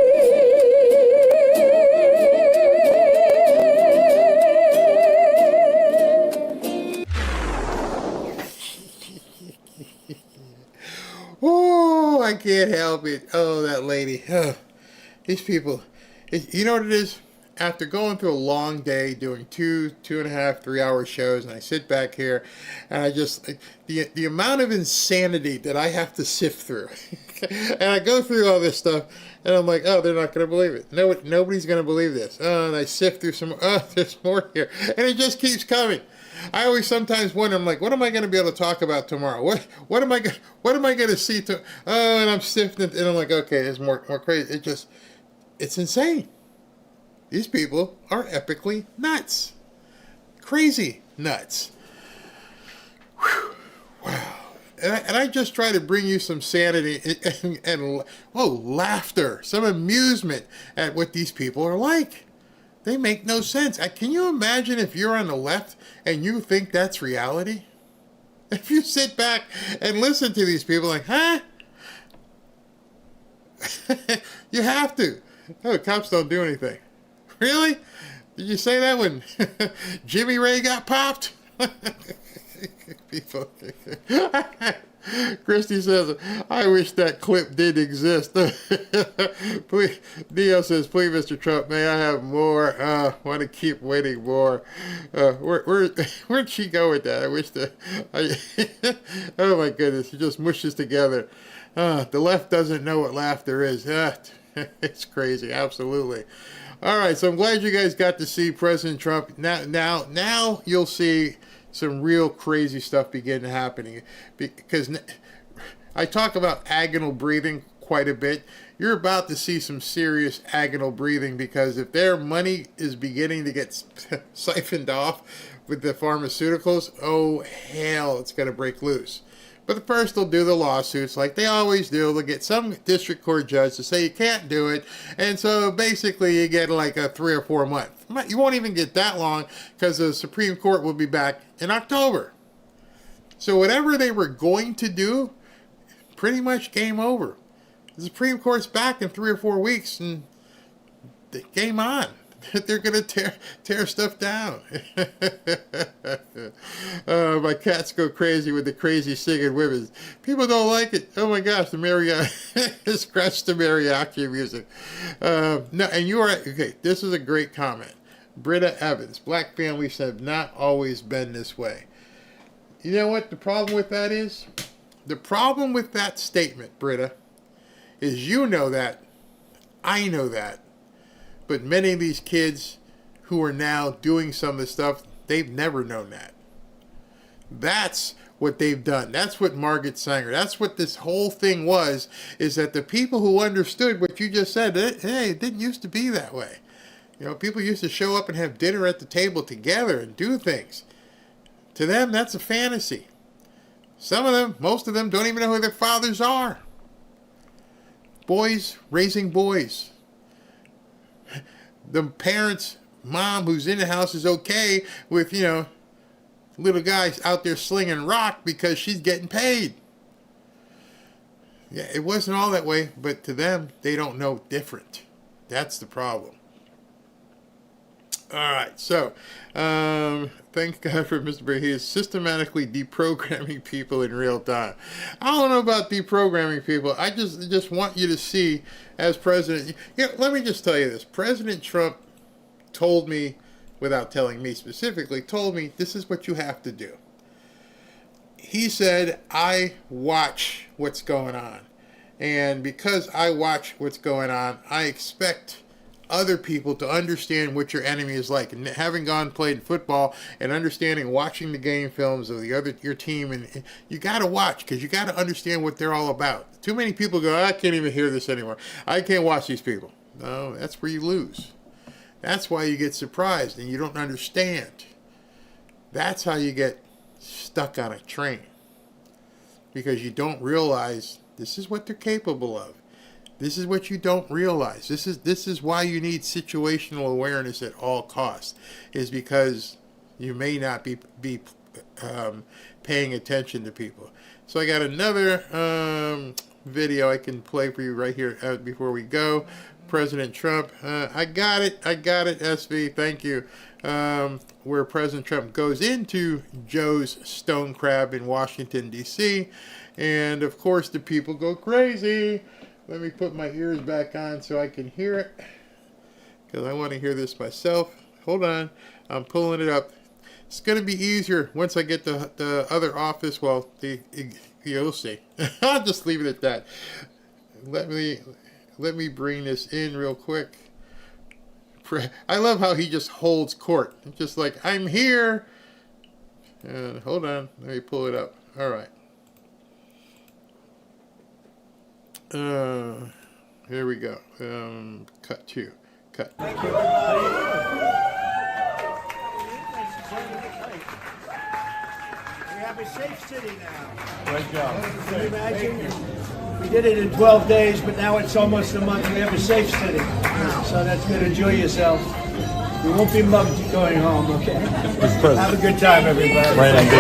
Oh, I can't help it. Oh, that lady. Oh, these people. You know what it is? After going through a long day, doing 2.5, 3 hour shows, and I sit back here, and I just, the amount of insanity that I have to sift through. And I go through all this stuff, and I'm like, oh, they're not going to believe it. No, nobody's going to believe this. Oh, and I sift through some, oh, there's more here. And it just keeps coming. I always sometimes wonder, I'm like, what am I going to be able to talk about tomorrow? What am I going to see? Oh, and I'm sifting, and I'm like, okay, there's more crazy. It's insane. These people are epically nuts. Crazy nuts. Whew. Wow. And I just try to bring you some sanity and laughter, some amusement at what these people are like. They make no sense. Can you imagine if you're on the left and you think that's reality? If you sit back and listen to these people like, huh? You have to. Oh, cops don't do anything. Really? Did you say that when Jimmy Ray got popped? People. Christy says, I wish that clip did exist. Please, Dio says, please, Mr. Trump, may I have more? Want to keep waiting more. Where'd she go with that? I wish oh my goodness, she just mushes together. The left doesn't know what laughter is. It's crazy, absolutely. All right, so I'm glad you guys got to see President Trump. Now you'll see some real crazy stuff begin happening, because I talk about agonal breathing quite a bit. You're about to see some serious agonal breathing, because if their money is beginning to get siphoned off with the pharmaceuticals, oh hell, it's going to break loose. But first they'll do the lawsuits like they always do. They'll get some district court judge to say you can't do it. And so basically you get like a 3 or 4 month. You won't even get that long, because the Supreme Court will be back in October. So whatever they were going to do, pretty much game over. The Supreme Court's back in 3 or 4 weeks, and the game on. They're going to tear stuff down. My cats go crazy with the crazy singing women. People don't like it. Oh my gosh, the mariachi, scratch the mariachi music. No, and you are, okay, this is a great comment. Britta Evans, black families have not always been this way. You know what the problem with that is? The problem with that statement, Britta, is you know that, I know that, but many of these kids who are now doing some of the stuff, they've never known that. That's what they've done. That's what Margaret Sanger, that's what this whole thing was, is that the people who understood what you just said, hey, it didn't used to be that way. You know, people used to show up and have dinner at the table together and do things. To them, that's a fantasy. Some of them, most of them, don't even know who their fathers are. Boys raising boys. The parents, mom who's in the house is okay with, you know, little guys out there slinging rock because she's getting paid. Yeah, it wasn't all that way, but to them, they don't know different. That's the problem. All right, so thank God for Mr. Bray. He is systematically deprogramming people in real time. I don't know about deprogramming people. I just want you to see, as president, you know, let me just tell you this. President Trump told me, without telling me specifically, told me this is what you have to do. He said, I watch what's going on. And because I watch what's going on, I expect other people to understand what your enemy is like. And having played football and understanding, watching the game films of your team, and you got to watch, because you got to understand what they're all about. Too many people go, I can't even hear this anymore. I can't watch these people. No, that's where you lose. That's why you get surprised and you don't understand. That's how you get stuck on a train, because you don't realize this is what they're capable of. This is what you don't realize. This is why you need situational awareness at all costs, is because you may not be paying attention to people. So I got another video I can play for you right here before we go. President Trump, I got it, SV, thank you. Where President Trump goes into Joe's Stone Crab in Washington, D.C., and of course the people go crazy. Let me put my ears back on so I can hear it, because I want to hear this myself. Hold on, I'm pulling it up. It's going to be easier once I get the other office. Well, you'll see. I'll just leave it at that. Let me bring this in real quick. I love how he just holds court. It's just like, I'm here. Hold on, let me pull it up. All right. Here we go. Cut 2. Cut. Thank you. We have a safe city now. Great job. Can you imagine? We did it in 12 days, but now it's almost a month. We have a safe city. So that's good. Enjoy yourself. You won't be mugged going home, okay? Have a good time, everybody. Brandon B.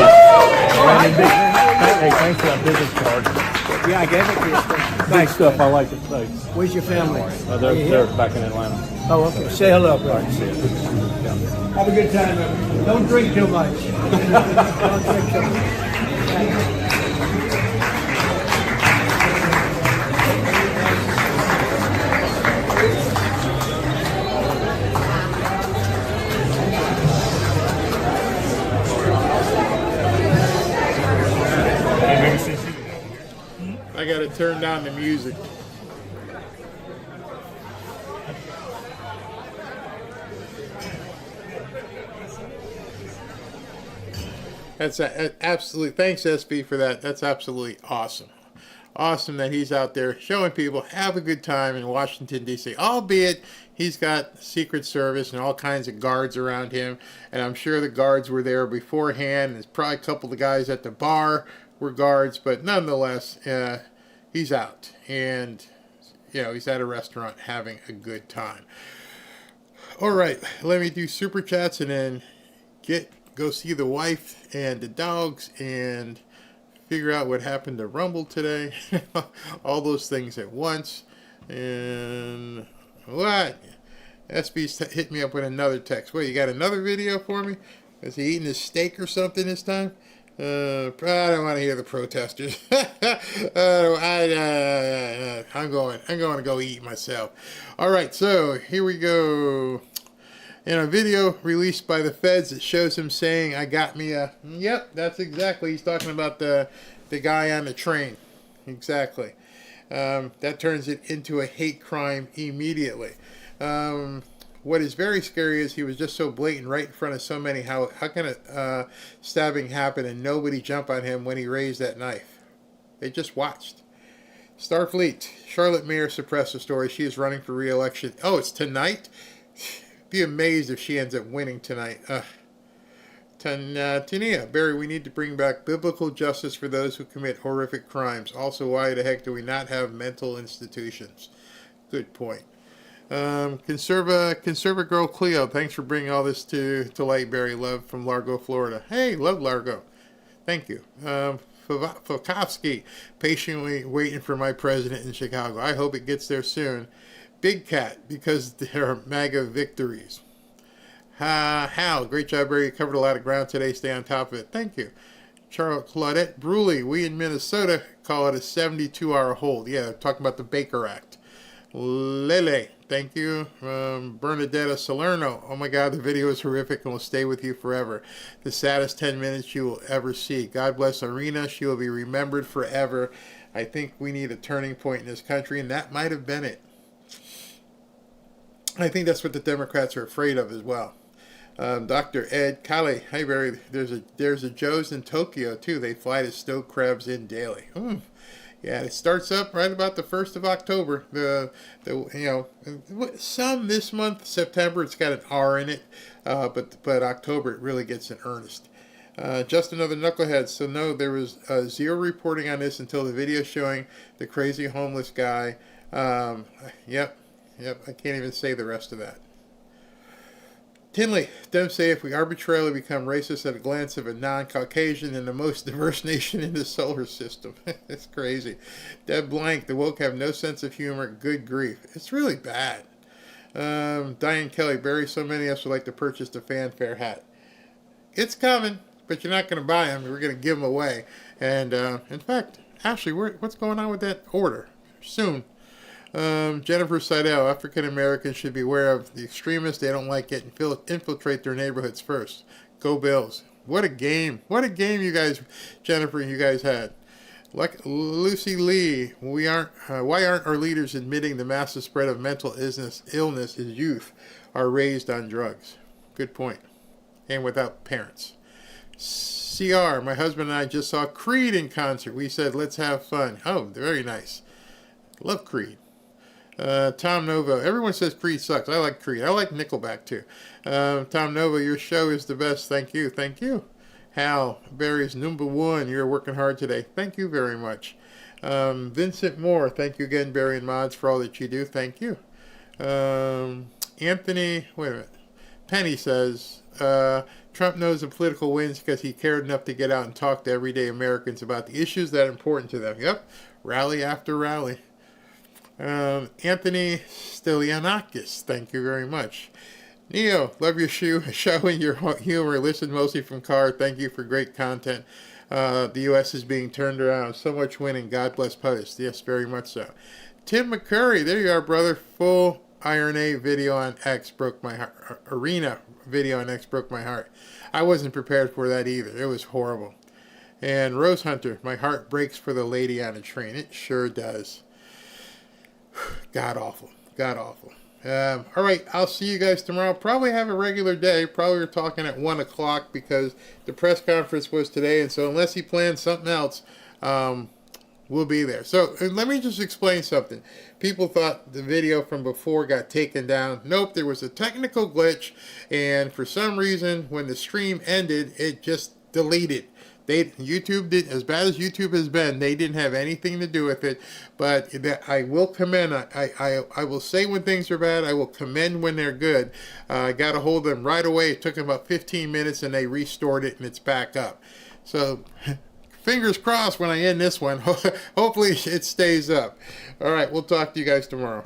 Hey, thanks for that business card. Yeah, I gave it to you. Good Thanks. stuff. I like it. Thanks. Where's your family? They're back in Atlanta. Oh, okay. Say hello, bro. All right, see you. Yeah. Have a good time, everybody. Don't drink too much. Don't drink too much. I gotta turn down the music. That's absolutely, thanks SB for that. That's absolutely awesome. Awesome that he's out there showing people have a good time in Washington, D.C. Albeit he's got Secret Service and all kinds of guards around him. And I'm sure the guards were there beforehand. There's probably a couple of guys at the bar were guards. But nonetheless, he's out. And, you know, he's at a restaurant having a good time. All right, let me do super chats and then go see the wife and the dogs and figure out what happened to Rumble today. All those things at once. And what? SB's hit me up with another text. Wait, you got another video for me? Is he eating his steak or something this time? I don't want to hear the protesters. I'm going to go eat myself. All right, so here we go. In a video released by the feds, it shows him saying, "I got me a." Yep, that's exactly. He's talking about the guy on the train. Exactly. That turns it into a hate crime immediately. What is very scary is he was just so blatant right in front of so many. How can a stabbing happen and nobody jump on him when he raised that knife? They just watched. Starfleet. Charlotte Mayer suppressed the story. She is running for re-election. Oh, it's tonight? Be amazed if she ends up winning tonight. Tania. Barry, we need to bring back biblical justice for those who commit horrific crimes. Also, why the heck do we not have mental institutions? Good point. Conserva Girl Cleo, thanks for bringing all this to light, Barry. Love from Largo, Florida. Hey, love Largo. Thank you. Fokovsky, patiently waiting for my president in Chicago. I hope it gets there soon. Big Cat, because there are MAGA victories. Hal, great job, Barry. You covered a lot of ground today. Stay on top of it. Thank you. Claudette Bruley, we in Minnesota call it a 72-hour hold. Yeah, talking about the Baker Act. Lele, thank you. Bernadetta Salerno, oh my God, the video is horrific and will stay with you forever. The saddest 10 minutes you will ever see. God bless Iryna. She will be remembered forever. I think we need a turning point in this country, and that might have been it. I think that's what the Democrats are afraid of as well. Dr. Ed Kale, hey Barry, there's a Joe's in Tokyo too. They fly to stoke crabs in daily. Yeah, it starts up right about the 1st of October. Some this month, September, it's got an R in it, but October it really gets in earnest. Just another knucklehead. So no, there was zero reporting on this until the video showing the crazy homeless guy. Yep, I can't even say the rest of that. Tinley, Dem say if we arbitrarily become racist at a glance of a non-Caucasian in the most diverse nation in the solar system. It's crazy. Deb Blank, the woke have no sense of humor. Good grief. It's really bad. Diane Kelly, Barry, so many of us would like to purchase the fanfare hat. It's coming, but you're not going to buy them. We're going to give them away. And in fact, Ashley, what's going on with that order? Soon. Jennifer Seidel, African Americans should be aware of the extremists. They don't like it and infiltrate their neighborhoods first. Go Bills. What a game. What a game you guys, Jennifer, you guys had. Like Lucy Lee, why aren't our leaders admitting the massive spread of mental illness as youth are raised on drugs? Good point. And without parents. CR, my husband and I just saw Creed in concert. We said, let's have fun. Oh, very nice. Love Creed. Tom Nova, everyone says Creed sucks. I like Creed. I like Nickelback too. Tom Nova, your show is the best. Thank you. Hal, Barry's #1. You're working hard today. Thank you very much. Vincent Moore, thank you again, Barry and Mods, for all that you do. Thank you. Anthony, wait a minute. Penny says, Trump knows the political wins because he cared enough to get out and talk to everyday Americans about the issues that are important to them. Yep, rally after rally. Anthony Stylianakis, thank you very much. Neo, love your show and your humor. Listen mostly from car. Thank you for great content. The U.S. is being turned around. So much winning. God bless POTUS. Yes, very much so. Tim McCurry, there you are, brother. Full Iryna video on X broke my heart. Iryna video on X broke my heart. I wasn't prepared for that either. It was horrible. And Rose Hunter, my heart breaks for the lady on a train. It sure does. God awful. God awful. All right, I'll see you guys tomorrow. Probably have a regular day. Probably we're talking at 1 o'clock because the press conference was today. And so unless he plans something else, we'll be there. So let me just explain something. People thought the video from before got taken down. Nope, there was a technical glitch. And for some reason, when the stream ended, it just deleted. YouTube did, as bad as YouTube has been, they didn't have anything to do with it. But I will commend. I will say when things are bad. I will commend when they're good. I got a hold of them right away. It took them about 15 minutes, and they restored it, and it's back up. So fingers crossed when I end this one. Hopefully it stays up. All right, we'll talk to you guys tomorrow.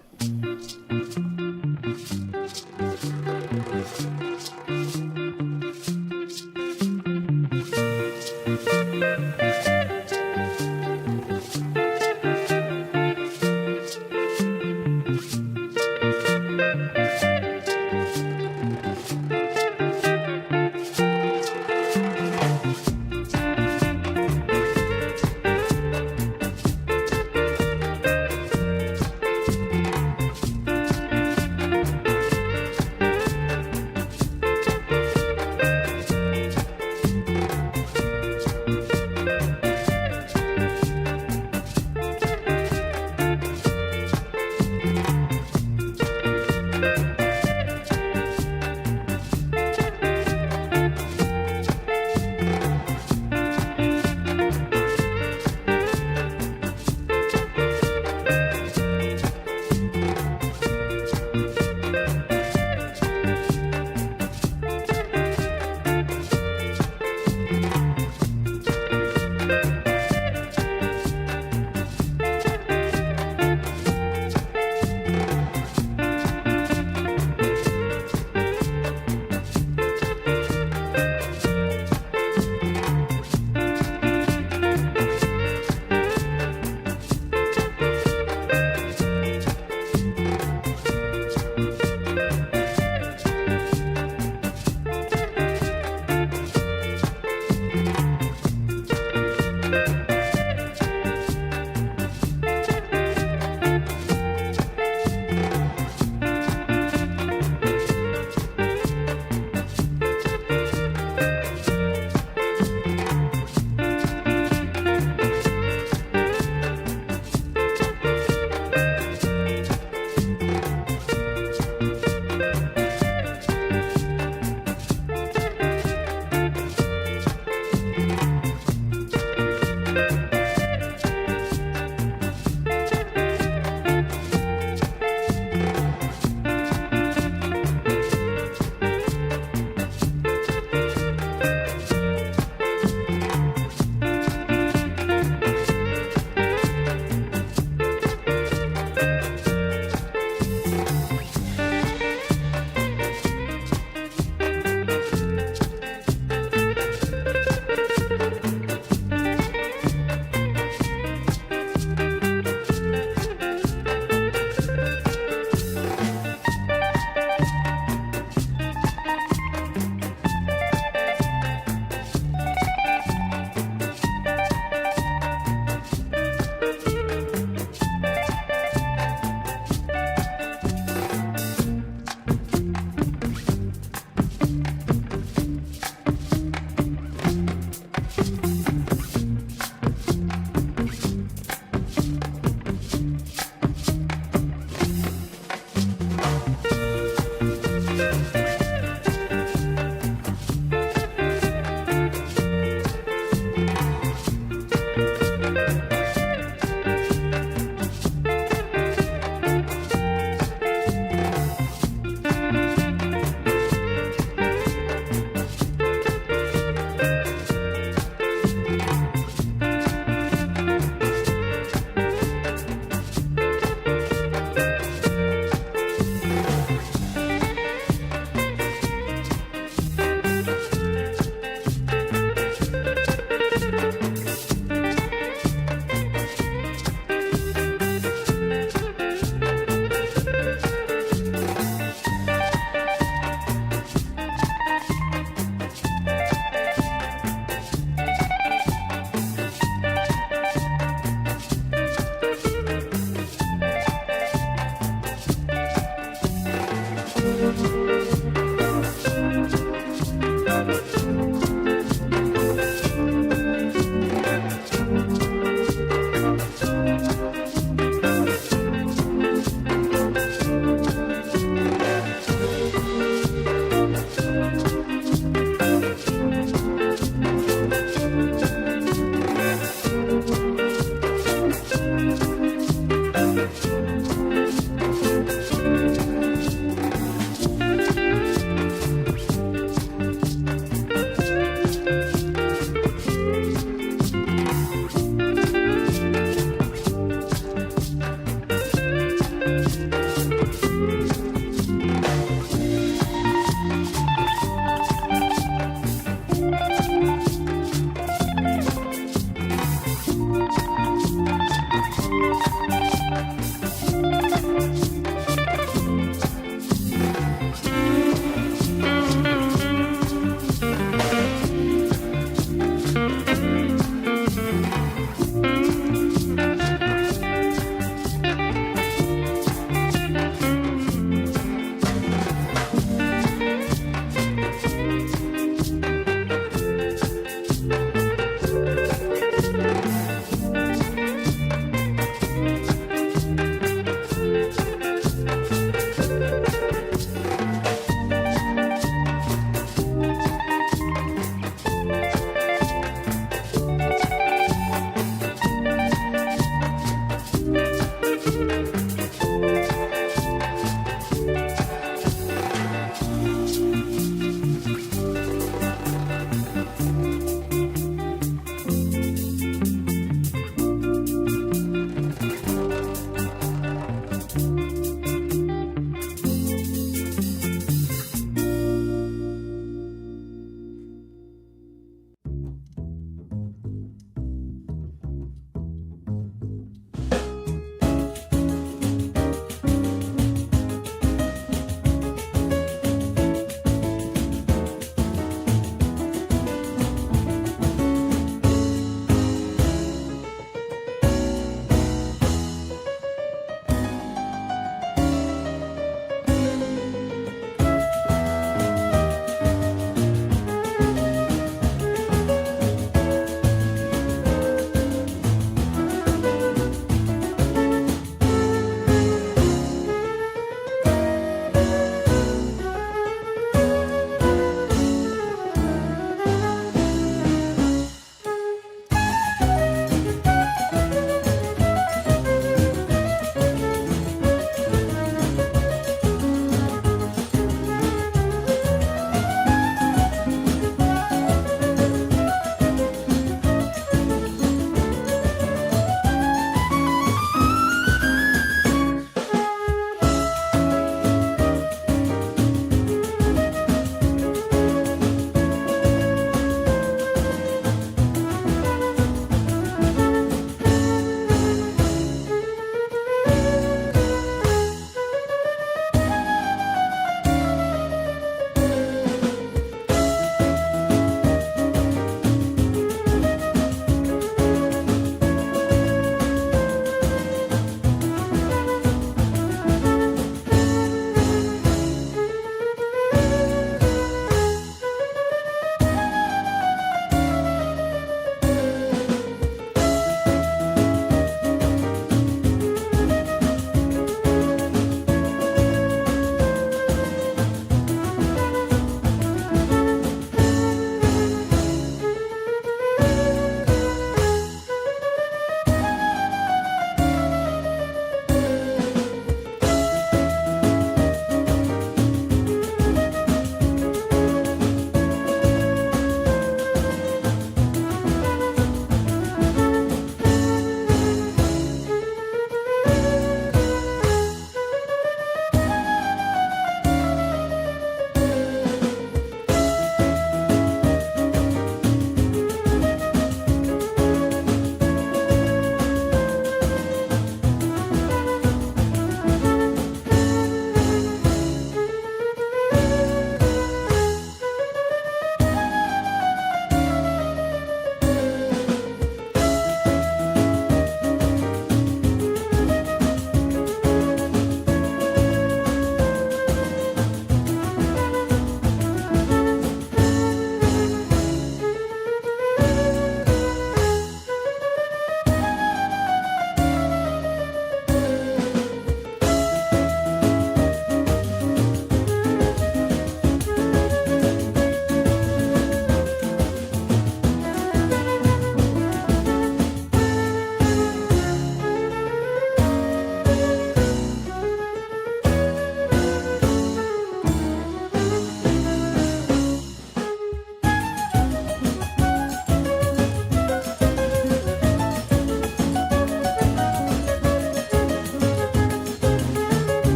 Thank you.